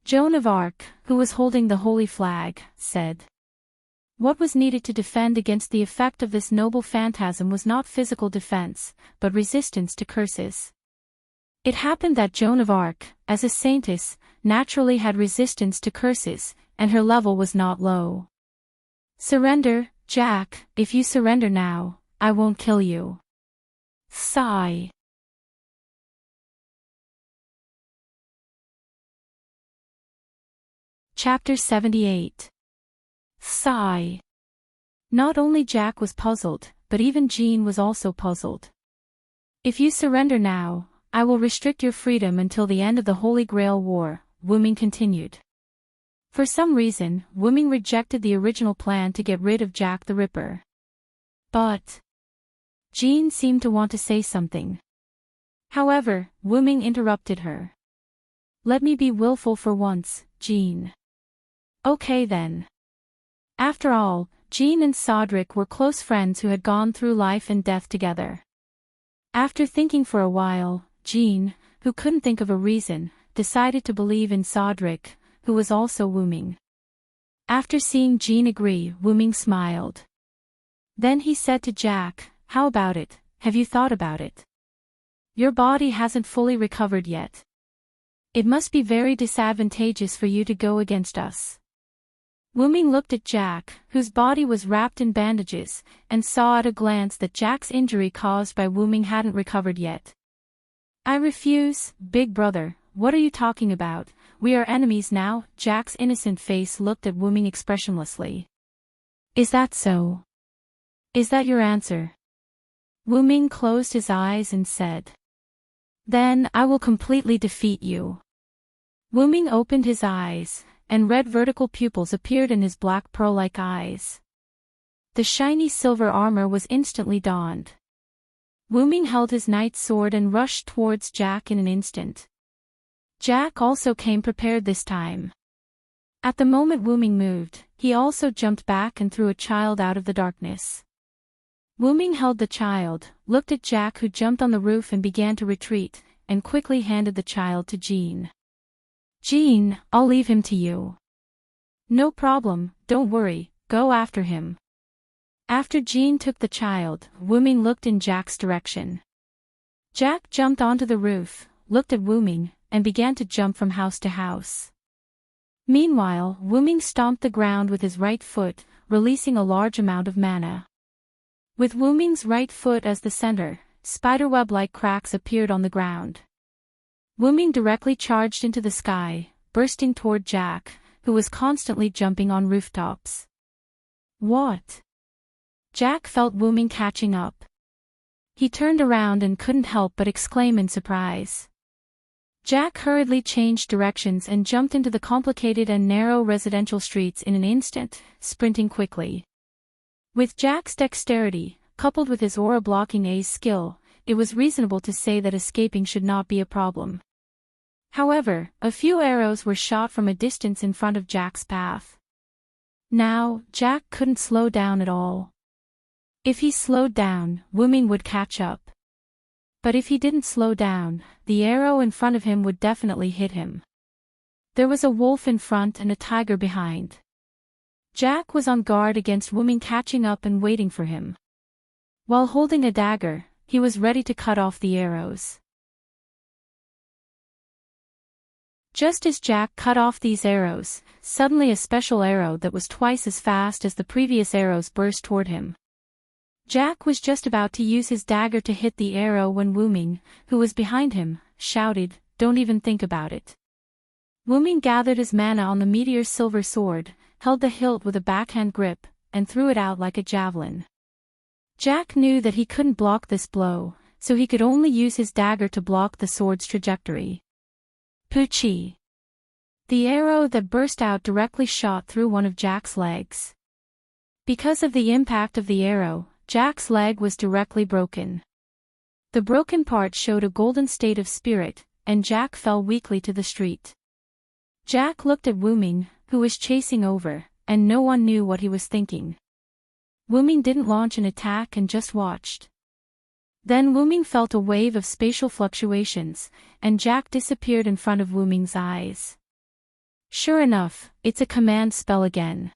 Joan of Arc, who was holding the holy flag, said. What was needed to defend against the effect of this noble phantasm was not physical defense, but resistance to curses. It happened that Joan of Arc, as a saintess, naturally had resistance to curses, and her level was not low. Surrender, Jack. If you surrender now, I won't kill you. Sigh. Chapter 78. Sigh. Not only Jack was puzzled, but even Jean was also puzzled. If you surrender now, I will restrict your freedom until the end of the Holy Grail War, Wu Ming continued. For some reason, Wu Ming rejected the original plan to get rid of Jack the Ripper. But Jean seemed to want to say something. However, Wu Ming interrupted her. Let me be willful for once, Jean. Okay then. After all, Jean and Cedric were close friends who had gone through life and death together. After thinking for a while, Jean, who couldn't think of a reason, decided to believe in Cedric, who was also Wu Ming. After seeing Jean agree, Wu Ming smiled. Then he said to Jack, how about it? Have you thought about it? Your body hasn't fully recovered yet. It must be very disadvantageous for you to go against us. Wu Ming looked at Jack, whose body was wrapped in bandages, and saw at a glance that Jack's injury caused by Wu Ming hadn't recovered yet. I refuse, big brother, what are you talking about? We are enemies now. Jack's innocent face looked at Wu Ming expressionlessly. Is that so? Is that your answer? Wu Ming closed his eyes and said. Then I will completely defeat you. Wu Ming opened his eyes, and red vertical pupils appeared in his black pearl-like eyes. The shiny silver armor was instantly donned. Wu Ming held his knight's sword and rushed towards Jack in an instant. Jack also came prepared this time. At the moment Wu Ming moved, he also jumped back and threw a child out of the darkness. Wu Ming held the child, looked at Jack who jumped on the roof and began to retreat, and quickly handed the child to Jean. Jean, I'll leave him to you. No problem, don't worry, go after him. After Jean took the child, Wu Ming looked in Jack's direction. Jack jumped onto the roof, looked at Wu Ming, and began to jump from house to house. Meanwhile, Wu Ming stomped the ground with his right foot, releasing a large amount of mana. With Wu Ming's right foot as the center, spiderweb-like cracks appeared on the ground. Wu Ming directly charged into the sky, bursting toward Jack, who was constantly jumping on rooftops. What? Jack felt Wu Ming catching up. He turned around and couldn't help but exclaim in surprise. Jack hurriedly changed directions and jumped into the complicated and narrow residential streets in an instant, sprinting quickly. With Jack's dexterity, coupled with his aura-blocking A's skill, it was reasonable to say that escaping should not be a problem. However, a few arrows were shot from a distance in front of Jack's path. Now, Jack couldn't slow down at all. If he slowed down, Wu Ming would catch up. But if he didn't slow down, the arrow in front of him would definitely hit him. There was a wolf in front and a tiger behind. Jack was on guard against Wu Ming catching up and waiting for him. While holding a dagger, he was ready to cut off the arrows. Just as Jack cut off these arrows, suddenly a special arrow that was twice as fast as the previous arrows burst toward him. Jack was just about to use his dagger to hit the arrow when Wu Ming, who was behind him, shouted, "Don't even think about it." Wu Ming gathered his mana on the meteor's silver sword, held the hilt with a backhand grip, and threw it out like a javelin. Jack knew that he couldn't block this blow, so he could only use his dagger to block the sword's trajectory. Poochie! The arrow that burst out directly shot through one of Jack's legs. Because of the impact of the arrow, Jack's leg was directly broken. The broken part showed a golden state of spirit, and Jack fell weakly to the street. Jack looked at Wuming, who was chasing over, and no one knew what he was thinking. Wuming didn't launch an attack and just watched. Then Wuming felt a wave of spatial fluctuations, and Jack disappeared in front of Wuming's eyes. Sure enough, it's a command spell again.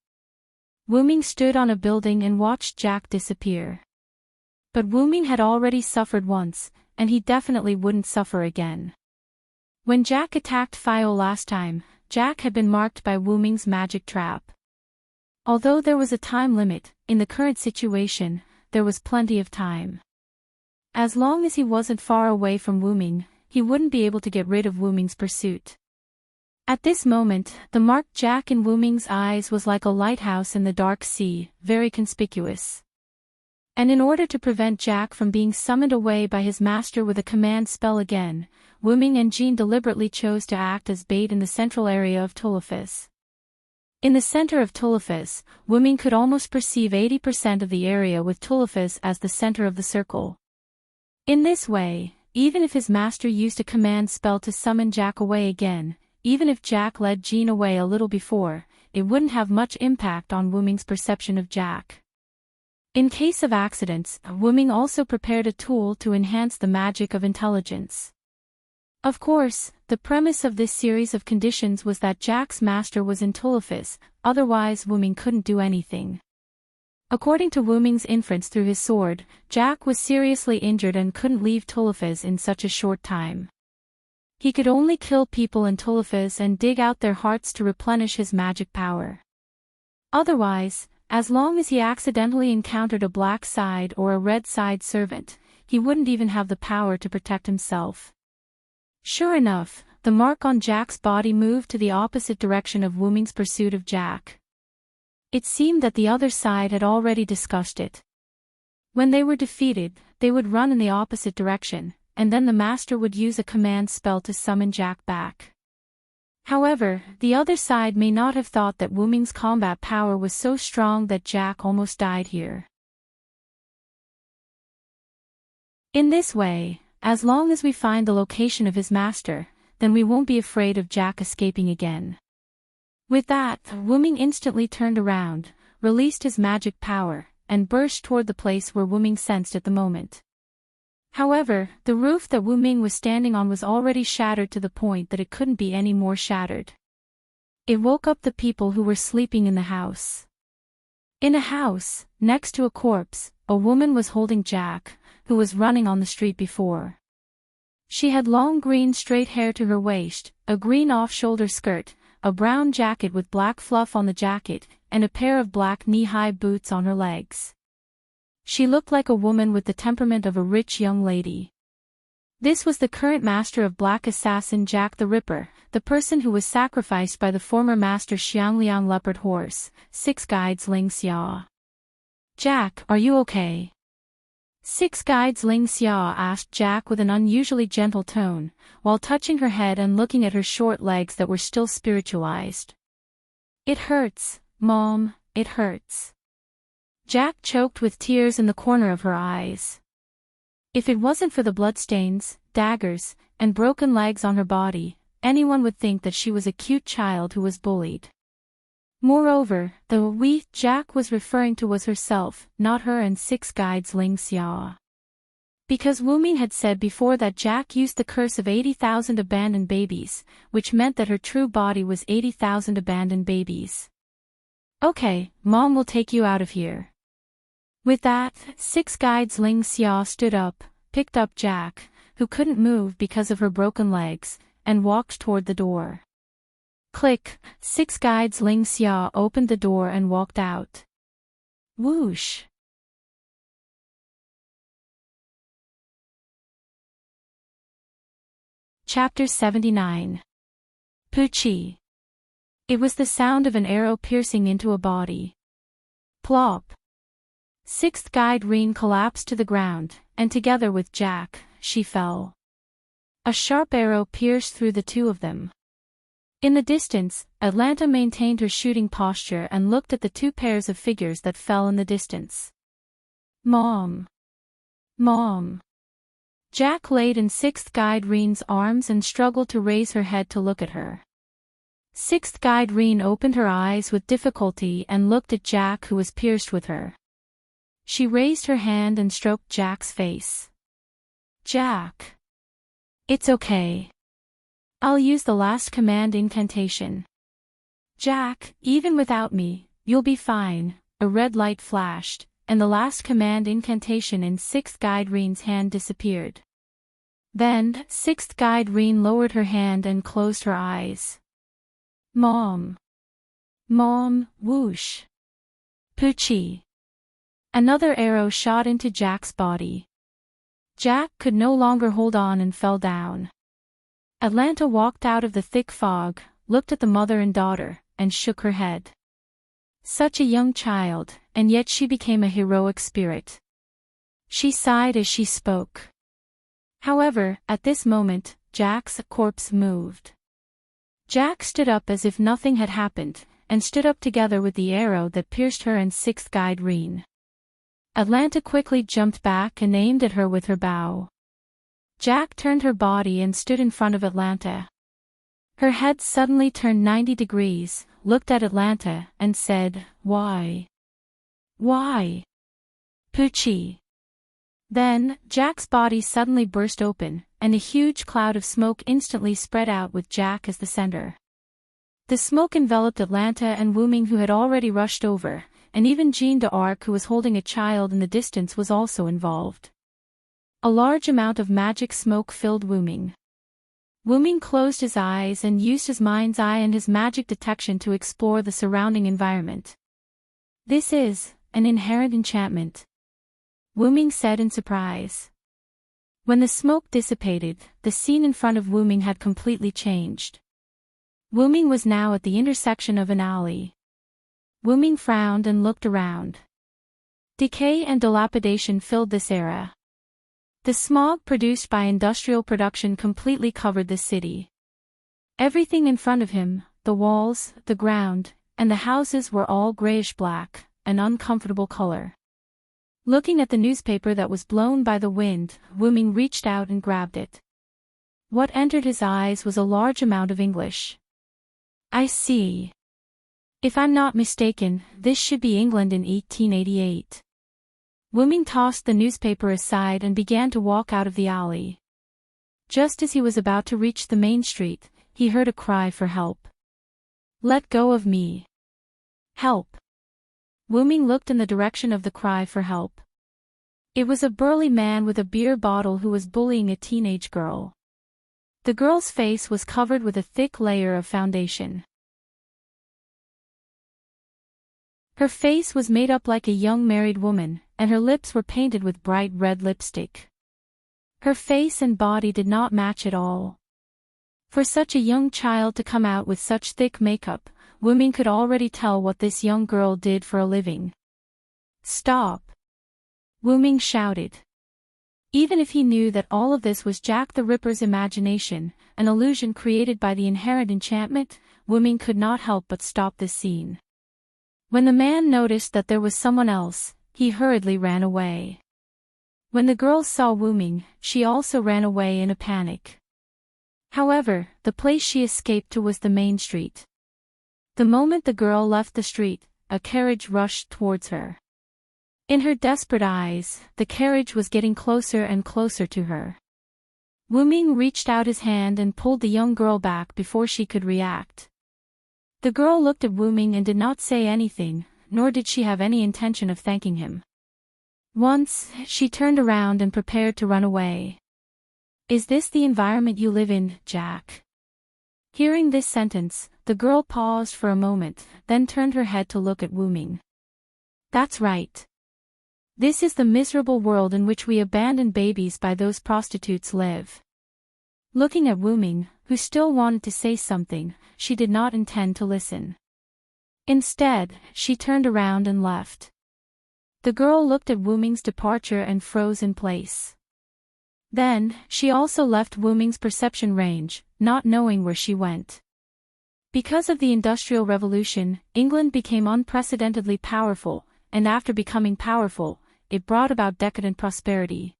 Wuming stood on a building and watched Jack disappear. But Wuming had already suffered once, and he definitely wouldn't suffer again. When Jack attacked Fio last time, Jack had been marked by Wuming's magic trap. Although there was a time limit, in the current situation, there was plenty of time. As long as he wasn't far away from Wuming, he wouldn't be able to get rid of Wuming's pursuit. At this moment, the marked Jack in Wuming's eyes was like a lighthouse in the dark sea, very conspicuous. And in order to prevent Jack from being summoned away by his master with a command spell again, Wuming and Jean deliberately chose to act as bait in the central area of Tuliphus. In the center of Tuliphus, Wuming could almost perceive 80% of the area with Tuliphus as the center of the circle. In this way, even if his master used a command spell to summon Jack away again, even if Jack led Jean away a little before, it wouldn't have much impact on Wuming's perception of Jack. In case of accidents, Wuming also prepared a tool to enhance the magic of intelligence. Of course, the premise of this series of conditions was that Jack's master was in Tuliphus, otherwise Wuming couldn't do anything. According to Wuming's inference through his sword, Jack was seriously injured and couldn't leave Tuliphus in such a short time. He could only kill people in Tuliphus and dig out their hearts to replenish his magic power. Otherwise, as long as he accidentally encountered a black side or a red side servant, he wouldn't even have the power to protect himself. Sure enough, the mark on Jack's body moved to the opposite direction of Wuming's pursuit of Jack. It seemed that the other side had already discussed it. When they were defeated, they would run in the opposite direction, and then the master would use a command spell to summon Jack back. However, the other side may not have thought that Wuming's combat power was so strong that Jack almost died here. In this way, as long as we find the location of his master, then we won't be afraid of Jack escaping again. With that, Wuming instantly turned around, released his magic power, and burst toward the place where Wuming sensed at the moment. However, the roof that Wuming was standing on was already shattered to the point that it couldn't be any more shattered. It woke up the people who were sleeping in the house. In a house, next to a corpse, a woman was holding Jack, who was running on the street before. She had long green straight hair to her waist, a green off-shoulder skirt, a brown jacket with black fluff on the jacket, and a pair of black knee-high boots on her legs. She looked like a woman with the temperament of a rich young lady. This was the current master of Black Assassin Jack the Ripper, the person who was sacrificed by the former master Xiangliang Leopard Horse, Six Guides Ling Xia. "Jack, are you okay?" Six Guides Ling Xia asked Jack with an unusually gentle tone, while touching her head and looking at her short legs that were still spiritualized. "It hurts, Mom, it hurts." Jack choked with tears in the corner of her eyes. If it wasn't for the bloodstains, daggers, and broken legs on her body, anyone would think that she was a cute child who was bullied. Moreover, the "we" Jack was referring to was herself, not her and Six Guides Ling Xia. Because Wuming had said before that Jack used the curse of 80,000 abandoned babies, which meant that her true body was 80,000 abandoned babies. "Okay, Mom will take you out of here." With that, Six Guides Ling Xia stood up, picked up Jack, who couldn't move because of her broken legs, and walked toward the door. Click, Six Guides Ling Xia opened the door and walked out. Whoosh! Chapter 79. Puchi. It was the sound of an arrow piercing into a body. Plop. Sixth Guide Reen collapsed to the ground, and together with Jack, she fell. A sharp arrow pierced through the two of them. In the distance, Atlanta maintained her shooting posture and looked at the two pairs of figures that fell in the distance. "Mom! Mom!" Jack laid in Sixth Guide Reen's arms and struggled to raise her head to look at her. Sixth Guide Reen opened her eyes with difficulty and looked at Jack, who was pierced with her. She raised her hand and stroked Jack's face. Jack. It's okay. I'll use the last command incantation. Jack, even without me, you'll be fine. A red light flashed, and the last command incantation in Sixth Guide Reen's hand disappeared. Then, Sixth Guide Reen lowered her hand and closed her eyes. Mom. Mom, whoosh. Poochie. Another arrow shot into Jack's body. Jack could no longer hold on and fell down. Atlanta walked out of the thick fog, looked at the mother and daughter, and shook her head. Such a young child, and yet she became a heroic spirit. She sighed as she spoke. However, at this moment, Jack's corpse moved. Jack stood up as if nothing had happened, and stood up together with the arrow that pierced her and Sixth Guide Reen. Atlanta quickly jumped back and aimed at her with her bow. Jack turned her body and stood in front of Atlanta. Her head suddenly turned 90 degrees, looked at Atlanta, and said, "Why? Why? Poochie." Then, Jack's body suddenly burst open, and a huge cloud of smoke instantly spread out with Jack as the center. The smoke enveloped Atlanta and Wooming, who had already rushed over, and even Jean d'Arc, who was holding a child in the distance, was also involved. A large amount of magic smoke filled Wooming. Wooming closed his eyes and used his mind's eye and his magic detection to explore the surrounding environment. "This is an inherent enchantment," Wooming said in surprise. When the smoke dissipated, the scene in front of Wooming had completely changed. Wooming was now at the intersection of an alley. Wooming frowned and looked around. Decay and dilapidation filled this area. The smog produced by industrial production completely covered the city. Everything in front of him, the walls, the ground, and the houses were all grayish-black, an uncomfortable color. Looking at the newspaper that was blown by the wind, Wooming reached out and grabbed it. What entered his eyes was a large amount of English. "I see. If I'm not mistaken, this should be England in 1888. Wooming tossed the newspaper aside and began to walk out of the alley. Just as he was about to reach the main street, he heard a cry for help. "Let go of me. Help." Wooming looked in the direction of the cry for help. It was a burly man with a beer bottle who was bullying a teenage girl. The girl's face was covered with a thick layer of foundation. Her face was made up like a young married woman, and her lips were painted with bright red lipstick. Her face and body did not match at all. For such a young child to come out with such thick makeup, Wooming could already tell what this young girl did for a living. "Stop!" Wooming shouted. Even if he knew that all of this was Jack the Ripper's imagination, an illusion created by the inherent enchantment, Wooming could not help but stop this scene. When the man noticed that there was someone else, he hurriedly ran away. When the girl saw Wooming, she also ran away in a panic. However, the place she escaped to was the main street. The moment the girl left the street, a carriage rushed towards her. In her desperate eyes, the carriage was getting closer and closer to her. Wooming reached out his hand and pulled the young girl back before she could react. The girl looked at Wooming and did not say anything, nor did she have any intention of thanking him. Once, she turned around and prepared to run away. "Is this the environment you live in, Jack?" Hearing this sentence, the girl paused for a moment, then turned her head to look at Wooming. "That's right. This is the miserable world in which we abandon babies by those prostitutes live." Looking at Wooming, who still wanted to say something, she did not intend to listen. Instead, she turned around and left. The girl looked at Wooming's departure and froze in place. Then, she also left Wooming's perception range, not knowing where she went. Because of the Industrial Revolution, England became unprecedentedly powerful, and after becoming powerful, it brought about decadent prosperity.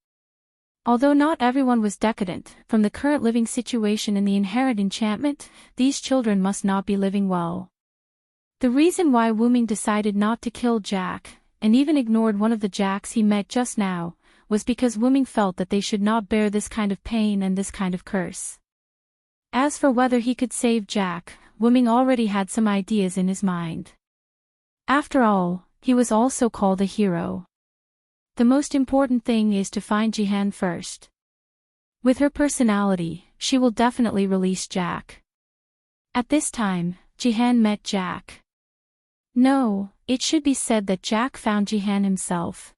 Although not everyone was decadent, from the current living situation and the inherent enchantment, these children must not be living well. The reason why Wu-Ming decided not to kill Jack, and even ignored one of the Jacks he met just now, was because Wu-Ming felt that they should not bear this kind of pain and this kind of curse. As for whether he could save Jack, Wu-Ming already had some ideas in his mind. After all, he was also called a hero. The most important thing is to find Jihan first. With her personality, she will definitely release Jack. At this time, Jihan met Jack. No, it should be said that Jack found Jihan himself.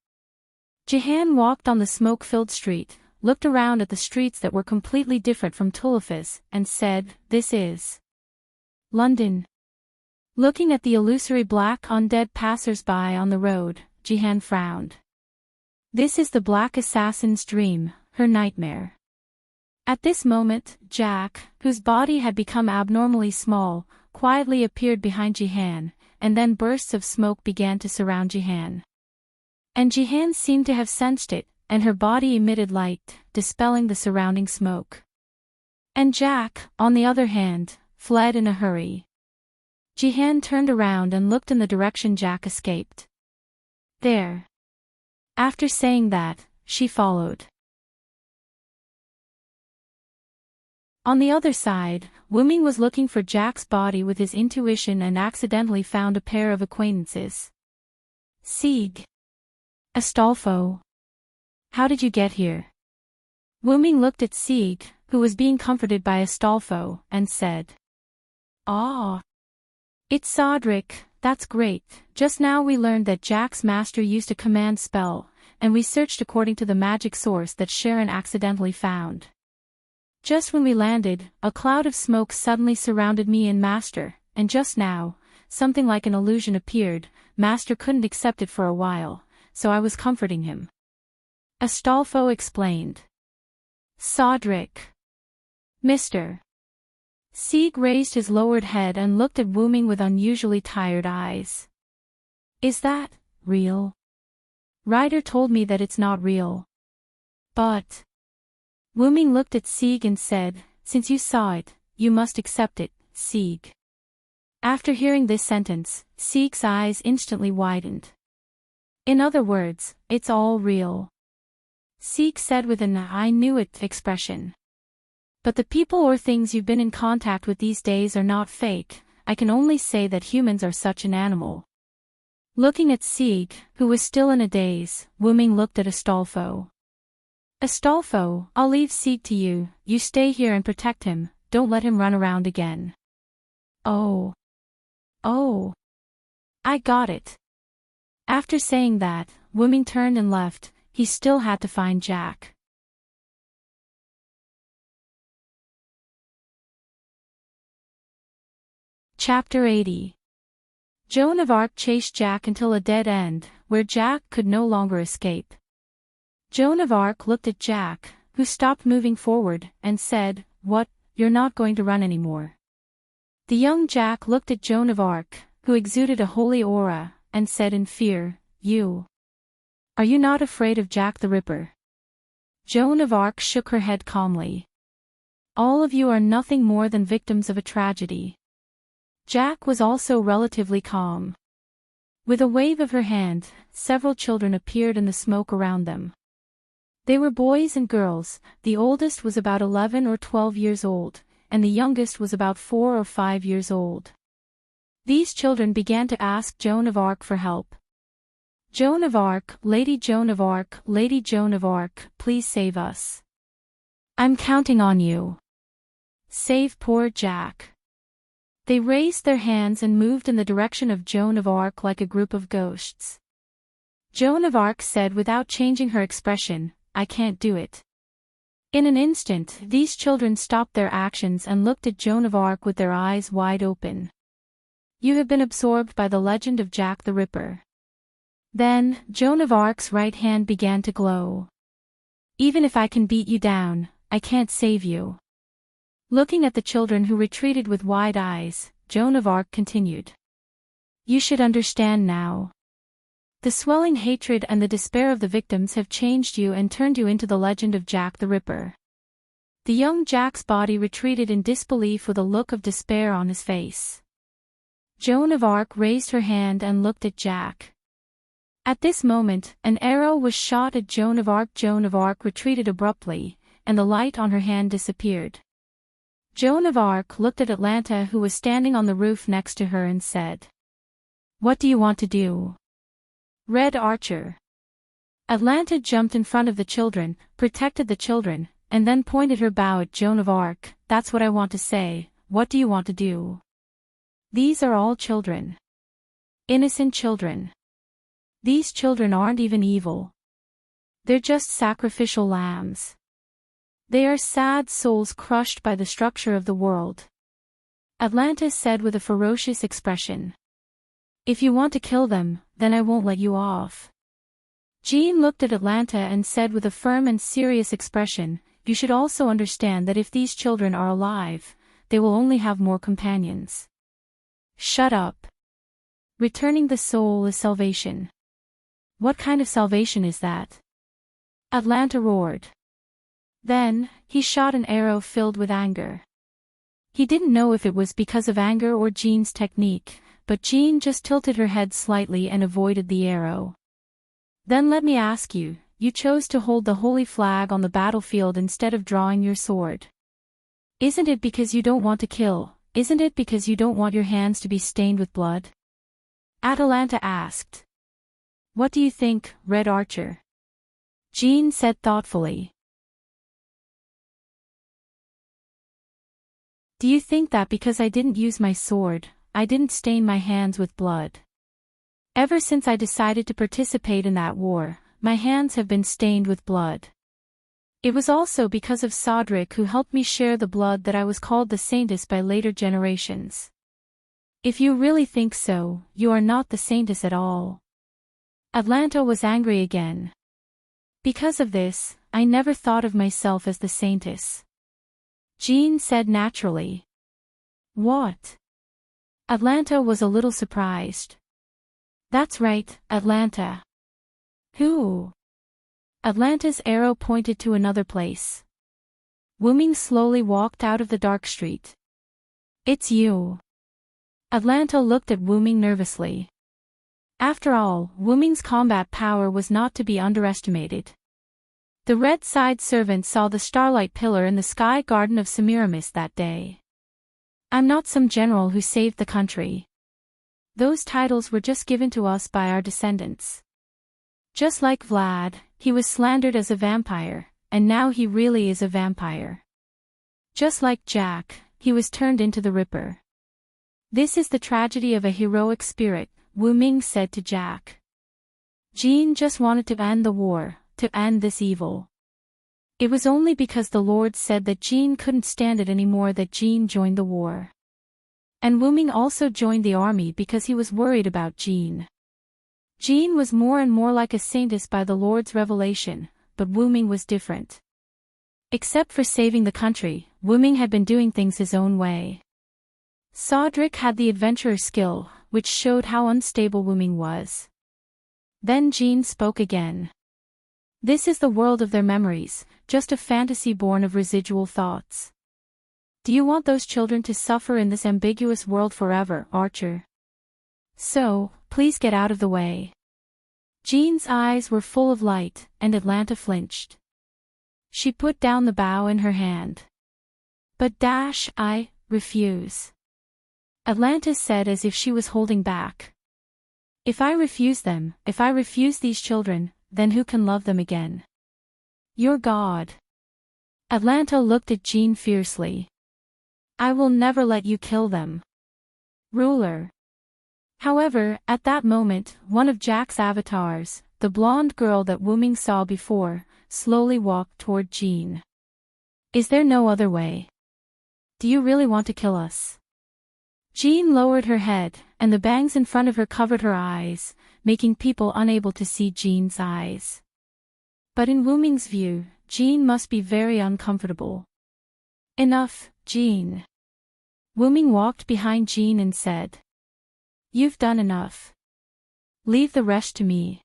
Jihan walked on the smoke-filled street, looked around at the streets that were completely different from Tulifas, and said, "This is London." Looking at the illusory black undead passers-by on the road, Jihan frowned. This is the Black Assassin's dream, her nightmare. At this moment, Jack, whose body had become abnormally small, quietly appeared behind Jihan, and then bursts of smoke began to surround Jihan. And Jihan seemed to have sensed it, and her body emitted light, dispelling the surrounding smoke. And Jack, on the other hand, fled in a hurry. Jihan turned around and looked in the direction Jack escaped. There. After saying that, she followed. On the other side, Wu-Ming was looking for Jack's body with his intuition and accidentally found a pair of acquaintances. Sieg. Astolfo. How did you get here? Wu-Ming looked at Sieg, who was being comforted by Astolfo, and said, "Ah. It's Cedric, that's great. Just now we learned that Jack's master used a command spell, and we searched according to the magic source that Sharon accidentally found. Just when we landed, a cloud of smoke suddenly surrounded me and Master, and just now, something like an illusion appeared. Master couldn't accept it for a while, so I was comforting him." Astolfo explained. "Cedric. Mr. Sieg raised his lowered head and looked at Wu-Ming with unusually tired eyes. "Is that real? Ryder told me that it's not real." "But..." Wu-Ming looked at Sieg and said, "Since you saw it, you must accept it, Sieg." After hearing this sentence, Sieg's eyes instantly widened. "In other words, it's all real," Sieg said with an "I knew it" expression. "But the people or things you've been in contact with these days are not fake. I can only say that humans are such an animal." Looking at Sieg, who was still in a daze, Wu-Ming looked at Astolfo. "Astolfo, I'll leave Sieg to you. You stay here and protect him, don't let him run around again." Oh. I got it." After saying that, Wu-Ming turned and left. He still had to find Jack. Chapter 80. Joan of Arc chased Jack until a dead end, where Jack could no longer escape. Joan of Arc looked at Jack, who stopped moving forward, and said, "What, you're not going to run anymore?" The young Jack looked at Joan of Arc, who exuded a holy aura, and said in fear, Are you not afraid of Jack the Ripper?" Joan of Arc shook her head calmly. "All of you are nothing more than victims of a tragedy." Jack was also relatively calm. With a wave of her hand, several children appeared in the smoke around them. They were boys and girls. The oldest was about 11 or 12 years old, and the youngest was about 4 or 5 years old. These children began to ask Joan of Arc for help. "Joan of Arc, Lady Joan of Arc, Lady Joan of Arc, please save us. I'm counting on you. Save poor Jack." They raised their hands and moved in the direction of Joan of Arc like a group of ghosts. Joan of Arc said without changing her expression, "I can't do it." In an instant, these children stopped their actions and looked at Joan of Arc with their eyes wide open. "You have been absorbed by the legend of Jack the Ripper." Then, Joan of Arc's right hand began to glow. "Even if I can beat you down, I can't save you." Looking at the children who retreated with wide eyes, Joan of Arc continued. "You should understand now. The swelling hatred and the despair of the victims have changed you and turned you into the legend of Jack the Ripper. The young Jack's body retreated in disbelief with a look of despair on his face. Joan of Arc raised her hand and looked at Jack. At this moment, an arrow was shot at Joan of Arc. Joan of Arc retreated abruptly, and the light on her hand disappeared. Joan of Arc looked at Atlanta, who was standing on the roof next to her, and said, "What do you want to do?" "Red Archer." Atlanta jumped in front of the children, protected the children, and then pointed her bow at Joan of Arc. "That's what I want to say. What do you want to do?" "These are all children. Innocent children. These children aren't even evil. They're just sacrificial lambs. They are sad souls crushed by the structure of the world," Atlanta said with a ferocious expression. "If you want to kill them, then I won't let you off." Jean looked at Atlanta and said with a firm and serious expression, "You should also understand that if these children are alive, they will only have more companions." "Shut up. Returning the soul is salvation." "What kind of salvation is that?" Atlanta roared. Then, he shot an arrow filled with anger. He didn't know if it was because of anger or Jean's technique, but Jean just tilted her head slightly and avoided the arrow. "Then let me ask you, you chose to hold the holy flag on the battlefield instead of drawing your sword. Isn't it because you don't want to kill? Isn't it because you don't want your hands to be stained with blood?" Atalanta asked. "What do you think, Red Archer?" Jean said thoughtfully. "Do you think that because I didn't use my sword, I didn't stain my hands with blood? Ever since I decided to participate in that war, my hands have been stained with blood. It was also because of Sodric, who helped me share the blood, that I was called the Saintess by later generations. If you really think so, you are not the Saintess at all." Atlanta was angry again. "Because of this, I never thought of myself as the Saintess," Jean said naturally. "What?" Atlanta was a little surprised. "That's right, Atlanta." "Who?" Atlanta's arrow pointed to another place. Wuming slowly walked out of the dark street. "It's you." Atlanta looked at Wuming nervously. After all, Wuming's combat power was not to be underestimated. The Red Side servant saw the Starlight Pillar in the Sky Garden of Semiramis that day. "I'm not some general who saved the country. Those titles were just given to us by our descendants. Just like Vlad, he was slandered as a vampire, and now he really is a vampire. Just like Jack, he was turned into the Ripper. This is the tragedy of a heroic spirit," Wu Ming said to Jack. Jean just wanted to end the war, to end this evil. It was only because the Lord said that Jean couldn't stand it anymore that Jean joined the war. And Wu Ming also joined the army because he was worried about Jean. Jean was more and more like a saintess by the Lord's revelation, but Wu Ming was different. Except for saving the country, Wu Ming had been doing things his own way. Sodric had the adventurer skill, which showed how unstable Wu Ming was. Then Jean spoke again. "This is the world of their memories, just a fantasy born of residual thoughts. Do you want those children to suffer in this ambiguous world forever, Archer? So, please get out of the way." Jean's eyes were full of light, and Atlanta flinched. She put down the bow in her hand. "But I refuse," Atlanta said as if she was holding back. "If I refuse them, if I refuse these children, then who can love them again? Your God." Atlanta looked at Jean fiercely. "I will never let you kill them, ruler." However, at that moment, one of Jack's avatars, the blonde girl that Wu Ming saw before, slowly walked toward Jean. "Is there no other way? Do you really want to kill us?" Jean lowered her head, and the bangs in front of her covered her eyes, making people unable to see Jean's eyes. But in Wu Ming's view, Jean must be very uncomfortable. "Enough, Jean." Wu Ming walked behind Jean and said, "You've done enough. Leave the rest to me.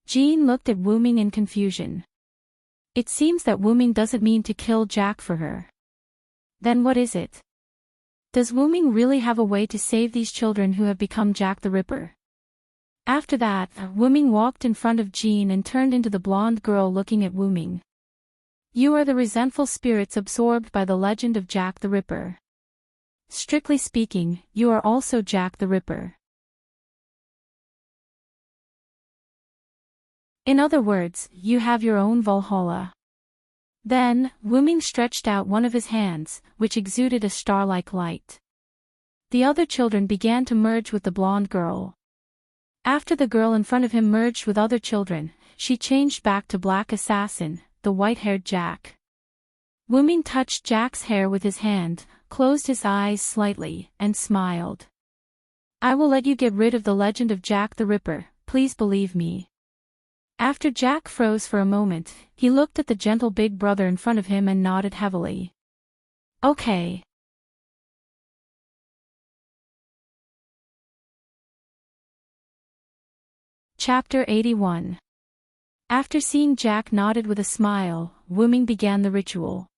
Jean looked at Wu Ming in confusion. It seems that Wu Ming doesn't mean to kill Jack for her. Then what is it? Does Wu Ming really have a way to save these children who have become Jack the Ripper? After that, Wu Ming walked in front of Jean and turned into the blonde girl looking at Wu Ming. You are the resentful spirits absorbed by the legend of Jack the Ripper. Strictly speaking, you are also Jack the Ripper. In other words, you have your own Valhalla. Then, Wu Ming stretched out one of his hands, which exuded a star-like light. The other children began to merge with the blonde girl. After the girl in front of him merged with other children, she changed back to Black Assassin, the white-haired Jack. Wu Ming touched Jack's hair with his hand, closed his eyes slightly, and smiled. I will let you get rid of the legend of Jack the Ripper, please believe me. After Jack froze for a moment, he looked at the gentle big brother in front of him and nodded heavily. Okay. Chapter 81. After seeing Jack nodded with a smile, Wu Ming began the ritual.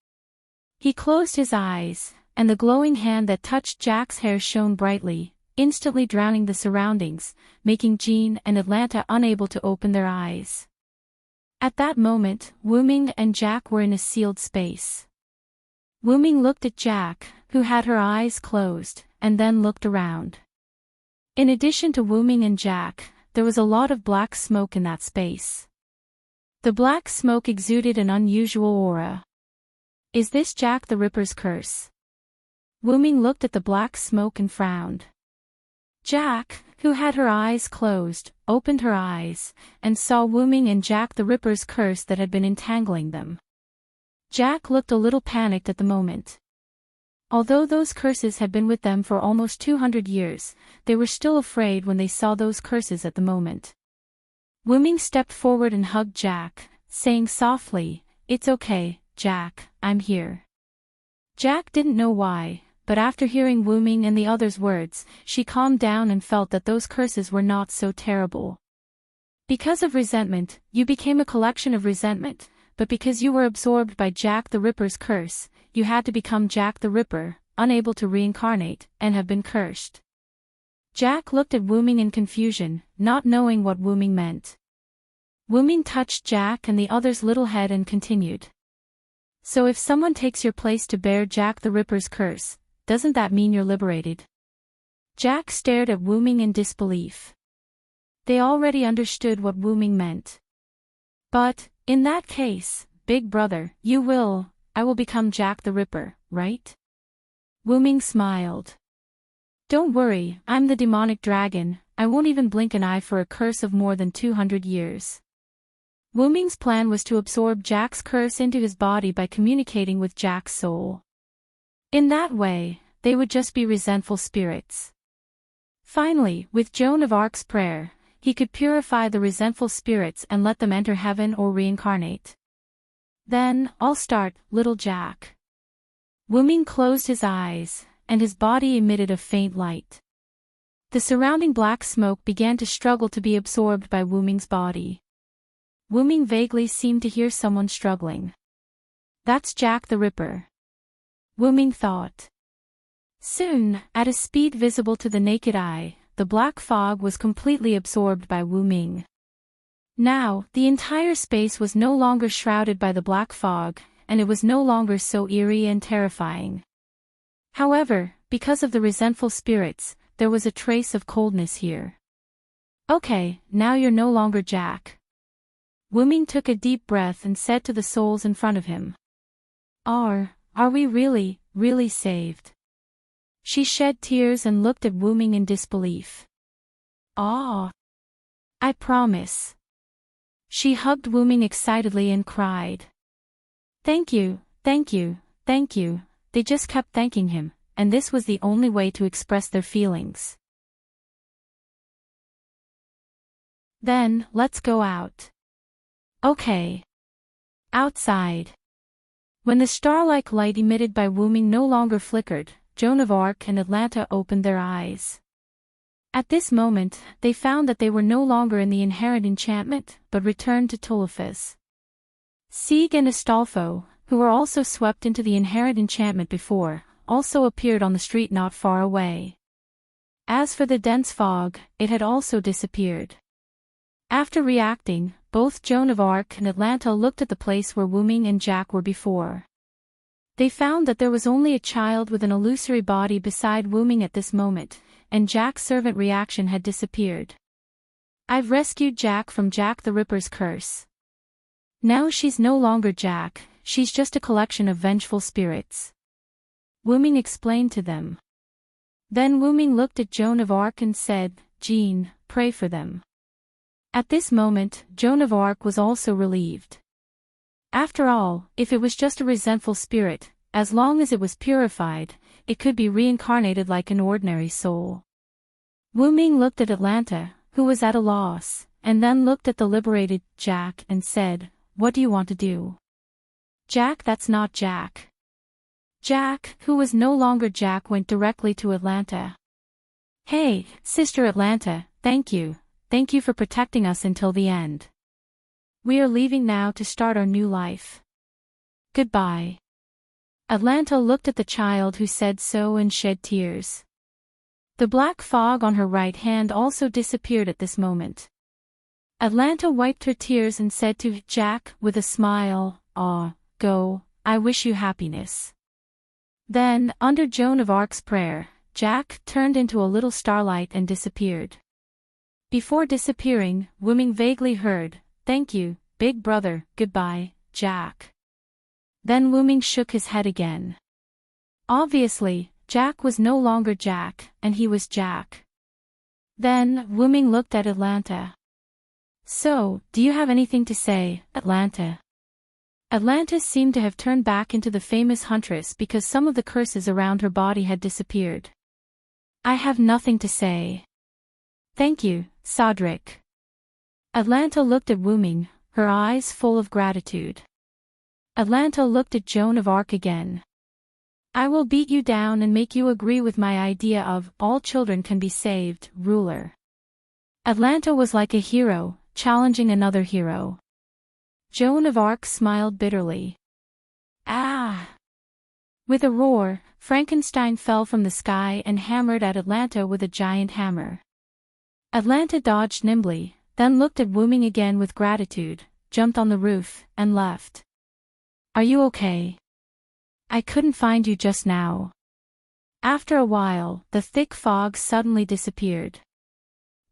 He closed his eyes, and the glowing hand that touched Jack's hair shone brightly, instantly drowning the surroundings, making Jean and Atlanta unable to open their eyes. At that moment, Wu Ming and Jack were in a sealed space. Wu Ming looked at Jack, who had her eyes closed, and then looked around. In addition to Wu Ming and Jack, there was a lot of black smoke in that space. The black smoke exuded an unusual aura. Is this Jack the Ripper's curse? Wu Ming looked at the black smoke and frowned. Jack, who had her eyes closed, opened her eyes, and saw Wu Ming and Jack the Ripper's curse that had been entangling them. Jack looked a little panicked at the moment. Although those curses had been with them for almost 200 years, they were still afraid when they saw those curses at the moment. Wu Ming stepped forward and hugged Jack, saying softly, It's okay, Jack, I'm here. Jack didn't know why, but after hearing Wu Ming and the others' words, she calmed down and felt that those curses were not so terrible. Because of resentment, you became a collection of resentment, but because you were absorbed by Jack the Ripper's curse, you had to become Jack the Ripper, unable to reincarnate, and have been cursed. Jack looked at Wu Ming in confusion, not knowing what Wu Ming meant. Wu Ming touched Jack and the other's little head and continued. So if someone takes your place to bear Jack the Ripper's curse, doesn't that mean you're liberated? Jack stared at Wu Ming in disbelief. They already understood what Wu Ming meant. But, in that case, big brother, I will become Jack the Ripper, right? Wu Ming smiled. Don't worry, I'm the demonic dragon, I won't even blink an eye for a curse of more than 200 years. Wu Ming's plan was to absorb Jack's curse into his body by communicating with Jack's soul. In that way, they would just be resentful spirits. Finally, with Joan of Arc's prayer, he could purify the resentful spirits and let them enter heaven or reincarnate. Then, I'll start, little Jack. Wu Ming closed his eyes, and his body emitted a faint light. The surrounding black smoke began to struggle to be absorbed by Wu Ming's body. Wu Ming vaguely seemed to hear someone struggling. That's Jack the Ripper. Wu Ming thought. Soon, at a speed visible to the naked eye, the black fog was completely absorbed by Wu Ming. Now, the entire space was no longer shrouded by the black fog, and it was no longer so eerie and terrifying. However, because of the resentful spirits, there was a trace of coldness here. Okay, now you're no longer Jack. Wu Ming took a deep breath and said to the souls in front of him. Are we really saved? She shed tears and looked at Wu Ming in disbelief. I promise. She hugged Wu Ming excitedly and cried. Thank you. They just kept thanking him, and this was the only way to express their feelings. Then, let's go out. Okay. Outside. When the star-like light emitted by Wu Ming no longer flickered, Joan of Arc and Atlanta opened their eyes. At this moment, they found that they were no longer in the inherent enchantment, but returned to Tolofus. Sieg and Astolfo, who were also swept into the inherent enchantment before, also appeared on the street not far away. As for the dense fog, it had also disappeared. After reacting, both Joan of Arc and Atlanta looked at the place where Wuming and Jack were before. They found that there was only a child with an illusory body beside Wuming at this moment, and Jack's servant reaction had disappeared. I've rescued Jack from Jack the Ripper's curse. Now she's no longer Jack, she's just a collection of vengeful spirits. Wuming explained to them. Then Wuming looked at Joan of Arc and said, Jean, pray for them. At this moment, Joan of Arc was also relieved. After all, if it was just a resentful spirit, as long as it was purified, it could be reincarnated like an ordinary soul. Wuming looked at Atlanta, who was at a loss, and then looked at the liberated Jack and said, What do you want to do? Jack, that's not Jack. Jack, who was no longer Jack, went directly to Atlanta. Hey, Sister Atlanta, thank you for protecting us until the end. We are leaving now to start our new life. Goodbye. Atlanta looked at the child who said so and shed tears. The black fog on her right hand also disappeared at this moment. Atlanta wiped her tears and said to Jack, with a smile, go, I wish you happiness. Then, under Joan of Arc's prayer, Jack turned into a little starlight and disappeared. Before disappearing, Wuming vaguely heard, Thank you, big brother, goodbye, Jack. Then Wuming shook his head again. Obviously, Jack was no longer Jack, and he was Jack. Then, Wuming looked at Atlanta. So, do you have anything to say, Atlanta? Atlanta seemed to have turned back into the famous huntress because some of the curses around her body had disappeared. I have nothing to say. Thank you, Sodric. Atlanta looked at Wuming, her eyes full of gratitude. Atlanta looked at Joan of Arc again. I will beat you down and make you agree with my idea of all children can be saved, ruler. Atlanta was like a hero, challenging another hero. Joan of Arc smiled bitterly. Ah! With a roar, Frankenstein fell from the sky and hammered at Atlanta with a giant hammer. Atlanta dodged nimbly, then looked at Wuming again with gratitude, jumped on the roof, and left. Are you okay? I couldn't find you just now. After a while, the thick fog suddenly disappeared.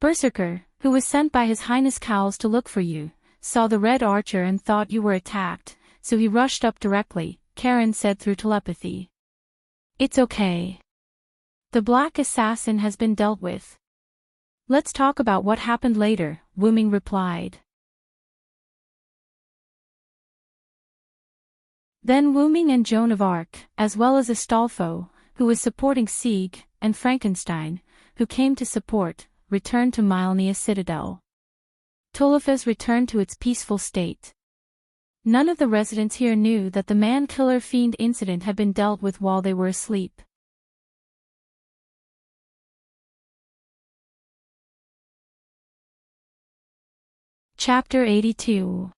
Berserker, who was sent by His Highness Cowles to look for you, saw the red archer and thought you were attacked, so he rushed up directly, Karen said through telepathy. It's okay. The black assassin has been dealt with. Let's talk about what happened later, Wuming replied. Then Wuming and Joan of Arc, as well as Astolfo, who was supporting Sieg, and Frankenstein, who came to support, returned to Mylnia Citadel. Tolofus returned to its peaceful state. None of the residents here knew that the man-killer fiend incident had been dealt with while they were asleep. Chapter 82.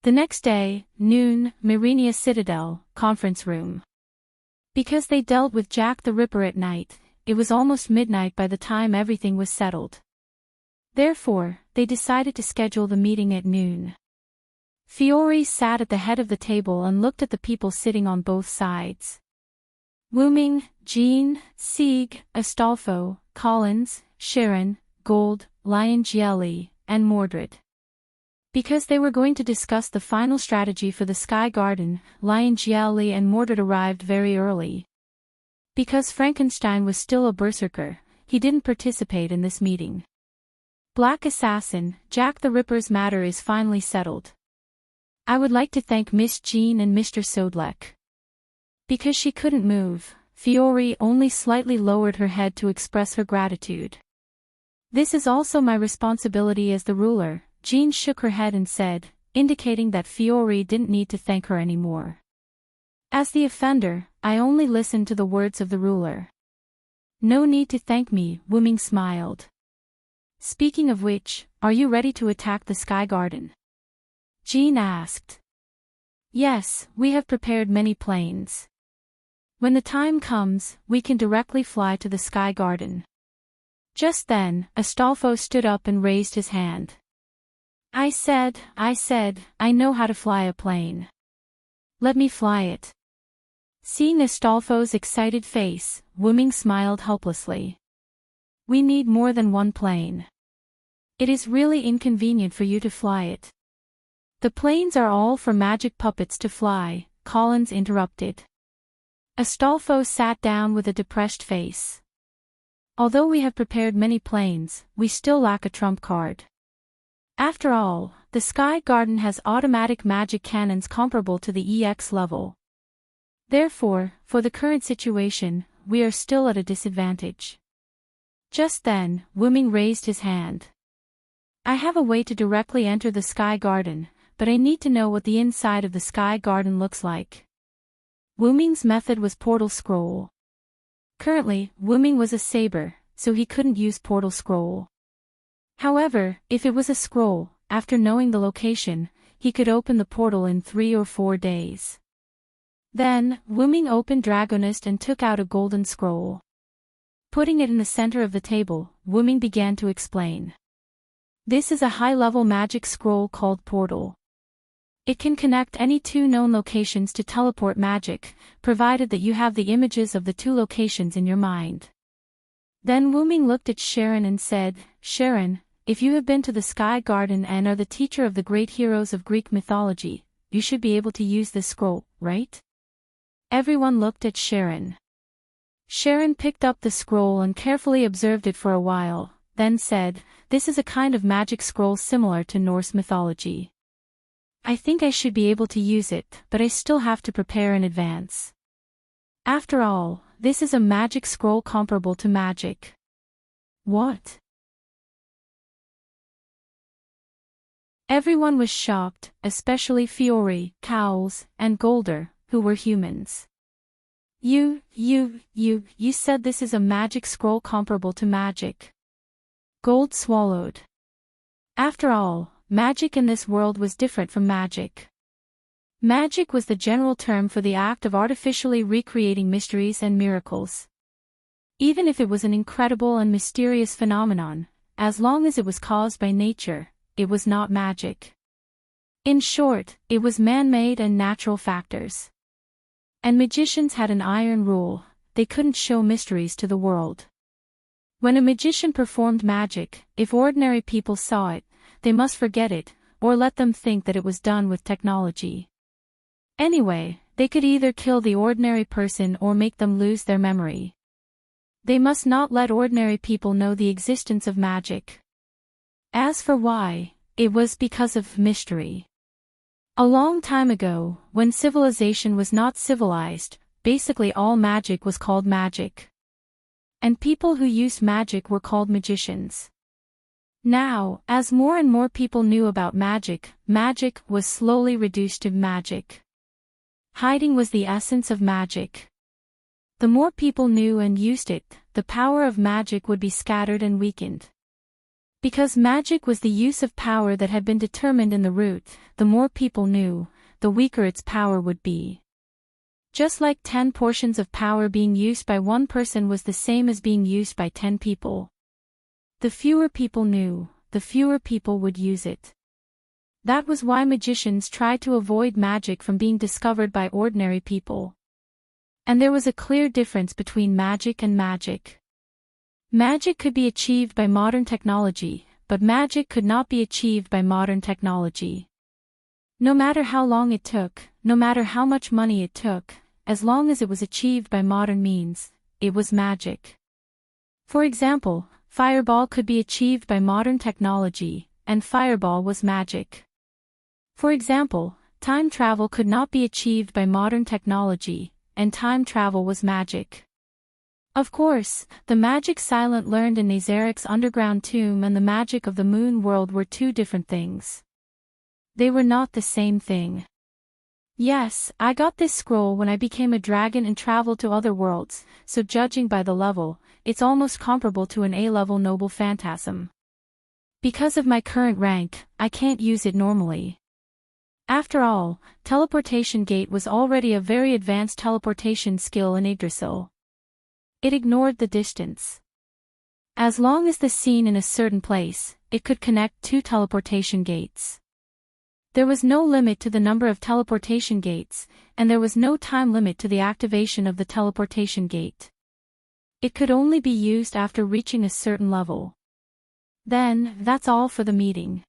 The next day, noon, Myrenia Citadel, conference room. Because they dealt with Jack the Ripper at night, it was almost midnight by the time everything was settled. Therefore, they decided to schedule the meeting at noon. Fiore sat at the head of the table and looked at the people sitting on both sides. Wuming, Jean, Sieg, Astolfo, Collins, Sharon, Gold, Liongielli, and Mordred. Because they were going to discuss the final strategy for the Sky Garden, Liongielli and Mordred arrived very early. Because Frankenstein was still a berserker, he didn't participate in this meeting. Black Assassin, Jack the Ripper's matter is finally settled. I would like to thank Miss Jean and Mr. Sodlek. Because she couldn't move, Fiore only slightly lowered her head to express her gratitude. This is also my responsibility as the ruler, Jean shook her head and said, indicating that Fiore didn't need to thank her anymore. As the offender, I only listened to the words of the ruler. No need to thank me, Wu Ming smiled. Speaking of which, are you ready to attack the Sky Garden? Jean asked. Yes, we have prepared many planes. When the time comes, we can directly fly to the Sky Garden. Just then, Astolfo stood up and raised his hand. I said, I know how to fly a plane. Let me fly it. Seeing Astolfo's excited face, Wu Ming smiled helplessly. We need more than one plane. It is really inconvenient for you to fly it. The planes are all for magic puppets to fly, Collins interrupted. Astolfo sat down with a depressed face. Although we have prepared many planes, we still lack a trump card. After all, the Sky Garden has automatic magic cannons comparable to the EX level. Therefore, for the current situation, we are still at a disadvantage. Just then, Wu Ming raised his hand. I have a way to directly enter the Sky Garden, but I need to know what the inside of the Sky Garden looks like. Wu Ming's method was Portal Scroll. Currently, Wu Ming was a saber, so he couldn't use Portal Scroll. However, if it was a scroll, after knowing the location, he could open the portal in 3 or 4 days. Then, Wu Ming opened Dragonist and took out a golden scroll. Putting it in the center of the table, Wu Ming began to explain. This is a high-level magic scroll called Portal. It can connect any 2 known locations to teleport magic, provided that you have the images of the 2 locations in your mind. Then Wu Ming looked at Sharon and said, Sharon, if you have been to the Sky Garden and are the teacher of the great heroes of Greek mythology, you should be able to use this scroll, right? Everyone looked at Sharon. Sharon picked up the scroll and carefully observed it for a while, then said, This is a kind of magic scroll similar to Norse mythology. I think I should be able to use it, but I still have to prepare in advance. After all, this is a magic scroll comparable to magic. What? Everyone was shocked, especially Fiore, Cowles, and Golder, who were humans. You said this is a magic scroll comparable to magic. Gold swallowed. After all, magic in this world was different from magic. Magic was the general term for the act of artificially recreating mysteries and miracles. Even if it was an incredible and mysterious phenomenon, as long as it was caused by nature, it was not magic. In short, it was man-made and natural factors. And magicians had an iron rule: they couldn't show mysteries to the world. When a magician performed magic, if ordinary people saw it, they must forget it, or let them think that it was done with technology. Anyway, they could either kill the ordinary person or make them lose their memory. They must not let ordinary people know the existence of magic. As for why, it was because of mystery. A long time ago, when civilization was not civilized, basically all magic was called magic. And people who used magic were called magicians. Now, as more and more people knew about magic, magic was slowly reduced to magic. Hiding was the essence of magic. The more people knew and used it, the power of magic would be scattered and weakened. Because magic was the use of power that had been determined in the root, the more people knew, the weaker its power would be. Just like 10 portions of power being used by one person was the same as being used by 10 people. The fewer people knew, the fewer people would use it. That was why magicians tried to avoid magic from being discovered by ordinary people. And there was a clear difference between magic and magic. Magic could be achieved by modern technology, but magic could not be achieved by modern technology. No matter how long it took, no matter how much money it took, as long as it was achieved by modern means, it was magic. For example, Fireball could be achieved by modern technology, and Fireball was magic. For example, time travel could not be achieved by modern technology, and time travel was magic. Of course, the magic Silent learned in Nazarik's underground tomb and the magic of the moon world were 2 different things. They were not the same thing. Yes, I got this scroll when I became a dragon and traveled to other worlds, so judging by the level, it's almost comparable to an A-level noble phantasm. Because of my current rank, I can't use it normally. After all, Teleportation Gate was already a very advanced teleportation skill in Yggdrasil. It ignored the distance. As long as the scene in a certain place, it could connect two teleportation gates. There was no limit to the number of teleportation gates, and there was no time limit to the activation of the teleportation gate. It could only be used after reaching a certain level. Then, that's all for the meeting.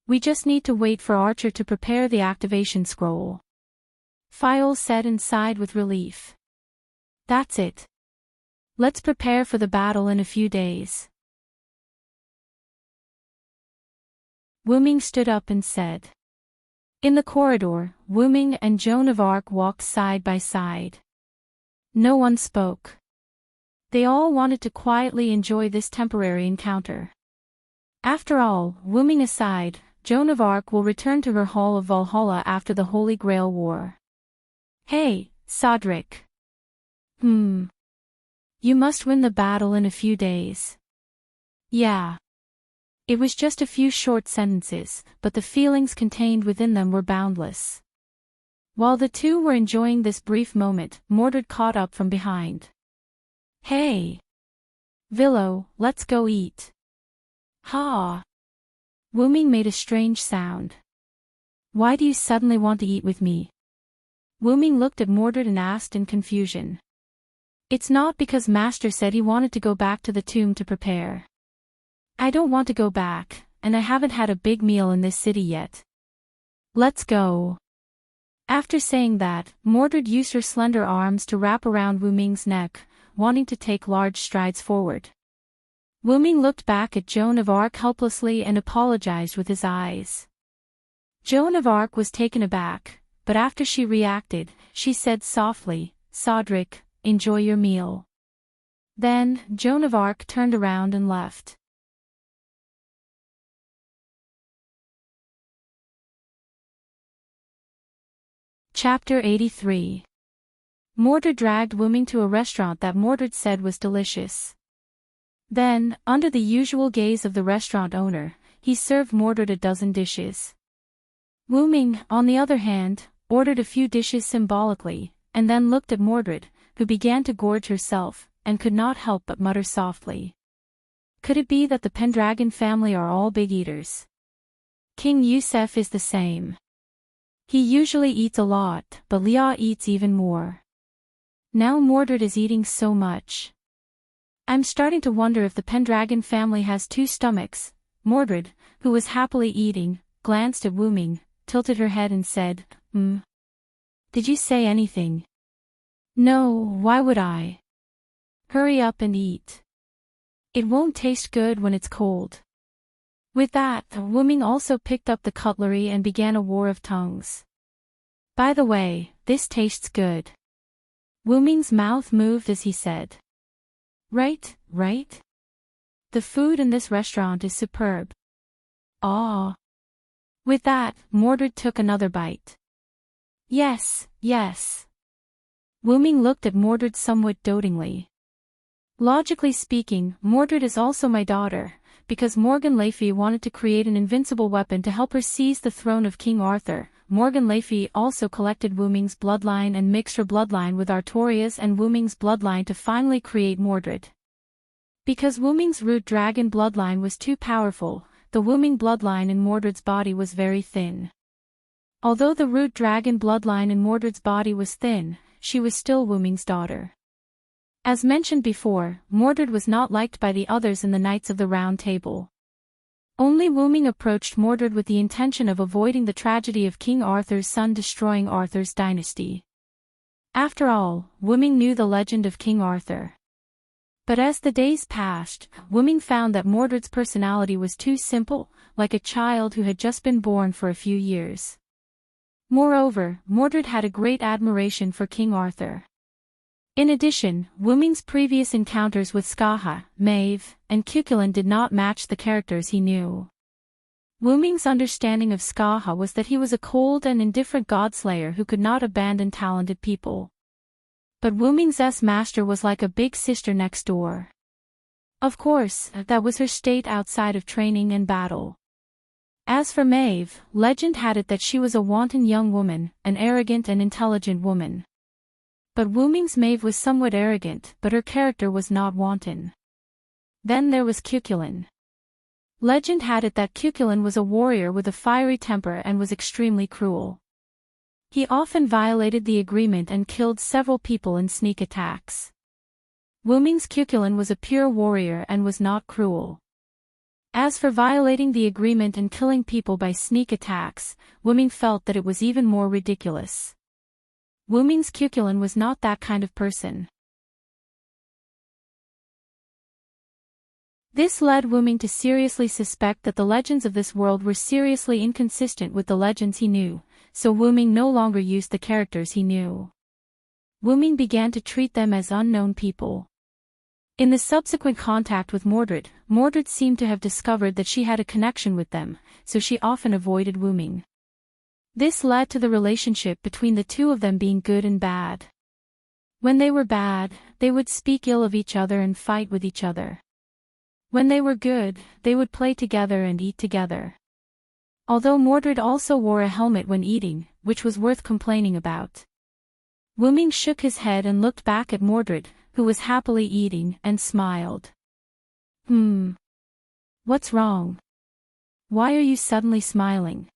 We just need to wait for Archer to prepare the activation scroll. Fiol said and sighed with relief. That's it. Let's prepare for the battle in a few days. Wuming stood up and said. In the corridor, Wuming and Joan of Arc walked side by side. No one spoke. They all wanted to quietly enjoy this temporary encounter. After all, Wuming aside, Joan of Arc will return to her Hall of Valhalla after the Holy Grail War. Hey, Sodric. You must win the battle in a few days. Yeah. It was just a few short sentences, but the feelings contained within them were boundless. While the two were enjoying this brief moment, Mordred caught up from behind. Hey! Villo, let's go eat. Ha! Wuming made a strange sound. Why do you suddenly want to eat with me? Wuming looked at Mordred and asked in confusion. It's not because Master said he wanted to go back to the tomb to prepare. I don't want to go back, and I haven't had a big meal in this city yet. Let's go. After saying that, Mordred used her slender arms to wrap around Wuming's neck, wanting to take large strides forward. Wuming looked back at Joan of Arc helplessly and apologized with his eyes. Joan of Arc was taken aback, but after she reacted, she said softly, Sodric, enjoy your meal. Then, Joan of Arc turned around and left. Chapter 83. Mordred dragged Wuming to a restaurant that Mordred said was delicious. Then, under the usual gaze of the restaurant owner, he served Mordred a dozen dishes. Wuming, on the other hand, ordered a few dishes symbolically, and then looked at Mordred, who began to gorge herself, and could not help but mutter softly. Could it be that the Pendragon family are all big eaters? King Yusef is the same. He usually eats a lot, but Leah eats even more. Now Mordred is eating so much. I'm starting to wonder if the Pendragon family has two stomachs. Mordred, who was happily eating, glanced at Wuming, tilted her head and said, Did you say anything? No, why would I? Hurry up and eat. It won't taste good when it's cold. With that, Wuming also picked up the cutlery and began a war of tongues. By the way, this tastes good. Wuming's mouth moved as he said. Right? The food in this restaurant is superb. Ah. With that, Mordred took another bite. Yes. Wuming looked at Mordred somewhat dotingly. Logically speaking, Mordred is also my daughter, because Morgan Le Fay wanted to create an invincible weapon to help her seize the throne of King Arthur. Morgan Le Fay also collected Wuming's bloodline and mixed her bloodline with Artoria's and Wuming's bloodline to finally create Mordred. Because Wuming's root dragon bloodline was too powerful, the Wuming bloodline in Mordred's body was very thin. Although the root dragon bloodline in Mordred's body was thin, she was still Wuming's daughter. As mentioned before, Mordred was not liked by the others in the Knights of the Round Table. Only Wuming approached Mordred with the intention of avoiding the tragedy of King Arthur's son destroying Arthur's dynasty. After all, Wuming knew the legend of King Arthur. But as the days passed, Wuming found that Mordred's personality was too simple, like a child who had just been born for a few years. Moreover, Mordred had a great admiration for King Arthur. In addition, Wuming's previous encounters with Skaha, Maeve, and Cuchulainn did not match the characters he knew. Wu Ming's understanding of Skaha was that he was a cold and indifferent godslayer who could not abandon talented people. But Wu Ming's master was like a big sister next door. Of course, that was her state outside of training and battle. As for Maeve, legend had it that she was a wanton young woman, an arrogant and intelligent woman. But Wu Ming's Maeve was somewhat arrogant, but her character was not wanton. Then there was Cuchulain. Legend had it that Cuchulain was a warrior with a fiery temper and was extremely cruel. He often violated the agreement and killed several people in sneak attacks. Wu Ming's Cuchulain was a pure warrior and was not cruel. As for violating the agreement and killing people by sneak attacks, Wu Ming felt that it was even more ridiculous. Wu Ming's Cuchulain was not that kind of person. This led Wu Ming to seriously suspect that the legends of this world were seriously inconsistent with the legends he knew, so Wu Ming no longer used the characters he knew. Wu Ming began to treat them as unknown people. In the subsequent contact with Mordred, Mordred seemed to have discovered that she had a connection with them, so she often avoided Wu Ming. This led to the relationship between the two of them being good and bad. When they were bad, they would speak ill of each other and fight with each other. When they were good, they would play together and eat together. Although Mordred also wore a helmet when eating, which was worth complaining about. Wu Ming shook his head and looked back at Mordred, who was happily eating, and smiled. What's wrong? Why are you suddenly smiling?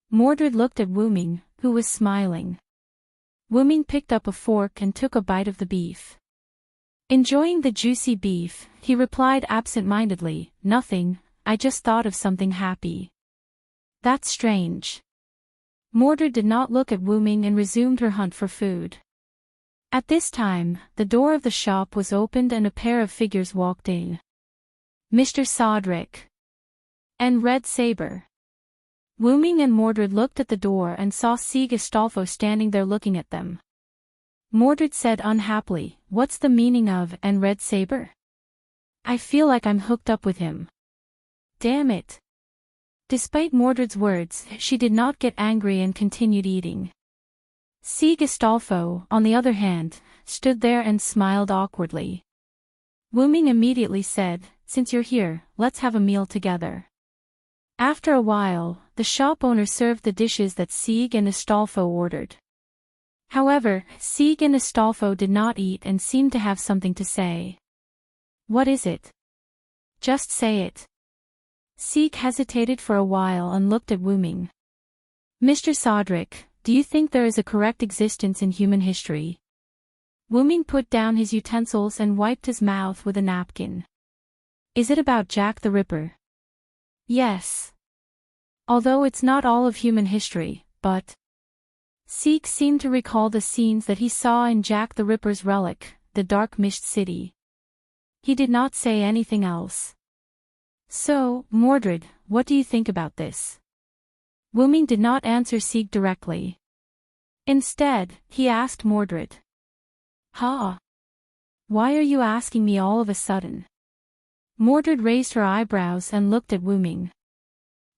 Mordred looked at Wu Ming, who was smiling. Wu Ming picked up a fork and took a bite of the beef. Enjoying the juicy beef, he replied absent-mindedly, "Nothing, I just thought of something happy." That's strange. Mordred did not look at Wu Ming and resumed her hunt for food. At this time, the door of the shop was opened and a pair of figures walked in. Mr. Sodrick and Red Saber. Wu Ming and Mordred looked at the door and saw Sieg Astolfo standing there looking at them. Mordred said unhappily, "What's the meaning of and Red Saber? I feel like I'm hooked up with him. Damn it." Despite Mordred's words, she did not get angry and continued eating. Sieg Astolfo, on the other hand, stood there and smiled awkwardly. Wu Ming immediately said, "Since you're here, let's have a meal together." After a while, the shop owner served the dishes that Sieg and Astolfo ordered. However, Sieg and Astolfo did not eat and seemed to have something to say. "What is it? Just say it." Sieg hesitated for a while and looked at Wu Ming. "Mr. Sodrick, do you think there is a correct existence in human history?" Wu Ming put down his utensils and wiped his mouth with a napkin. "Is it about Jack the Ripper?" "Yes. Although it's not all of human history, but..." Sieg seemed to recall the scenes that he saw in Jack the Ripper's relic, the Dark Mist City. He did not say anything else. "So, Mordred, what do you think about this?" Wu Ming did not answer Sieg directly. Instead, he asked Mordred. "Huh? Why are you asking me all of a sudden?" Mordred raised her eyebrows and looked at Wu Ming.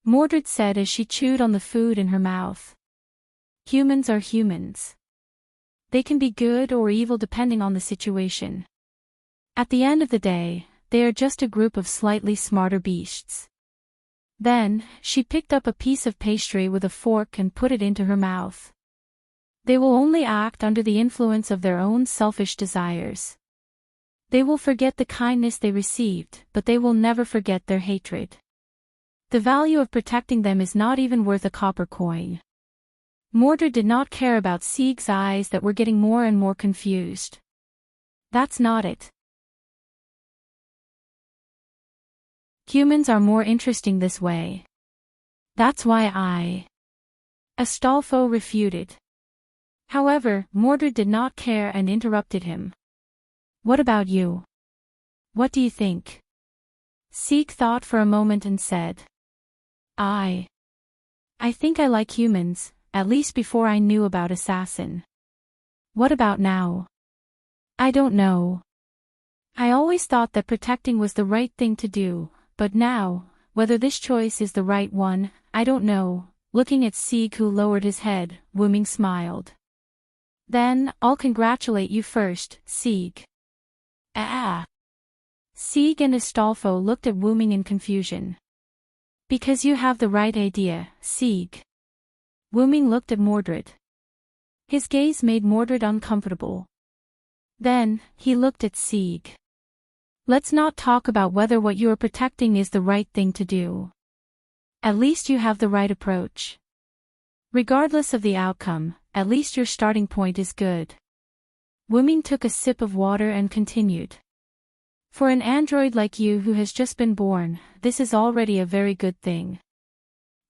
Mordred said as she chewed on the food in her mouth. "Humans are humans. They can be good or evil depending on the situation. At the end of the day, they are just a group of slightly smarter beasts." Then, she picked up a piece of pastry with a fork and put it into her mouth. They will only act under the influence of their own selfish desires. They will forget the kindness they received, but they will never forget their hatred. The value of protecting them is not even worth a copper coin. Mordred did not care about Sieg's eyes that were getting more and more confused. "That's not it. Humans are more interesting this way. That's why Astolfo refuted. However, Mordred did not care and interrupted him. "What about you? What do you think?" Sieg thought for a moment and said. I think I like humans, at least before I knew about Assassin. What about now? I don't know. I always thought that protecting was the right thing to do, but now, Whether this choice is the right one, I don't know. Looking at Sieg, who lowered his head, Wuming smiled. Then, I'll congratulate you first, Sieg. Ah. Sieg and Astolfo looked at Wuming in confusion. Because you have the right idea, Sieg. Wuming looked at Mordred. His gaze made Mordred uncomfortable. Then, he looked at Sieg. Let's not talk about whether what you are protecting is the right thing to do. At least you have the right approach. Regardless of the outcome, at least your starting point is good. Wuming took a sip of water and continued. For an android like you who has just been born, this is already a very good thing.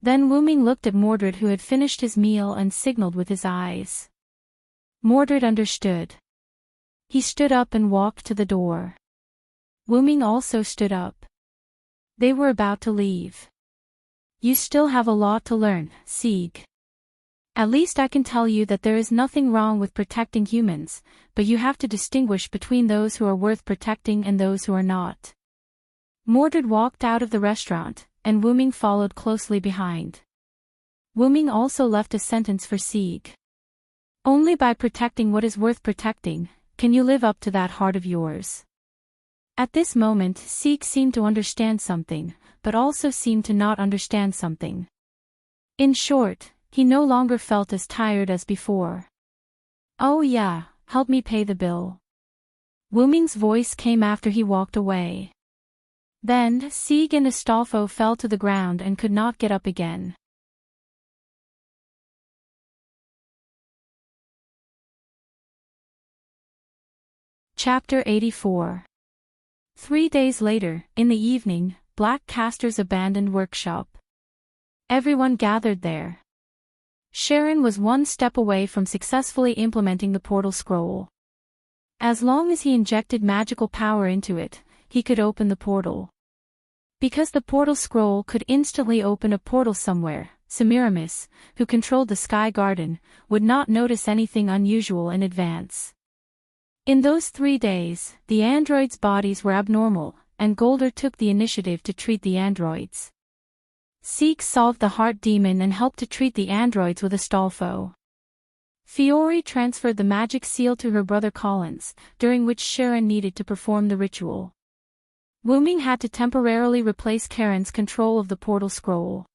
Then Wuming looked at Mordred, who had finished his meal, and signaled with his eyes. Mordred understood. He stood up and walked to the door. Wuming also stood up. They were about to leave. You still have a lot to learn, Sieg. At least I can tell you that there is nothing wrong with protecting humans, but you have to distinguish between those who are worth protecting and those who are not. Mordred walked out of the restaurant, and Wuming followed closely behind. Wuming also left a sentence for Sieg. Only by protecting what is worth protecting, can you live up to that heart of yours. At this moment, Sieg seemed to understand something, but also seemed to not understand something. In short, he no longer felt as tired as before. Oh yeah, help me pay the bill. Wuming's voice came after he walked away. Then, Sieg and Astolfo fell to the ground and could not get up again. Chapter 84. 3 days later, in the evening, Black Castor's abandoned workshop. Everyone gathered there. Sharon was one step away from successfully implementing the portal scroll. As long as he injected magical power into it, he could open the portal. Because the portal scroll could instantly open a portal somewhere, Semiramis, who controlled the Sky Garden, would not notice anything unusual in advance. In those 3 days, the androids' bodies were abnormal, and Golder took the initiative to treat the androids. Sieg solved the heart demon and helped to treat the androids with Astolfo. Fiore transferred the magic seal to her brother Collins, during which Sharon needed to perform the ritual. Wuming had to temporarily replace Karen's control of the portal scroll.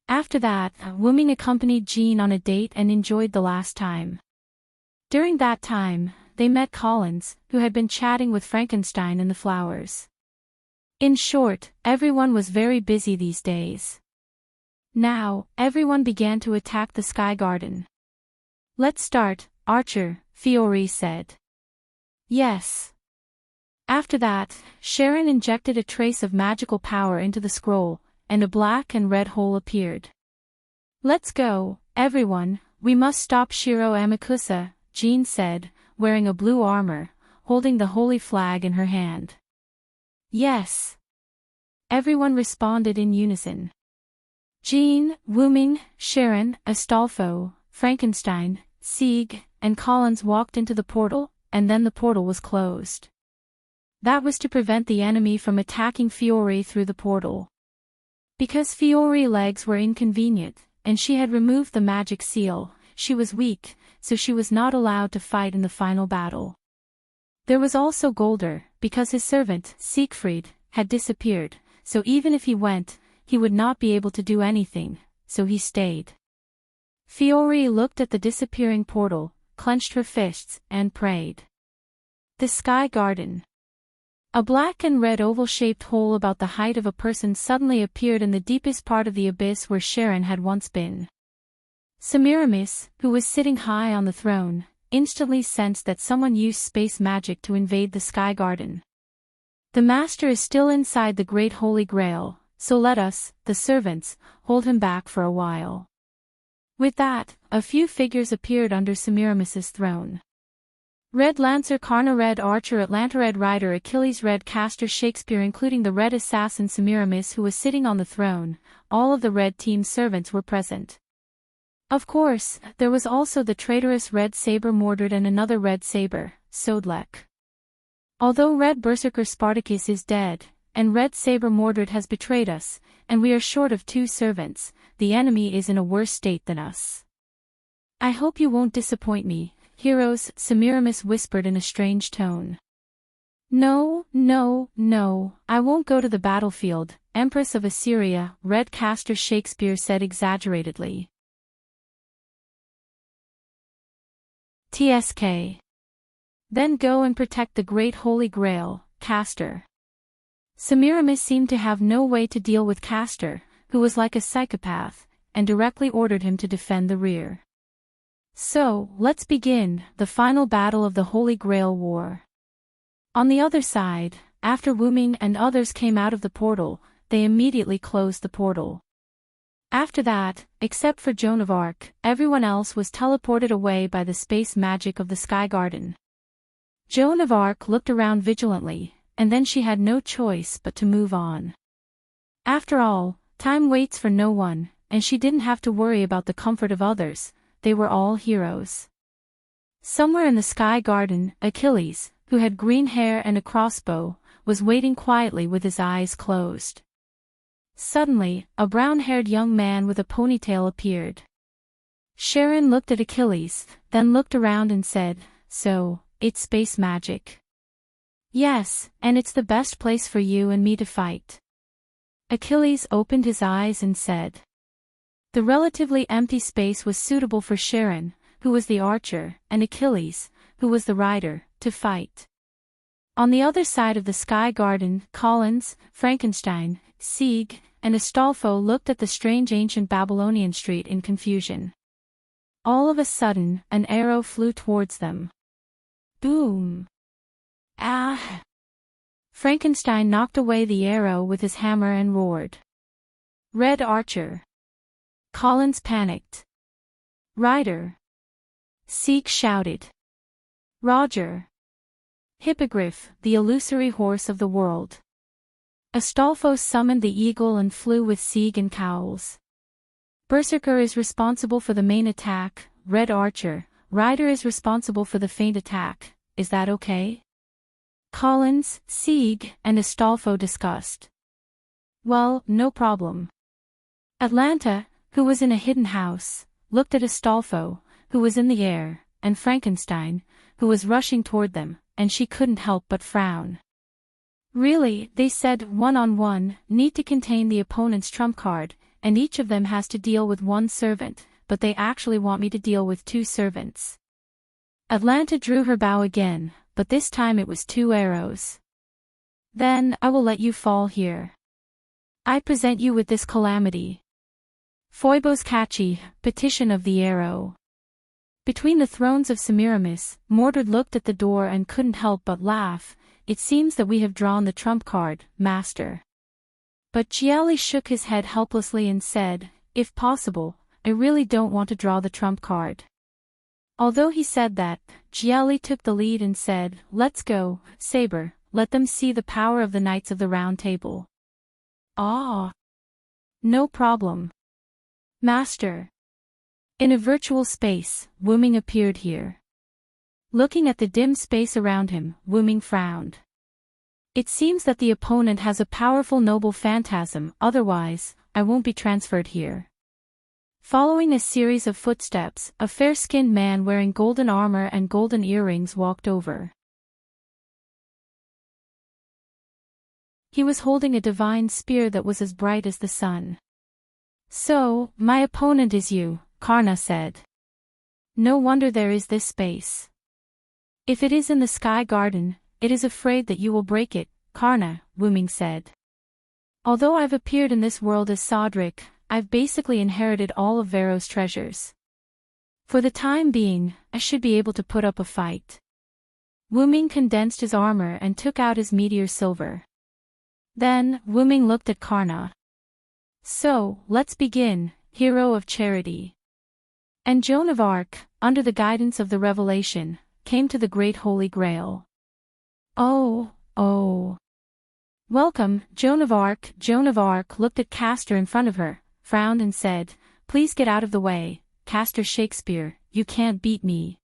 After that, Wuming accompanied Jean on a date and enjoyed the last time. During that time, they met Collins, who had been chatting with Frankenstein and the flowers. In short, everyone was very busy these days. Now, everyone began to attack the Sky Garden. Let's start, Archer, Fiore said. Yes. After that, Sharon injected a trace of magical power into the scroll, and a black and red hole appeared. Let's go, everyone, we must stop Shiro Amakusa, Jean said, wearing a blue armor, holding the holy flag in her hand. Yes. Everyone responded in unison. Jean, Wuming, Sharon, Astolfo, Frankenstein, Sieg, and Collins walked into the portal, and then the portal was closed. That was to prevent the enemy from attacking Fiore through the portal. Because Fiore's legs were inconvenient, and she had removed the magic seal, she was weak, so she was not allowed to fight in the final battle. There was also Golder, because his servant, Siegfried, had disappeared, so even if he went, he would not be able to do anything, so he stayed. Fiore looked at the disappearing portal, clenched her fists, and prayed. The Sky Garden. A black and red oval-shaped hole about the height of a person suddenly appeared in the deepest part of the abyss where Sharon had once been. Semiramis, who was sitting high on the throne, instantly sensed that someone used space magic to invade the Sky Garden. The Master is still inside the Great Holy Grail, so let us, the servants, hold him back for a while. With that, a few figures appeared under Semiramis's throne. Red Lancer Karna, Red Archer Atlanta, Red Rider Achilles, Red Castor Shakespeare, including the Red Assassin Semiramis who was sitting on the throne. All of the Red Team's servants were present. Of course, there was also the traitorous Red Saber Mordred and another Red Saber, Sodlek. Although Red Berserker Spartacus is dead, and Red Saber Mordred has betrayed us, and we are short of 2 servants. The enemy is in a worse state than us. I hope you won't disappoint me, heroes, Semiramis whispered in a strange tone. No, no, no, I won't go to the battlefield, Empress of Assyria, Red Caster Shakespeare said exaggeratedly. TSK. Then go and protect the Great Holy Grail, Castor. Semiramis seemed to have no way to deal with Castor, who was like a psychopath, and directly ordered him to defend the rear. So, let's begin, the final battle of the Holy Grail War. On the other side, after Wu Ming and others came out of the portal, they immediately closed the portal. After that, except for Joan of Arc, everyone else was teleported away by the space magic of the Sky Garden. Joan of Arc looked around vigilantly, and then she had no choice but to move on. After all, time waits for no one, and she didn't have to worry about the comfort of others. They were all heroes. Somewhere in the Sky Garden, Achilles, who had green hair and a crossbow, was waiting quietly with his eyes closed. Suddenly, a brown-haired young man with a ponytail appeared. Sharon looked at Achilles, then looked around and said, "So, it's space magic." "Yes, and it's the best place for you and me to fight." Achilles opened his eyes and said. The relatively empty space was suitable for Sharon, who was the archer, and Achilles, who was the rider, to fight. On the other side of the Sky Garden, Collins, Frankenstein, Sieg, and Astolfo looked at the strange ancient Babylonian street in confusion. All of a sudden, an arrow flew towards them. Boom! Ah! Frankenstein knocked away the arrow with his hammer and roared. "Red Archer!" Collins panicked. "Rider!" Sieg shouted. "Roger!" Hippogriff, the illusory horse of the world. Astolfo summoned the eagle and flew with Sieg and Cowls. Berserker is responsible for the main attack, Red Archer. Rider is responsible for the feint attack. Is that okay? Collins, Sieg, and Astolfo discussed. Well, no problem. Atlanta, who was in a hidden house, looked at Astolfo, who was in the air, and Frankenstein, who was rushing toward them, and she couldn't help but frown. Really, they said, one-on-one, need to contain the opponent's trump card, and each of them has to deal with 1 servant, but they actually want me to deal with 2 servants. Atlanta drew her bow again, but this time it was 2 arrows. Then, I will let you fall here. I present you with this calamity. Phoebos Cachi, Petition of the Arrow. Between the thrones of Semiramis, Mordred looked at the door and couldn't help but laugh. It seems that we have drawn the trump card, Master. But Gielli shook his head helplessly and said, if possible, I really don't want to draw the trump card. Although he said that, Gielli took the lead and said, let's go, Saber, let them see the power of the Knights of the Round Table. Ah! No problem. Master. In a virtual space, Wu Ming appeared here. Looking at the dim space around him, Wu Ming frowned. It seems that the opponent has a powerful noble phantasm, otherwise, I won't be transferred here. Following a series of footsteps, a fair-skinned man wearing golden armor and golden earrings walked over. He was holding a divine spear that was as bright as the sun. So, my opponent is you, Karna said. No wonder there is this space. If it is in the Sky Garden, it is afraid that you will break it, Karna, Wu Ming said. Although I've appeared in this world as Sodric, I've basically inherited all of Vero's treasures. For the time being, I should be able to put up a fight. Wu Ming condensed his armor and took out his meteor silver. Then, Wu Ming looked at Karna. So, let's begin, hero of charity. And Joan of Arc, under the guidance of the revelation, came to the Great Holy Grail. Oh, oh. Welcome, Joan of Arc. Joan of Arc looked at Castor in front of her, frowned and said, please get out of the way, Castor Shakespeare, you can't beat me.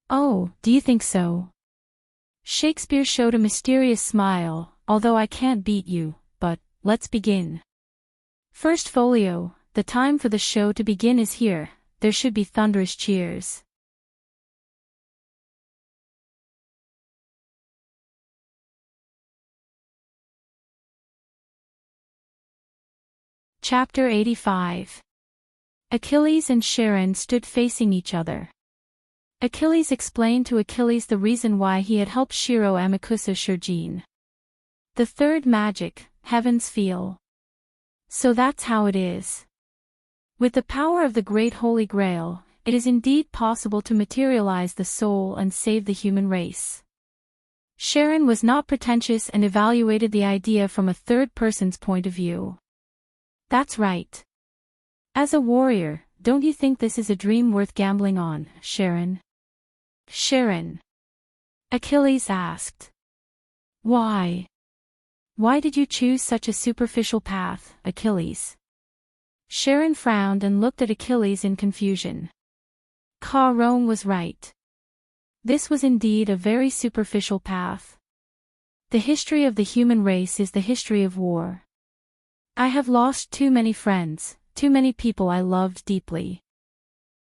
Oh, do you think so? Shakespeare showed a mysterious smile, although I can't beat you, but let's begin. First folio, the time for the show to begin is here, there should be thunderous cheers. Chapter 85. Achilles and Charon stood facing each other. Achilles explained to Achilles the reason why he had helped Shiro Amakusa Shurjin. The third magic, heaven's feel. So that's how it is. With the power of the great Holy Grail, it is indeed possible to materialize the soul and save the human race. Charon was not pretentious and evaluated the idea from a third person's point of view. That's right. As a warrior, don't you think this is a dream worth gambling on, Charon? Charon. Achilles asked. Why? Why did you choose such a superficial path, Achilles? Charon frowned and looked at Achilles in confusion. Charon was right. This was indeed a very superficial path. The history of the human race is the history of war. I have lost too many friends, too many people I loved deeply.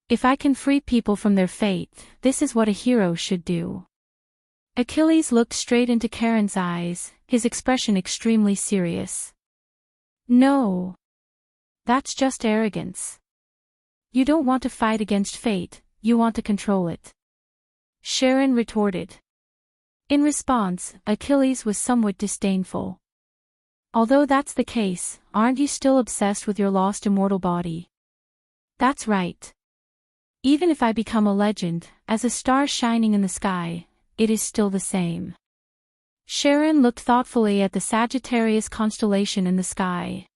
If I can free people from their fate, this is what a hero should do. Achilles looked straight into Charon's eyes, his expression extremely serious. No. That's just arrogance. You don't want to fight against fate, you want to control it. Charon retorted. In response, Achilles was somewhat disdainful. Although that's the case, aren't you still obsessed with your lost immortal body? That's right. Even if I become a legend, as a star shining in the sky, it is still the same. Charon looked thoughtfully at the Sagittarius constellation in the sky.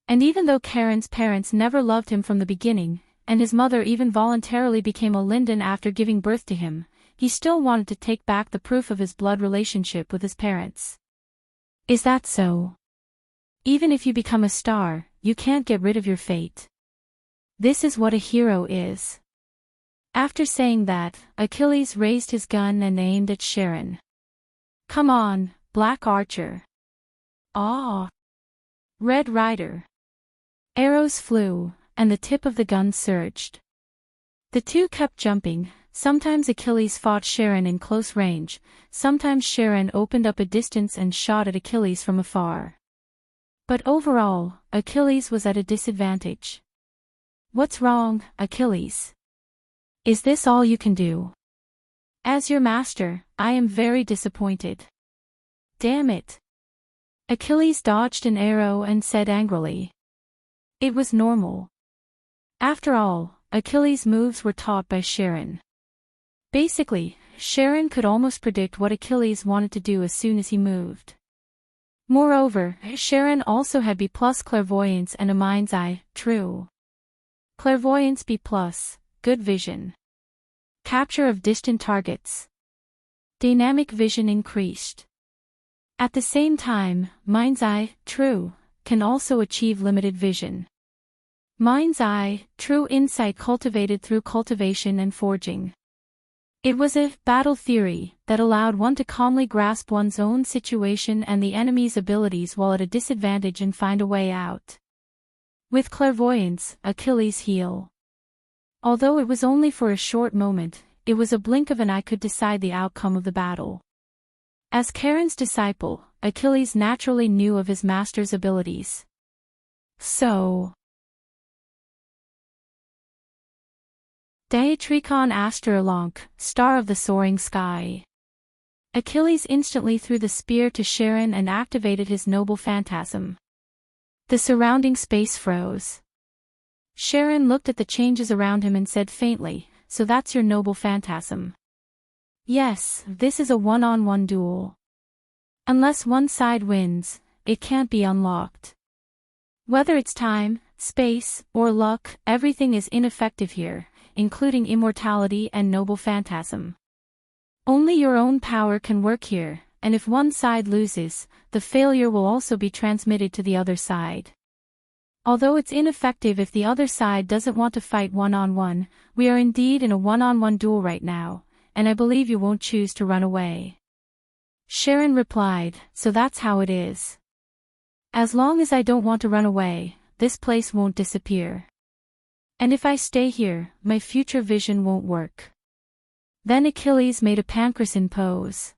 And even though Charon's parents never loved him from the beginning, and his mother even voluntarily became a Linden after giving birth to him, he still wanted to take back the proof of his blood relationship with his parents. Is that so? Even if you become a star, you can't get rid of your fate. This is what a hero is. After saying that, Achilles raised his gun and aimed at Charon. Come on, Black Archer. Ah! Red Rider. Arrows flew, and the tip of the gun surged. The two kept jumping. Sometimes Achilles fought Charon in close range, sometimes Charon opened up a distance and shot at Achilles from afar. But overall, Achilles was at a disadvantage. What's wrong, Achilles? Is this all you can do? As your master, I am very disappointed. Damn it. Achilles dodged an arrow and said angrily. It was normal. After all, Achilles' moves were taught by Charon. Basically, Charon could almost predict what Achilles wanted to do as soon as he moved. Moreover, Charon also had B+ clairvoyance and a mind's eye, true. Clairvoyance B+, good vision. Capture of distant targets. Dynamic vision increased. At the same time, mind's eye, true, can also achieve limited vision. Mind's eye, true insight cultivated through cultivation and forging. It was a battle theory that allowed one to calmly grasp one's own situation and the enemy's abilities while at a disadvantage and find a way out. With clairvoyance, Achilles' heel. Although it was only for a short moment, it was a blink of an eye could decide the outcome of the battle. As Charon's disciple, Achilles naturally knew of his master's abilities. So. Diatrikon Asterlonk, star of the soaring sky. Achilles instantly threw the spear to Charon and activated his noble phantasm. The surrounding space froze. Charon looked at the changes around him and said faintly, so that's your noble phantasm. Yes, this is a one-on-one duel. Unless one side wins, it can't be unlocked. Whether it's time, space, or luck, everything is ineffective here, including immortality and noble phantasm. Only your own power can work here, and if one side loses, the failure will also be transmitted to the other side. Although it's ineffective if the other side doesn't want to fight one-on-one, we are indeed in a one-on-one duel right now, and I believe you won't choose to run away. Sharon replied, so that's how it is. As long as I don't want to run away, this place won't disappear. And if I stay here, my future vision won't work. Then Achilles made a pancreasin pose.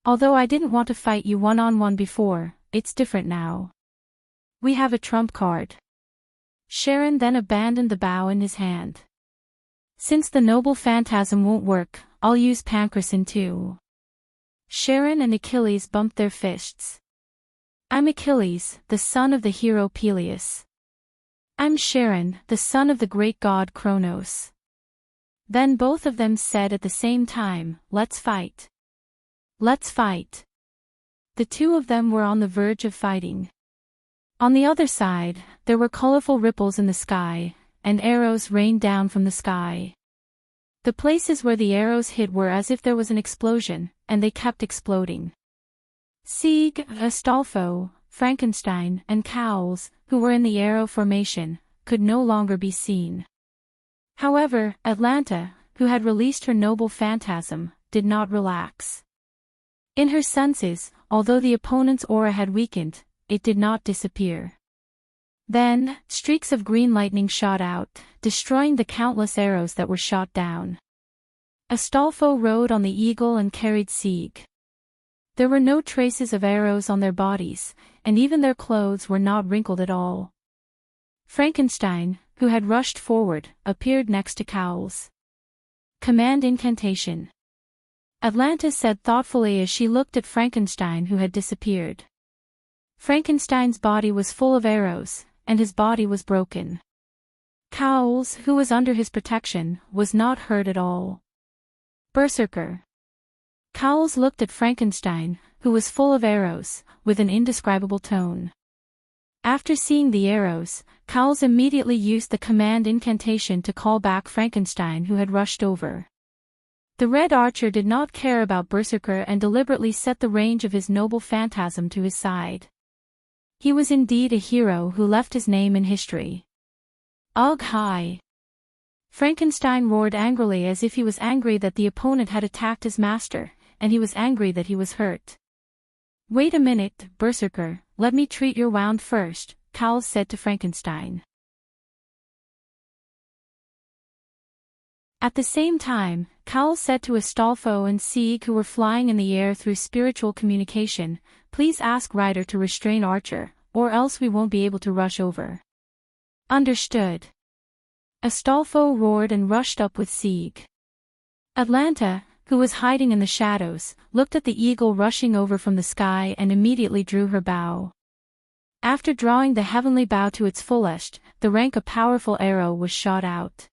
Although I didn't want to fight you one-on-one before, it's different now. We have a trump card. Sharon then abandoned the bow in his hand. Since the noble phantasm won't work, I'll use pancreasin too. Sharon and Achilles bumped their fists. I'm Achilles, the son of the hero Peleus. I'm Sharon, the son of the great god Kronos. Then both of them said at the same time, let's fight. Let's fight. The two of them were on the verge of fighting. On the other side, there were colorful ripples in the sky, and arrows rained down from the sky. The places where the arrows hit were as if there was an explosion, and they kept exploding. Sieg, Astolfo, Frankenstein, and Cowles, who were in the arrow formation, could no longer be seen. However, Atlanta, who had released her noble phantasm, did not relax. In her senses, although the opponent's aura had weakened, it did not disappear. Then, streaks of green lightning shot out, destroying the countless arrows that were shot down. Astolfo rode on the eagle and carried Sieg. There were no traces of arrows on their bodies, and even their clothes were not wrinkled at all. Frankenstein, who had rushed forward, appeared next to Cowles. Command incantation. Atlanta said thoughtfully as she looked at Frankenstein, who had disappeared. Frankenstein's body was full of arrows, and his body was broken. Cowles, who was under his protection, was not hurt at all. Berserker. Cowles looked at Frankenstein, who was full of arrows, with an indescribable tone. After seeing the arrows, Cowles immediately used the command incantation to call back Frankenstein, who had rushed over. The Red Archer did not care about Berserker and deliberately set the range of his noble phantasm to his side. He was indeed a hero who left his name in history. Ugh hi! Frankenstein roared angrily as if he was angry that the opponent had attacked his master, and he was angry that he was hurt. Wait a minute, Berserker, let me treat your wound first, Cowles said to Frankenstein. At the same time, Cowles said to Astolfo and Sieg, who were flying in the air through spiritual communication, please ask Ryder to restrain Archer, or else we won't be able to rush over. Understood. Astolfo roared and rushed up with Sieg. Atlanta, who was hiding in the shadows, looked at the eagle rushing over from the sky and immediately drew her bow. After drawing the heavenly bow to its fullest, the rank a powerful arrow was shot out.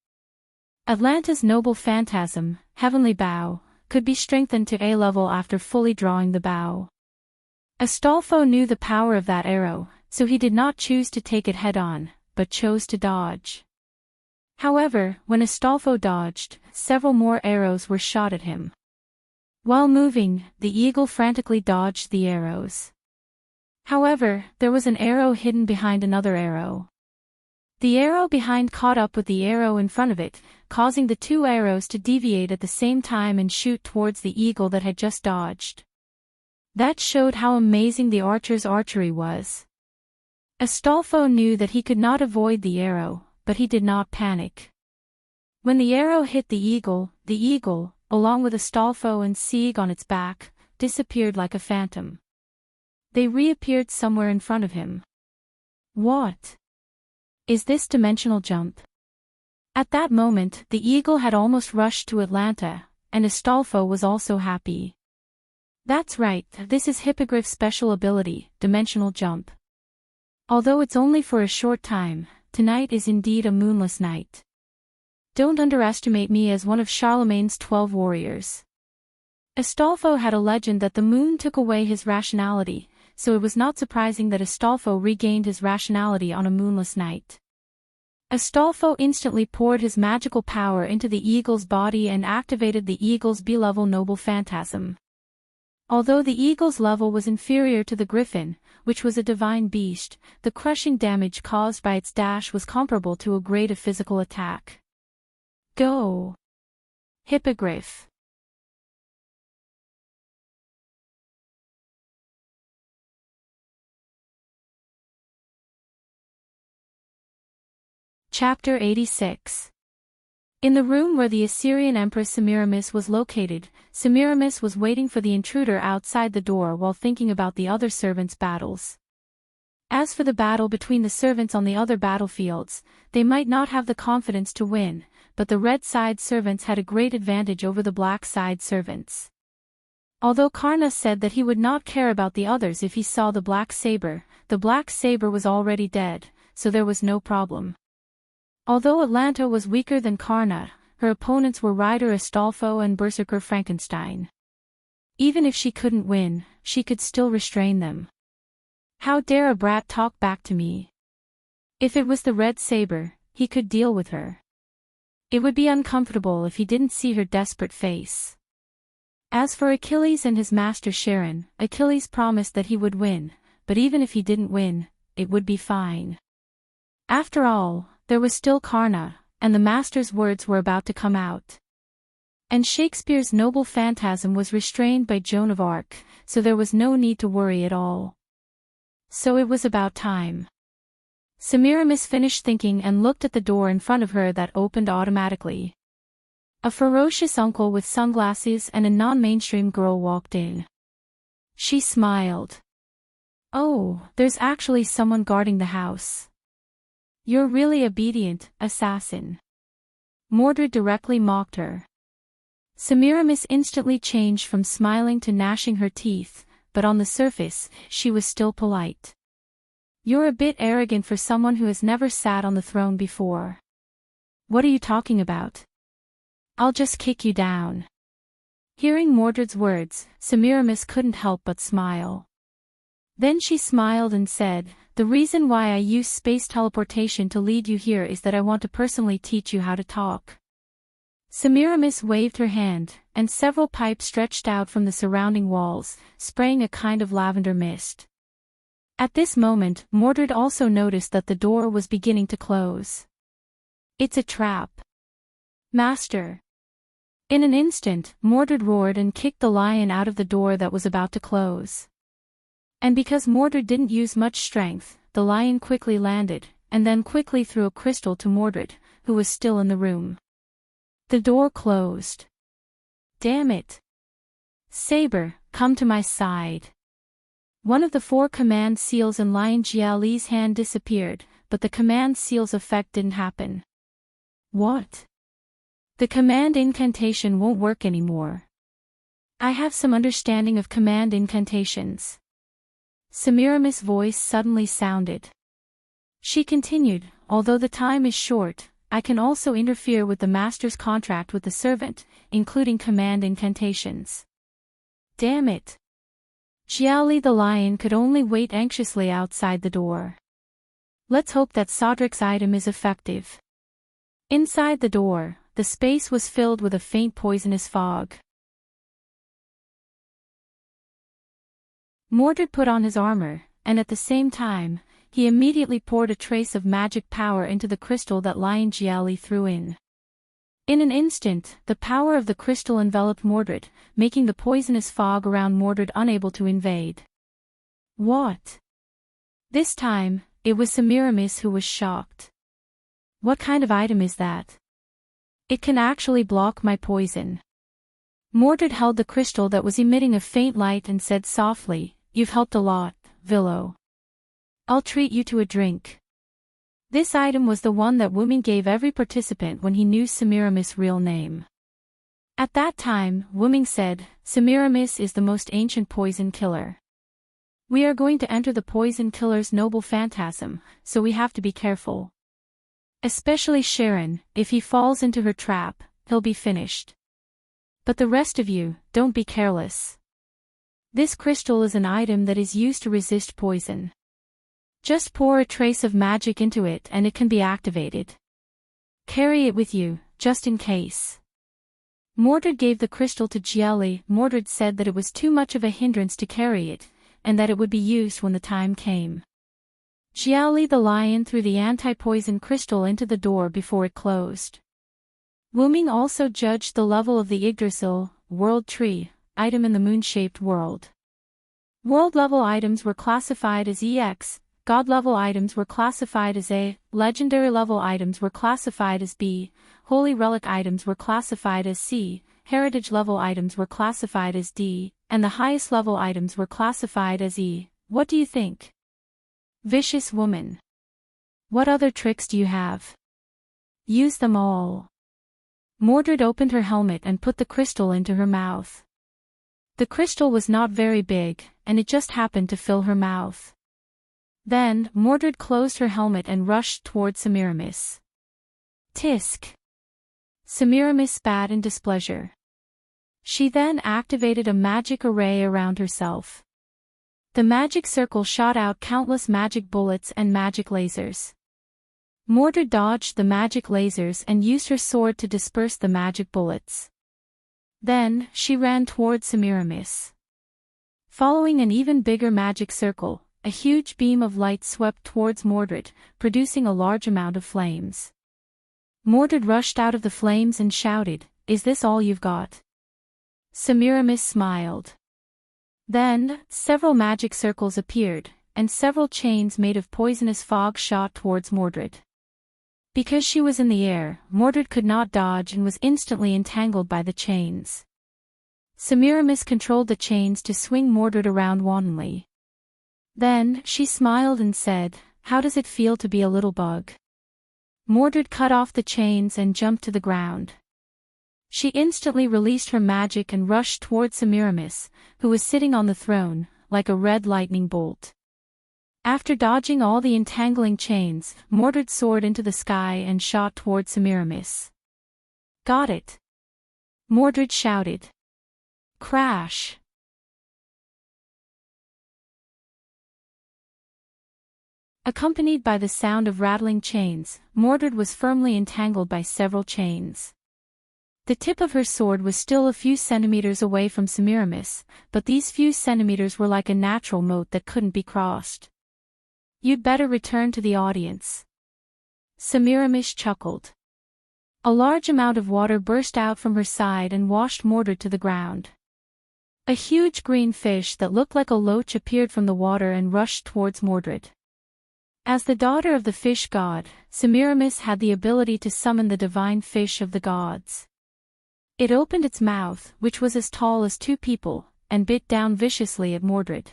Atlanta's noble phantasm, heavenly bow, could be strengthened to A level after fully drawing the bow. Astolfo knew the power of that arrow, so he did not choose to take it head-on, but chose to dodge. However, when Astolfo dodged, several more arrows were shot at him. While moving, the eagle frantically dodged the arrows. However, there was an arrow hidden behind another arrow. The arrow behind caught up with the arrow in front of it, causing the two arrows to deviate at the same time and shoot towards the eagle that had just dodged. That showed how amazing the archer's archery was. Astolfo knew that he could not avoid the arrow, but he did not panic. When the arrow hit the eagle, along with Astolfo and Sieg on its back, disappeared like a phantom. They reappeared somewhere in front of him. What? Is this dimensional jump? At that moment, the eagle had almost rushed to Atlanta, and Astolfo was also happy. That's right, this is Hippogriff's special ability, dimensional jump. Although it's only for a short time, tonight is indeed a moonless night. Don't underestimate me as one of Charlemagne's 12 warriors. Astolfo had a legend that the moon took away his rationality, so it was not surprising that Astolfo regained his rationality on a moonless night. Astolfo instantly poured his magical power into the eagle's body and activated the eagle's B-level noble phantasm. Although the eagle's level was inferior to the griffin, which was a divine beast, the crushing damage caused by its dash was comparable to a grade of physical attack. Go! Hippogriff! Chapter 86. In the room where the Assyrian Empress Semiramis was located, Semiramis was waiting for the intruder outside the door while thinking about the other servants' battles. As for the battle between the servants on the other battlefields, they might not have the confidence to win, but the red side servants had a great advantage over the black side servants. Although Karna said that he would not care about the others if he saw the black saber was already dead, so there was no problem. Although Atlanta was weaker than Karna, her opponents were Rider Astolfo and Berserker Frankenstein. Even if she couldn't win, she could still restrain them. How dare a brat talk back to me? If it was the red saber, he could deal with her. It would be uncomfortable if he didn't see her desperate face. As for Achilles and his master Sharon, Achilles promised that he would win, but even if he didn't win, it would be fine. After all, there was still Karna, and the master's words were about to come out. And Shakespeare's noble phantasm was restrained by Joan of Arc, so there was no need to worry at all. So it was about time. Semiramis finished thinking and looked at the door in front of her that opened automatically. A ferocious uncle with sunglasses and a non-mainstream girl walked in. She smiled. "Oh, there's actually someone guarding the house. You're really obedient, assassin." Mordred directly mocked her. Semiramis instantly changed from smiling to gnashing her teeth, but on the surface, she was still polite. "You're a bit arrogant for someone who has never sat on the throne before. What are you talking about? I'll just kick you down." Hearing Mordred's words, Semiramis couldn't help but smile. Then she smiled and said, "The reason why I use space teleportation to lead you here is that I want to personally teach you how to talk." Semiramis waved her hand, and several pipes stretched out from the surrounding walls, spraying a kind of lavender mist. At this moment, Mordred also noticed that the door was beginning to close. "It's a trap. Master." In an instant, Mordred roared and kicked the lion out of the door that was about to close. And because Mordred didn't use much strength, the lion quickly landed, and then quickly threw a crystal to Mordred, who was still in the room. The door closed. "Damn it. Saber, come to my side." One of the 4 command seals in Lion Jiali's hand disappeared, but the command seal's effect didn't happen. "What? The command incantation won't work anymore. I have some understanding of command incantations." Semiramis' voice suddenly sounded. She continued, "Although the time is short, I can also interfere with the master's contract with the servant, including command incantations." Damn it. Jiali the lion could only wait anxiously outside the door. Let's hope that Sodric's item is effective. Inside the door, the space was filled with a faint poisonous fog. Mordred put on his armor, and at the same time, he immediately poured a trace of magic power into the crystal that Lion Jiali threw in. In an instant, the power of the crystal enveloped Mordred, making the poisonous fog around Mordred unable to invade. What? This time, it was Semiramis who was shocked. What kind of item is that? It can actually block my poison. Mordred held the crystal that was emitting a faint light and said softly, "You've helped a lot, Villo. I'll treat you to a drink." This item was the one that Wuming gave every participant when he knew Semiramis' real name. At that time, Wuming said, "Semiramis is the most ancient poison killer. We are going to enter the poison killer's noble phantasm, so we have to be careful. Especially Sharon, if he falls into her trap, he'll be finished. But the rest of you, don't be careless. This crystal is an item that is used to resist poison. Just pour a trace of magic into it and it can be activated. Carry it with you, just in case." Mordred gave the crystal to Jiali. Mordred said that it was too much of a hindrance to carry it, and that it would be used when the time came. Jiali the lion threw the anti-poison crystal into the door before it closed. Wuming also judged the level of the Yggdrasil, world tree, item in the moon-shaped world. World-level items were classified as EX, God level items were classified as A, legendary level items were classified as B, holy relic items were classified as C, heritage level items were classified as D, and the highest level items were classified as E. What do you think? Vicious woman. What other tricks do you have? Use them all. Mordred opened her helmet and put the crystal into her mouth. The crystal was not very big, and it just happened to fill her mouth. Then, Mordred closed her helmet and rushed toward Semiramis. Tisk! Semiramis spat in displeasure. She then activated a magic array around herself. The magic circle shot out countless magic bullets and magic lasers. Mordred dodged the magic lasers and used her sword to disperse the magic bullets. Then, she ran toward Semiramis. Following an even bigger magic circle, a huge beam of light swept towards Mordred, producing a large amount of flames. Mordred rushed out of the flames and shouted, "Is this all you've got?" Semiramis smiled. Then, several magic circles appeared, and several chains made of poisonous fog shot towards Mordred. Because she was in the air, Mordred could not dodge and was instantly entangled by the chains. Semiramis controlled the chains to swing Mordred around wantonly. Then, she smiled and said, "How does it feel to be a little bug?" Mordred cut off the chains and jumped to the ground. She instantly released her magic and rushed toward Semiramis, who was sitting on the throne, like a red lightning bolt. After dodging all the entangling chains, Mordred soared into the sky and shot toward Semiramis. "Got it!" Mordred shouted. Crash! Accompanied by the sound of rattling chains, Mordred was firmly entangled by several chains. The tip of her sword was still a few centimeters away from Semiramis, but these few centimeters were like a natural moat that couldn't be crossed. "You'd better return to the audience." Semiramis chuckled. A large amount of water burst out from her side and washed Mordred to the ground. A huge green fish that looked like a loach appeared from the water and rushed towards Mordred. As the daughter of the fish god, Semiramis had the ability to summon the divine fish of the gods. It opened its mouth, which was as tall as two people, and bit down viciously at Mordred.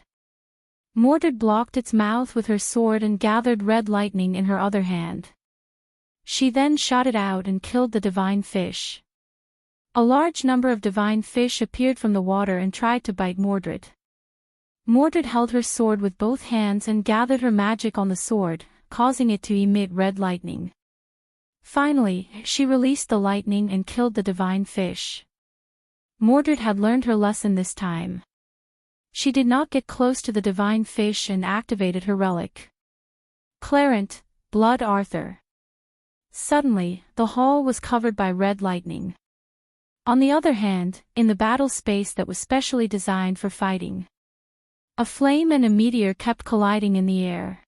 Mordred blocked its mouth with her sword and gathered red lightning in her other hand. She then shot it out and killed the divine fish. A large number of divine fish appeared from the water and tried to bite Mordred. Mordred held her sword with both hands and gathered her magic on the sword, causing it to emit red lightning. Finally, she released the lightning and killed the divine fish. Mordred had learned her lesson this time. She did not get close to the divine fish and activated her relic. Clarent, Blood Arthur. Suddenly, the hall was covered by red lightning. On the other hand, in the battle space that was specially designed for fighting, a flame and a meteor kept colliding in the air.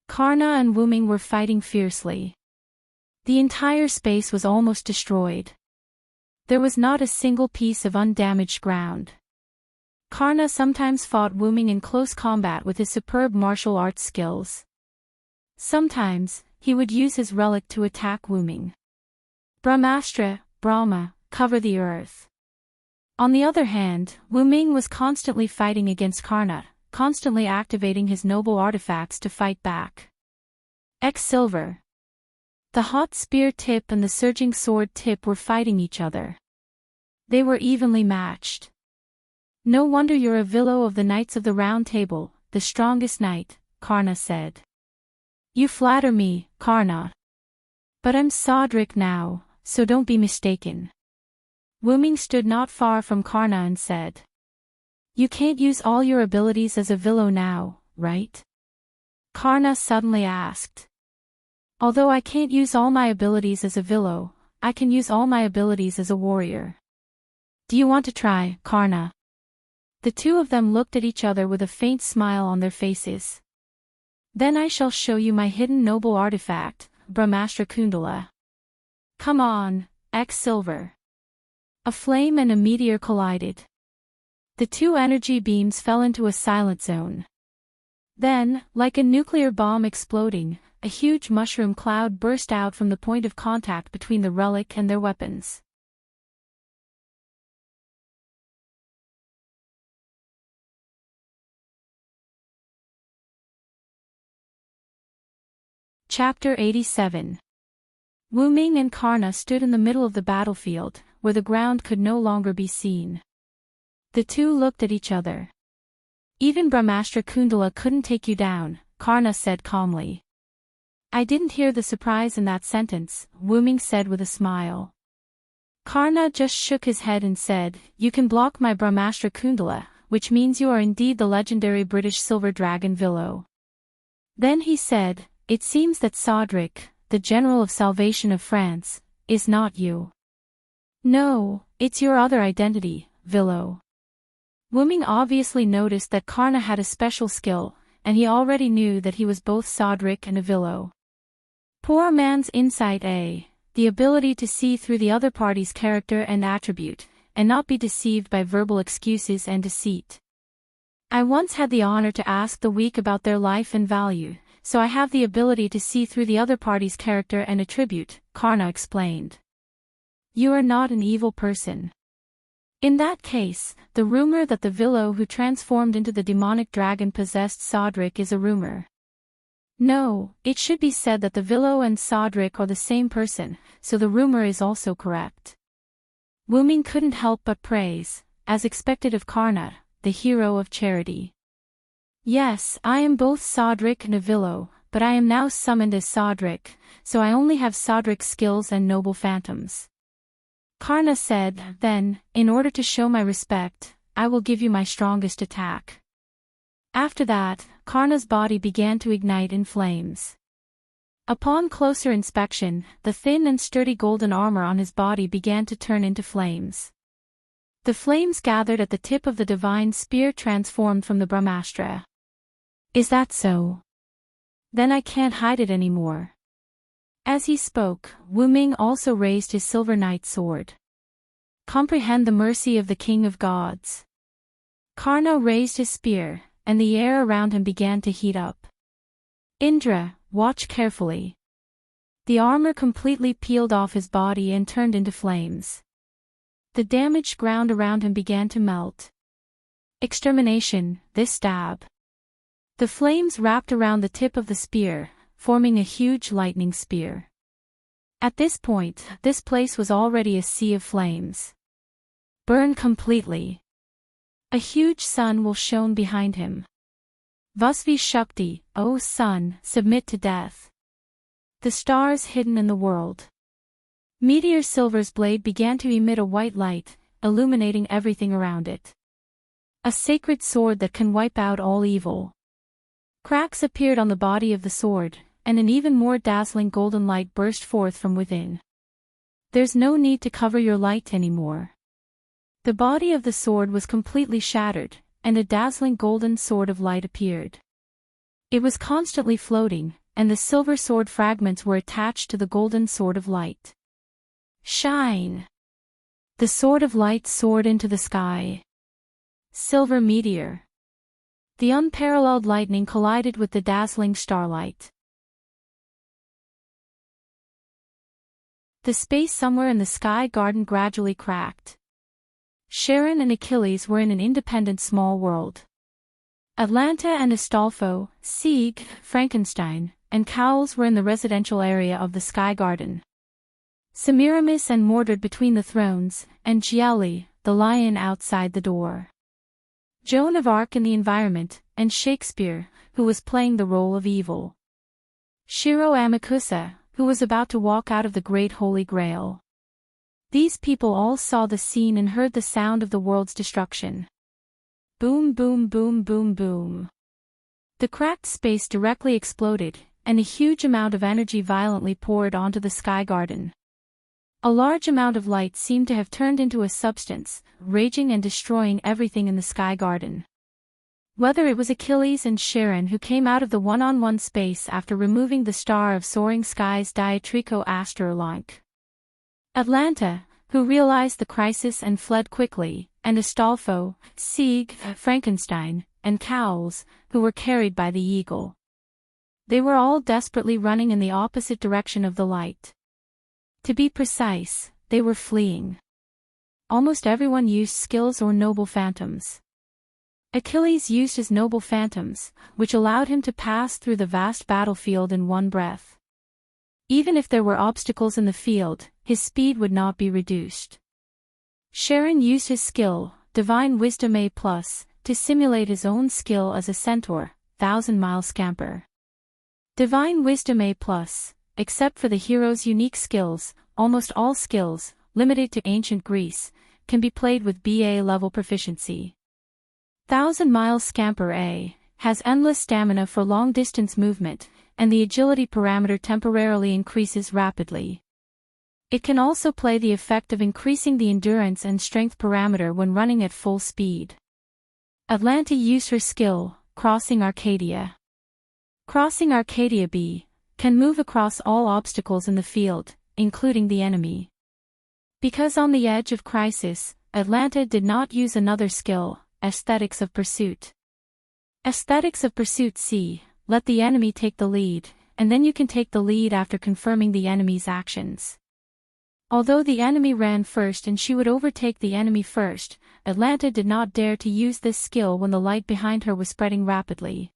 Karna and Wuming were fighting fiercely. The entire space was almost destroyed. There was not a single piece of undamaged ground. Karna sometimes fought Wuming in close combat with his superb martial arts skills. Sometimes, he would use his relic to attack Wuming. Brahmastra, Brahma, cover the earth. On the other hand, Wuming was constantly fighting against Karna, constantly activating his noble artifacts to fight back. Silver. The hot spear tip and the surging sword tip were fighting each other. They were evenly matched. "No wonder you're a Villo of the Knights of the Round Table, the strongest knight," Karna said. "You flatter me, Karna. But I'm Sodric now, so don't be mistaken." Wuming stood not far from Karna and said, "You can't use all your abilities as a Villo now, right?" Karna suddenly asked. "Although I can't use all my abilities as a Villo, I can use all my abilities as a warrior. Do you want to try, Karna?" The two of them looked at each other with a faint smile on their faces. "Then I shall show you my hidden noble artifact, Brahmastra Kundala. Come on, Silver." A flame and a meteor collided. The two energy beams fell into a silent zone. Then, like a nuclear bomb exploding, a huge mushroom cloud burst out from the point of contact between the relic and their weapons. Chapter 87. Wu Ming and Karna stood in the middle of the battlefield, where the ground could no longer be seen. The two looked at each other. Even Brahmastra Kundala couldn't take you down, Karna said calmly. I didn't hear the surprise in that sentence, Wu Ming said with a smile. Karna just shook his head and said, you can block my Brahmastra Kundala, which means you are indeed the legendary British silver dragon Villo. Then he said, it seems that Sodric, the General of Salvation of France, is not you. No, it's your other identity, Villo. Wu Ming obviously noticed that Karna had a special skill, and he already knew that he was both Sodric and a Villo. Poor man's insight, the ability to see through the other party's character and attribute, and not be deceived by verbal excuses and deceit. I once had the honor to ask the weak about their life and value, so I have the ability to see through the other party's character and attribute, Karna explained. You are not an evil person. In that case, the rumor that the Villo who transformed into the demonic dragon possessed Sodric is a rumor. No, it should be said that the Villo and Sodric are the same person, so the rumor is also correct. Wu Ming couldn't help but praise, as expected of Karna, the hero of charity. Yes, I am both Sodric and a Villo, but I am now summoned as Sodric, so I only have Sodric's skills and noble phantoms. Karna said, then, in order to show my respect, I will give you my strongest attack. After that, Karna's body began to ignite in flames. Upon closer inspection, the thin and sturdy golden armor on his body began to turn into flames. The flames gathered at the tip of the divine spear transformed from the Brahmastra. Is that so? Then I can't hide it anymore. As he spoke, Wu Ming also raised his silver knight sword. Comprehend the mercy of the King of Gods. Karna raised his spear, and the air around him began to heat up. Indra, watch carefully. The armor completely peeled off his body and turned into flames. The damaged ground around him began to melt. Extermination, this stab. The flames wrapped around the tip of the spear, forming a huge lightning spear. At this point, this place was already a sea of flames. Burn completely. A huge sun will shone behind him. Vasvi Shakti, O sun, submit to death. The stars hidden in the world. Meteor Silver's blade began to emit a white light, illuminating everything around it. A sacred sword that can wipe out all evil. Cracks appeared on the body of the sword, and an even more dazzling golden light burst forth from within. There's no need to cover your light anymore. The body of the sword was completely shattered, and a dazzling golden sword of light appeared. It was constantly floating, and the silver sword fragments were attached to the golden sword of light. Shine! The sword of light soared into the sky. Silver meteor. The unparalleled lightning collided with the dazzling starlight. The space somewhere in the sky garden gradually cracked. Sharon and Achilles were in an independent small world. Atlanta and Astolfo, Sieg, Frankenstein, and Cowles were in the residential area of the Sky Garden. Semiramis and Mordred between the thrones, and Gielli, the lion outside the door. Joan of Arc in the environment, and Shakespeare, who was playing the role of evil. Shiro Amakusa, who was about to walk out of the Great Holy Grail. These people all saw the scene and heard the sound of the world's destruction. Boom, boom, boom, boom, boom. The cracked space directly exploded, and a huge amount of energy violently poured onto the Sky Garden. A large amount of light seemed to have turned into a substance, raging and destroying everything in the Sky Garden. Whether it was Achilles and Sharon who came out of the one-on-one space after removing the star of soaring skies Diatrico Asterlink. Atlanta, who realized the crisis and fled quickly, and Astolfo, Sieg, Frankenstein, and cows, who were carried by the eagle. They were all desperately running in the opposite direction of the light. To be precise, they were fleeing. Almost everyone used skills or noble phantoms. Achilles used his noble phantoms, which allowed him to pass through the vast battlefield in one breath. Even if there were obstacles in the field, his speed would not be reduced. Charon used his skill, Divine Wisdom A+, to simulate his own skill as a centaur, 1,000-mile scamper. Divine Wisdom A+, except for the hero's unique skills, almost all skills, limited to ancient Greece, can be played with BA level proficiency. 1,000-mile scamper A has endless stamina for long-distance movement, and the agility parameter temporarily increases rapidly. It can also play the effect of increasing the endurance and strength parameter when running at full speed. Atlanta used her skill, Crossing Arcadia. Crossing Arcadia B can move across all obstacles in the field, including the enemy. Because on the edge of crisis, Atlanta did not use another skill, Aesthetics of Pursuit. Aesthetics of Pursuit C, let the enemy take the lead, and then you can take the lead after confirming the enemy's actions. Although the enemy ran first and she would overtake the enemy first, Atlanta did not dare to use this skill when the light behind her was spreading rapidly.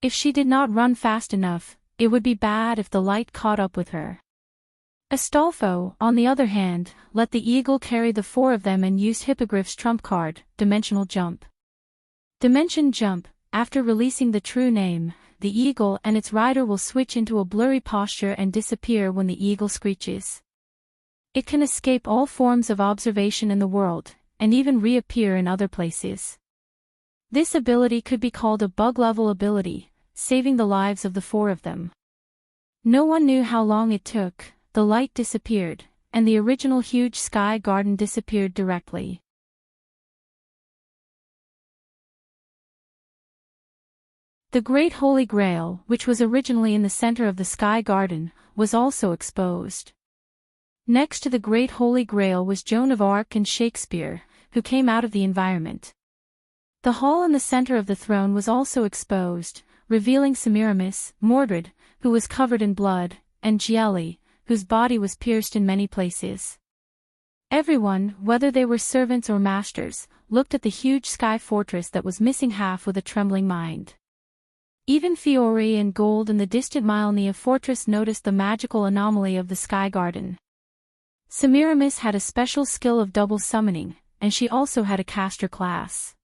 If she did not run fast enough, it would be bad if the light caught up with her. Astolfo, on the other hand, let the eagle carry the four of them and used Hippogriff's trump card, Dimensional Jump. Dimension Jump, after releasing the true name, the eagle and its rider will switch into a blurry posture and disappear when the eagle screeches. It can escape all forms of observation in the world, and even reappear in other places. This ability could be called a bug-level ability, saving the lives of the four of them. No one knew how long it took, the light disappeared, and the original huge sky garden disappeared directly. The Great Holy Grail, which was originally in the center of the Sky Garden, was also exposed. Next to the Great Holy Grail was Joan of Arc and Shakespeare, who came out of the environment. The hall in the center of the throne was also exposed, revealing Semiramis, Mordred, who was covered in blood, and Gielli, whose body was pierced in many places. Everyone, whether they were servants or masters, looked at the huge sky fortress that was missing half with a trembling mind. Even Fiore and Gold in the distant Mylnia fortress noticed the magical anomaly of the Sky Garden. Semiramis had a special skill of double summoning, and she also had a caster class.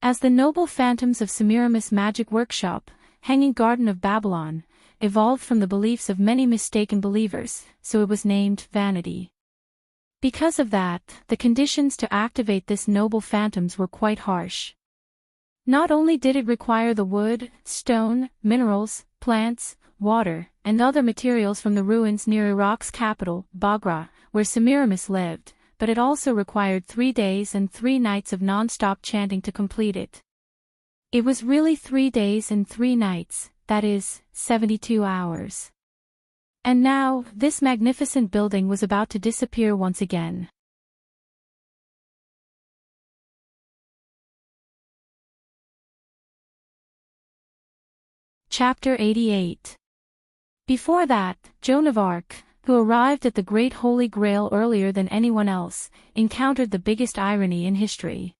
As the noble phantoms of Semiramis' magic workshop, Hanging Garden of Babylon, evolved from the beliefs of many mistaken believers, so it was named Vanity. Because of that, the conditions to activate this noble phantoms were quite harsh. Not only did it require the wood, stone, minerals, plants, water, and other materials from the ruins near Iraq's capital, Baghra, where Semiramis lived, but it also required 3 days and 3 nights of non-stop chanting to complete it. It was really 3 days and 3 nights, that is, 72 hours. And now, this magnificent building was about to disappear once again. Chapter 88. Before that, Joan of Arc, who arrived at the Great Holy Grail earlier than anyone else, encountered the biggest irony in history.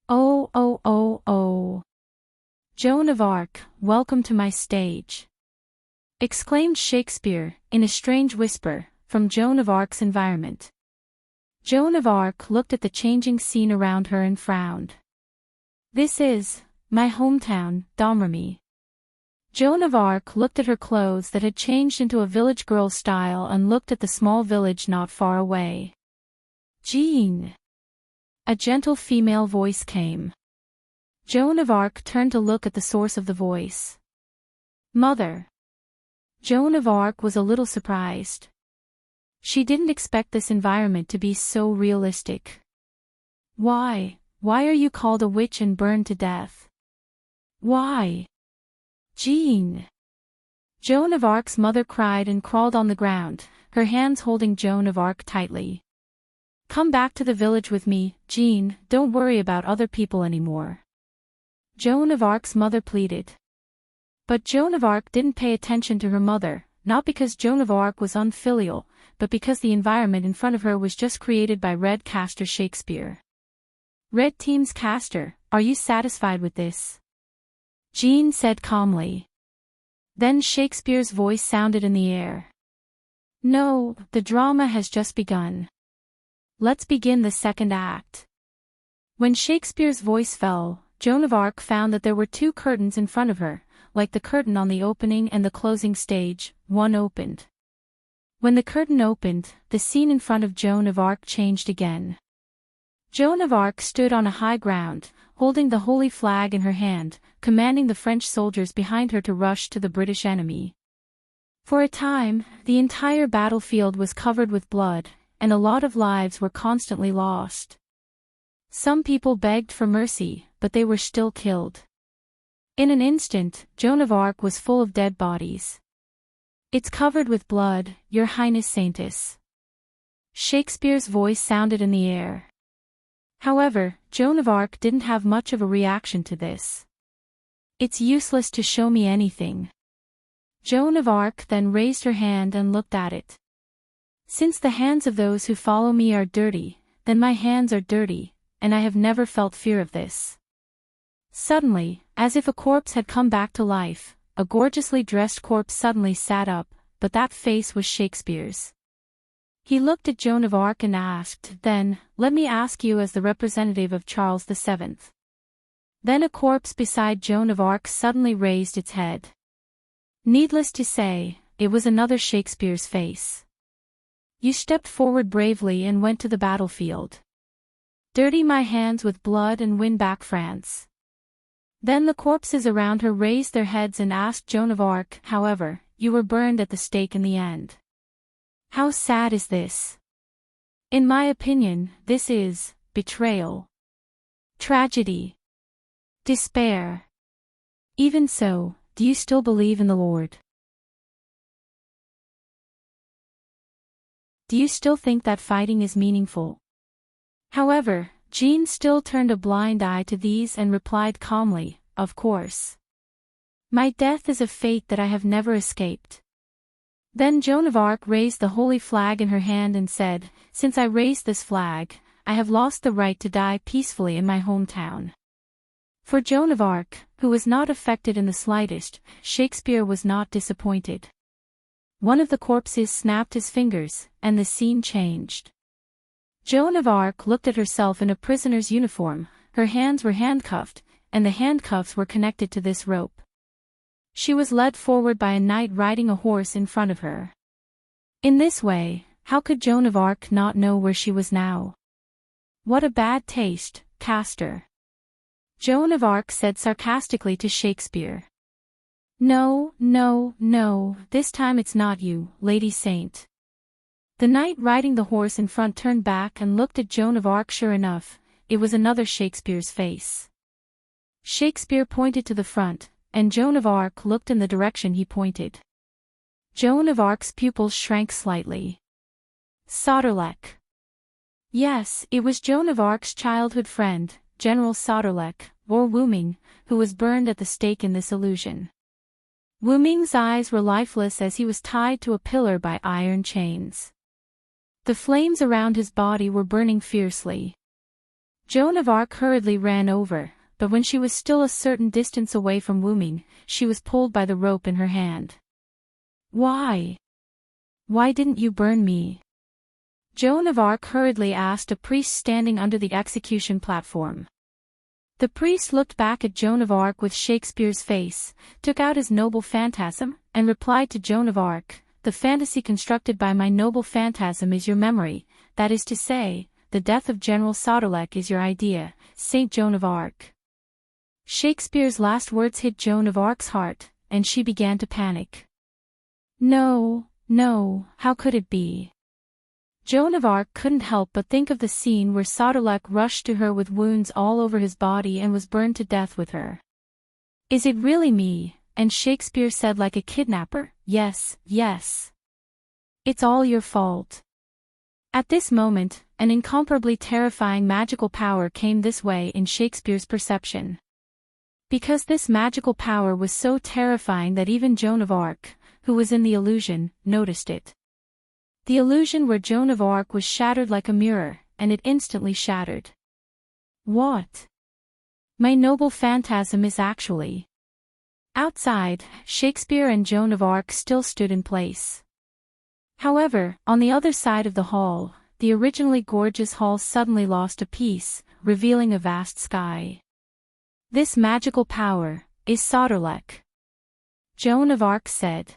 Oh, oh, oh, oh. Joan of Arc, welcome to my stage, exclaimed Shakespeare, in a strange whisper, from Joan of Arc's environment. Joan of Arc looked at the changing scene around her and frowned. This is my hometown, Domremy. Joan of Arc looked at her clothes that had changed into a village girl style and looked at the small village not far away. Jean. A gentle female voice came. Joan of Arc turned to look at the source of the voice. Mother. Joan of Arc was a little surprised. She didn't expect this environment to be so realistic. Why are you called a witch and burned to death? Why? Jean. Joan of Arc's mother cried and crawled on the ground, her hands holding Joan of Arc tightly. Come back to the village with me, Jean, don't worry about other people anymore. Joan of Arc's mother pleaded. But Joan of Arc didn't pay attention to her mother, not because Joan of Arc was unfilial, but because the environment in front of her was just created by Red Caster Shakespeare. Red Team's caster, are you satisfied with this? Jean said calmly. Then Shakespeare's voice sounded in the air. No, the drama has just begun. Let's begin the second act. When Shakespeare's voice fell, Joan of Arc found that there were two curtains in front of her, like the curtain on the opening and the closing stage. One opened. When the curtain opened, the scene in front of Joan of Arc changed again. Joan of Arc stood on a high ground, holding the holy flag in her hand, commanding the French soldiers behind her to rush to the British enemy. For a time, the entire battlefield was covered with blood, and a lot of lives were constantly lost. Some people begged for mercy, but they were still killed. In an instant, Joan of Arc was full of dead bodies. It's covered with blood, Your Highness Saintess. Shakespeare's voice sounded in the air. However, Joan of Arc didn't have much of a reaction to this. It's useless to show me anything. Joan of Arc then raised her hand and looked at it. Since the hands of those who follow me are dirty, then my hands are dirty, and I have never felt fear of this. Suddenly, as if a corpse had come back to life, a gorgeously dressed corpse suddenly sat up, but that face was Shakespeare's. He looked at Joan of Arc and asked, "Then, let me ask you as the representative of Charles VII." Then a corpse beside Joan of Arc suddenly raised its head. Needless to say, it was another Shakespeare's face. You stepped forward bravely and went to the battlefield. Dirty my hands with blood and win back France. Then the corpses around her raised their heads and asked Joan of Arc, "However, you were burned at the stake in the end. How sad is this? In my opinion, this is betrayal, tragedy, despair. Even so, do you still believe in the Lord? Do you still think that fighting is meaningful?" However, Jean still turned a blind eye to these and replied calmly, "Of course. My death is a fate that I have never escaped." Then Joan of Arc raised the holy flag in her hand and said, "Since I raised this flag, I have lost the right to die peacefully in my hometown." For Joan of Arc, who was not affected in the slightest, Shakespeare was not disappointed. One of the corpses snapped his fingers, and the scene changed. Joan of Arc looked at herself in a prisoner's uniform, her hands were handcuffed, and the handcuffs were connected to this rope. She was led forward by a knight riding a horse in front of her. In this way, how could Joan of Arc not know where she was now? What a bad taste, Castor. Joan of Arc said sarcastically to Shakespeare. No, no, no, this time it's not you, Lady Saint. The knight riding the horse in front turned back and looked at Joan of Arc. Sure enough, it was another Shakespeare's face. Shakespeare pointed to the front, and Joan of Arc looked in the direction he pointed. Joan of Arc's pupils shrank slightly. Sauterlech. Yes, it was Joan of Arc's childhood friend, General Sauterlech, or Wu Ming, who was burned at the stake in this illusion. Wu Ming's eyes were lifeless as he was tied to a pillar by iron chains. The flames around his body were burning fiercely. Joan of Arc hurriedly ran over, but when she was still a certain distance away from Wu Ming, she was pulled by the rope in her hand. Why? Why didn't you burn me? Joan of Arc hurriedly asked a priest standing under the execution platform. The priest looked back at Joan of Arc with Shakespeare's face, took out his noble phantasm, and replied to Joan of Arc, "The fantasy constructed by my noble phantasm is your memory, that is to say, the death of General Sauterlech is your idea, Saint Joan of Arc." Shakespeare's last words hit Joan of Arc's heart, and she began to panic. No, no, how could it be? Joan of Arc couldn't help but think of the scene where Sauterlech rushed to her with wounds all over his body and was burned to death with her. Is it really me? And Shakespeare said like a kidnapper, "Yes, yes. It's all your fault." At this moment, an incomparably terrifying magical power came this way in Shakespeare's perception. Because this magical power was so terrifying that even Joan of Arc, who was in the illusion, noticed it. The illusion where Joan of Arc was shattered like a mirror, and it instantly shattered. What? My noble phantasm is actually... Outside, Shakespeare and Joan of Arc still stood in place. However, on the other side of the hall, the originally gorgeous hall suddenly lost a piece, revealing a vast sky. This magical power is Soderlek, Joan of Arc said.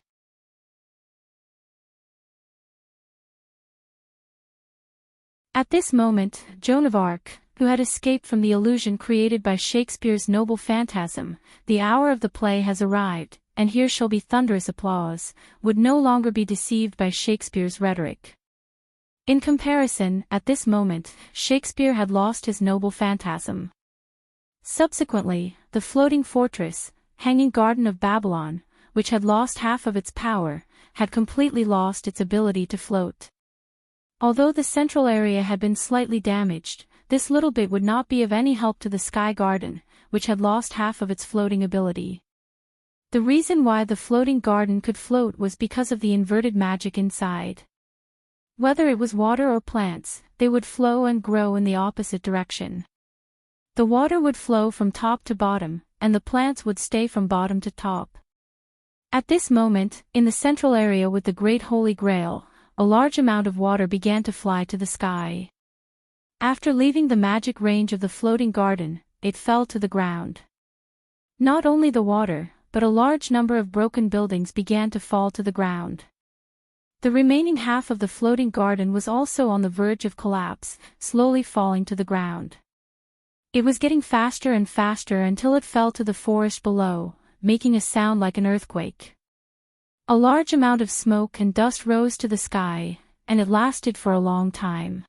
At this moment, Joan of Arc, who had escaped from the illusion created by Shakespeare's noble phantasm, the hour of the play has arrived, and here shall be thunderous applause, would no longer be deceived by Shakespeare's rhetoric. In comparison, at this moment, Shakespeare had lost his noble phantasm. Subsequently, the floating fortress, hanging garden of Babylon, which had lost half of its power, had completely lost its ability to float. Although the central area had been slightly damaged, this little bit would not be of any help to the Sky Garden, which had lost half of its floating ability. The reason why the floating garden could float was because of the inverted magic inside. Whether it was water or plants, they would flow and grow in the opposite direction. The water would flow from top to bottom, and the plants would stay from bottom to top. At this moment, in the central area with the Great Holy Grail, a large amount of water began to fly to the sky. After leaving the magic range of the floating garden, it fell to the ground. Not only the water, but a large number of broken buildings began to fall to the ground. The remaining half of the floating garden was also on the verge of collapse, slowly falling to the ground. It was getting faster and faster until it fell to the forest below, making a sound like an earthquake. A large amount of smoke and dust rose to the sky, and it lasted for a long time.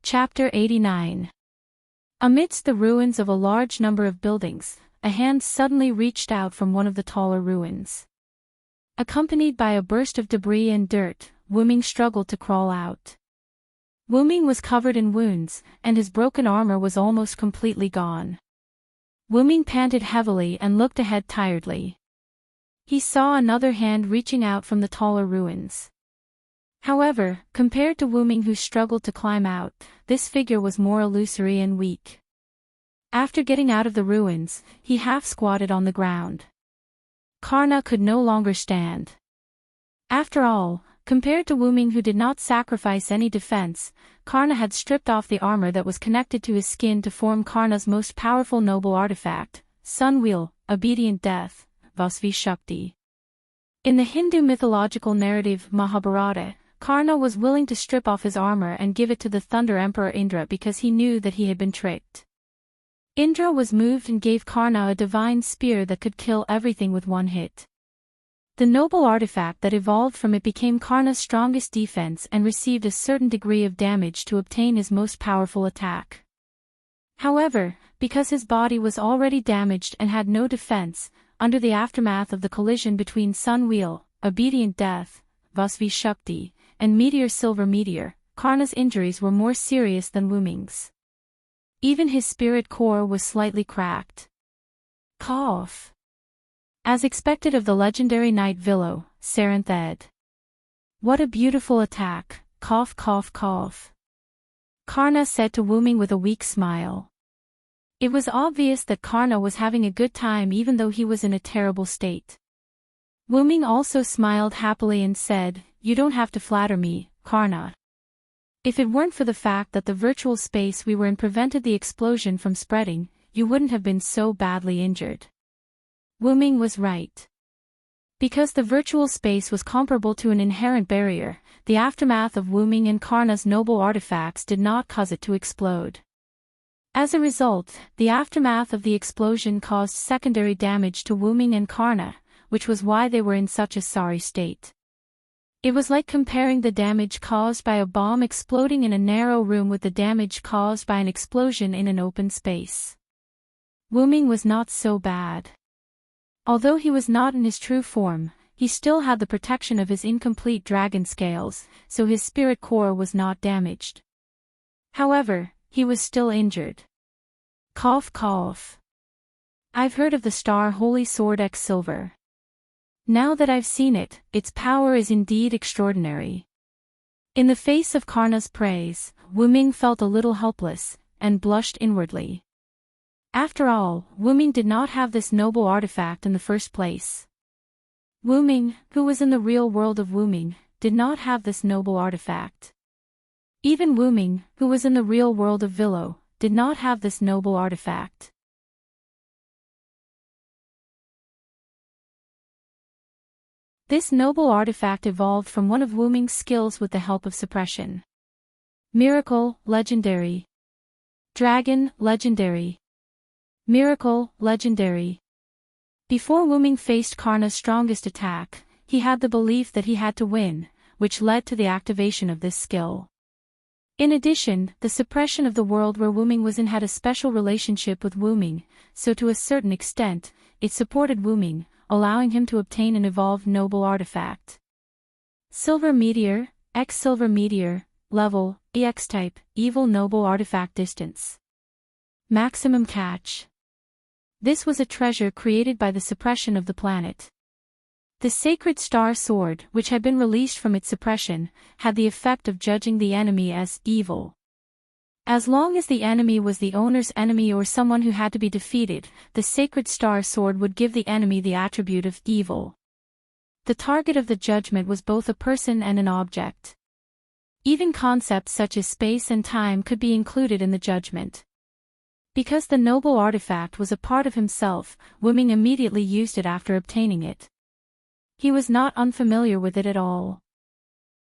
Chapter 89. Amidst the ruins of a large number of buildings, a hand suddenly reached out from one of the taller ruins. Accompanied by a burst of debris and dirt, Wuming struggled to crawl out. Wuming was covered in wounds, and his broken armor was almost completely gone. Wuming panted heavily and looked ahead tiredly. He saw another hand reaching out from the taller ruins. However, compared to Wuming who struggled to climb out, this figure was more illusory and weak. After getting out of the ruins, he half-squatted on the ground. Karna could no longer stand. After all, compared to Wuming who did not sacrifice any defense, Karna had stripped off the armor that was connected to his skin to form Karna's most powerful noble artifact, Sun Wheel, Obedient Death, Vasvi Shakti. In the Hindu mythological narrative Mahabharata, Karna was willing to strip off his armor and give it to the Thunder Emperor Indra because he knew that he had been tricked. Indra was moved and gave Karna a divine spear that could kill everything with one hit. The noble artifact that evolved from it became Karna's strongest defense and received a certain degree of damage to obtain his most powerful attack. However, because his body was already damaged and had no defense, under the aftermath of the collision between Sun Wheel, Obedient Death, Vasvi Shakti, and Meteor Silver Meteor, Karna's injuries were more serious than Wuming's. Even his spirit core was slightly cracked. Cough. As expected of the legendary knight Vilo, Saranthed. What a beautiful attack, cough cough cough. Karna said to Wuming with a weak smile. It was obvious that Karna was having a good time even though he was in a terrible state. Wuming also smiled happily and said, "You don't have to flatter me, Karna. If it weren't for the fact that the virtual space we were in prevented the explosion from spreading, you wouldn't have been so badly injured." Wuming was right. Because the virtual space was comparable to an inherent barrier, the aftermath of Wuming and Karna's noble artifacts did not cause it to explode. As a result, the aftermath of the explosion caused secondary damage to Wuming and Karna, which was why they were in such a sorry state. It was like comparing the damage caused by a bomb exploding in a narrow room with the damage caused by an explosion in an open space. Wuming was not so bad. Although he was not in his true form, he still had the protection of his incomplete dragon scales, so his spirit core was not damaged. However, he was still injured. Cough cough. I've heard of the Star Holy Sword X Silver. Now that I've seen it, its power is indeed extraordinary. In the face of Karna's praise, Wu Ming felt a little helpless, and blushed inwardly. After all, Wu Ming did not have this noble artifact in the first place. Wu Ming, who was in the real world of Wu Ming, did not have this noble artifact. Even Wu Ming, who was in the real world of Villo, did not have this noble artifact. This noble artifact evolved from one of Wu Ming's skills with the help of suppression. Miracle, legendary. Dragon, legendary. Miracle, legendary. Before Wu Ming faced Karna's strongest attack, he had the belief that he had to win, which led to the activation of this skill. In addition, the suppression of the world where Wu Ming was in had a special relationship with Wu Ming, so to a certain extent, it supported Wu Ming, allowing him to obtain an evolved noble artifact. Silver Meteor, X Silver Meteor, Level, EX Type, Evil Noble Artifact Distance. Maximum Catch. This was a treasure created by the suppression of the planet. The Sacred Star Sword, which had been released from its suppression, had the effect of judging the enemy as evil. As long as the enemy was the owner's enemy or someone who had to be defeated, the Sacred Star Sword would give the enemy the attribute of evil. The target of the judgment was both a person and an object. Even concepts such as space and time could be included in the judgment. Because the noble artifact was a part of himself, Wu Ming immediately used it after obtaining it. He was not unfamiliar with it at all.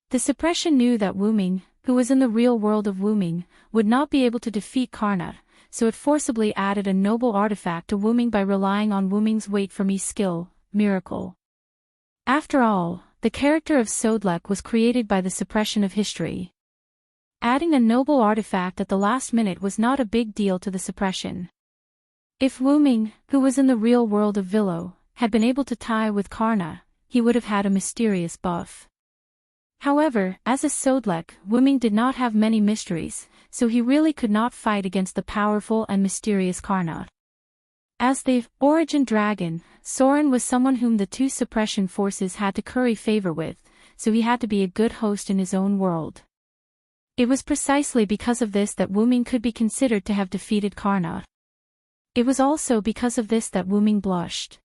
The suppression knew that Wu Ming, who was in the real world of Wu Ming, would not be able to defeat Karna, so it forcibly added a noble artifact to Wu Ming by relying on Wu Ming's wait for me skill, Miracle. After all, the character of Sodlek was created by the suppression of history. Adding a noble artifact at the last minute was not a big deal to the suppression. If Wu Ming, who was in the real world of Villo, had been able to tie with Karna, he would have had a mysterious buff. However, as a Sodlek, Wu Ming did not have many mysteries, so he really could not fight against the powerful and mysterious Karna. As the origin dragon, Soren was someone whom the two suppression forces had to curry favor with, so he had to be a good host in his own world. It was precisely because of this that Wu Ming could be considered to have defeated Karna. It was also because of this that Wu Ming blushed.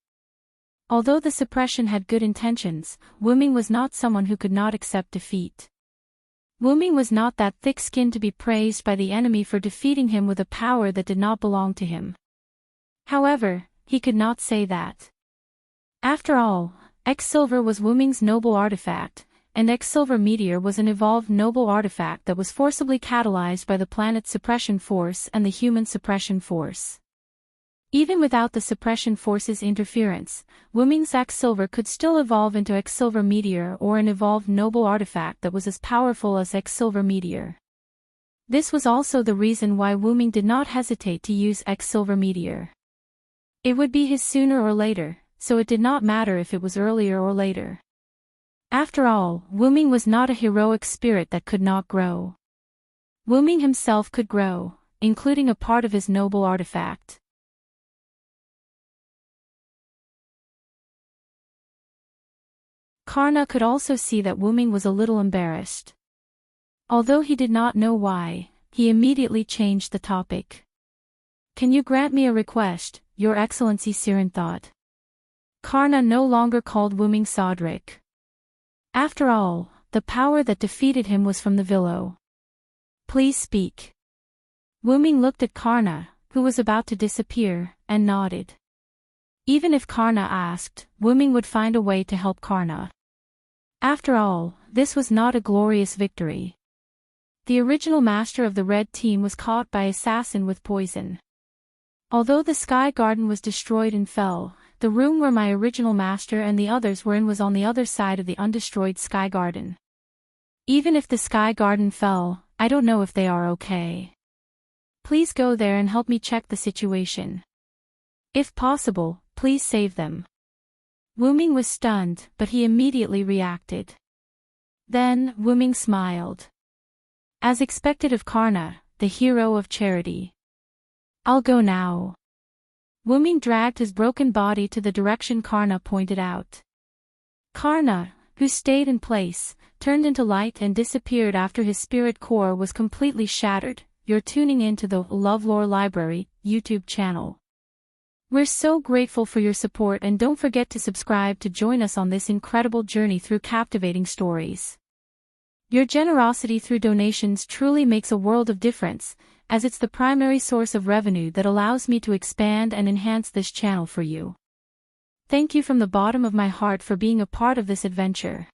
Although the suppression had good intentions, Wu Ming was not someone who could not accept defeat. Wu Ming was not that thick-skinned to be praised by the enemy for defeating him with a power that did not belong to him. However, he could not say that. After all, X Silver was Wu Ming's noble artifact, and X Silver Meteor was an evolved noble artifact that was forcibly catalyzed by the planet's suppression force and the human suppression force. Even without the suppression force's interference, Wu Ming's X Silver could still evolve into X Silver Meteor or an evolved noble artifact that was as powerful as X Silver Meteor. This was also the reason why Wu Ming did not hesitate to use X Silver Meteor. It would be his sooner or later, so it did not matter if it was earlier or later. After all, Wu Ming was not a heroic spirit that could not grow. Wu Ming himself could grow, including a part of his noble artifact. Karna could also see that Wu Ming was a little embarrassed. Although he did not know why, he immediately changed the topic. "Can you grant me a request, Your Excellency Siren thought." Karna no longer called Wu Ming Sodric. After all, the power that defeated him was from the Villo. "Please speak." Wu Ming looked at Karna, who was about to disappear, and nodded. Even if Karna asked, Wu Ming would find a way to help Karna. After all, this was not a glorious victory. The original master of the red team was caught by assassin with poison. Although the Sky Garden was destroyed and fell, the room where my original master and the others were in was on the other side of the undestroyed Sky Garden. Even if the Sky Garden fell, I don't know if they are okay. Please go there and help me check the situation. If possible, please save them. Wuming was stunned, but he immediately reacted. Then, Wuming smiled. As expected of Karna, the hero of charity. I'll go now. Wuming dragged his broken body to the direction Karna pointed out. Karna, who stayed in place, turned into light and disappeared after his spirit core was completely shattered. You're tuning into the LoveLore Library YouTube channel. We're so grateful for your support, and don't forget to subscribe to join us on this incredible journey through captivating stories. Your generosity through donations truly makes a world of difference, as it's the primary source of revenue that allows me to expand and enhance this channel for you. Thank you from the bottom of my heart for being a part of this adventure.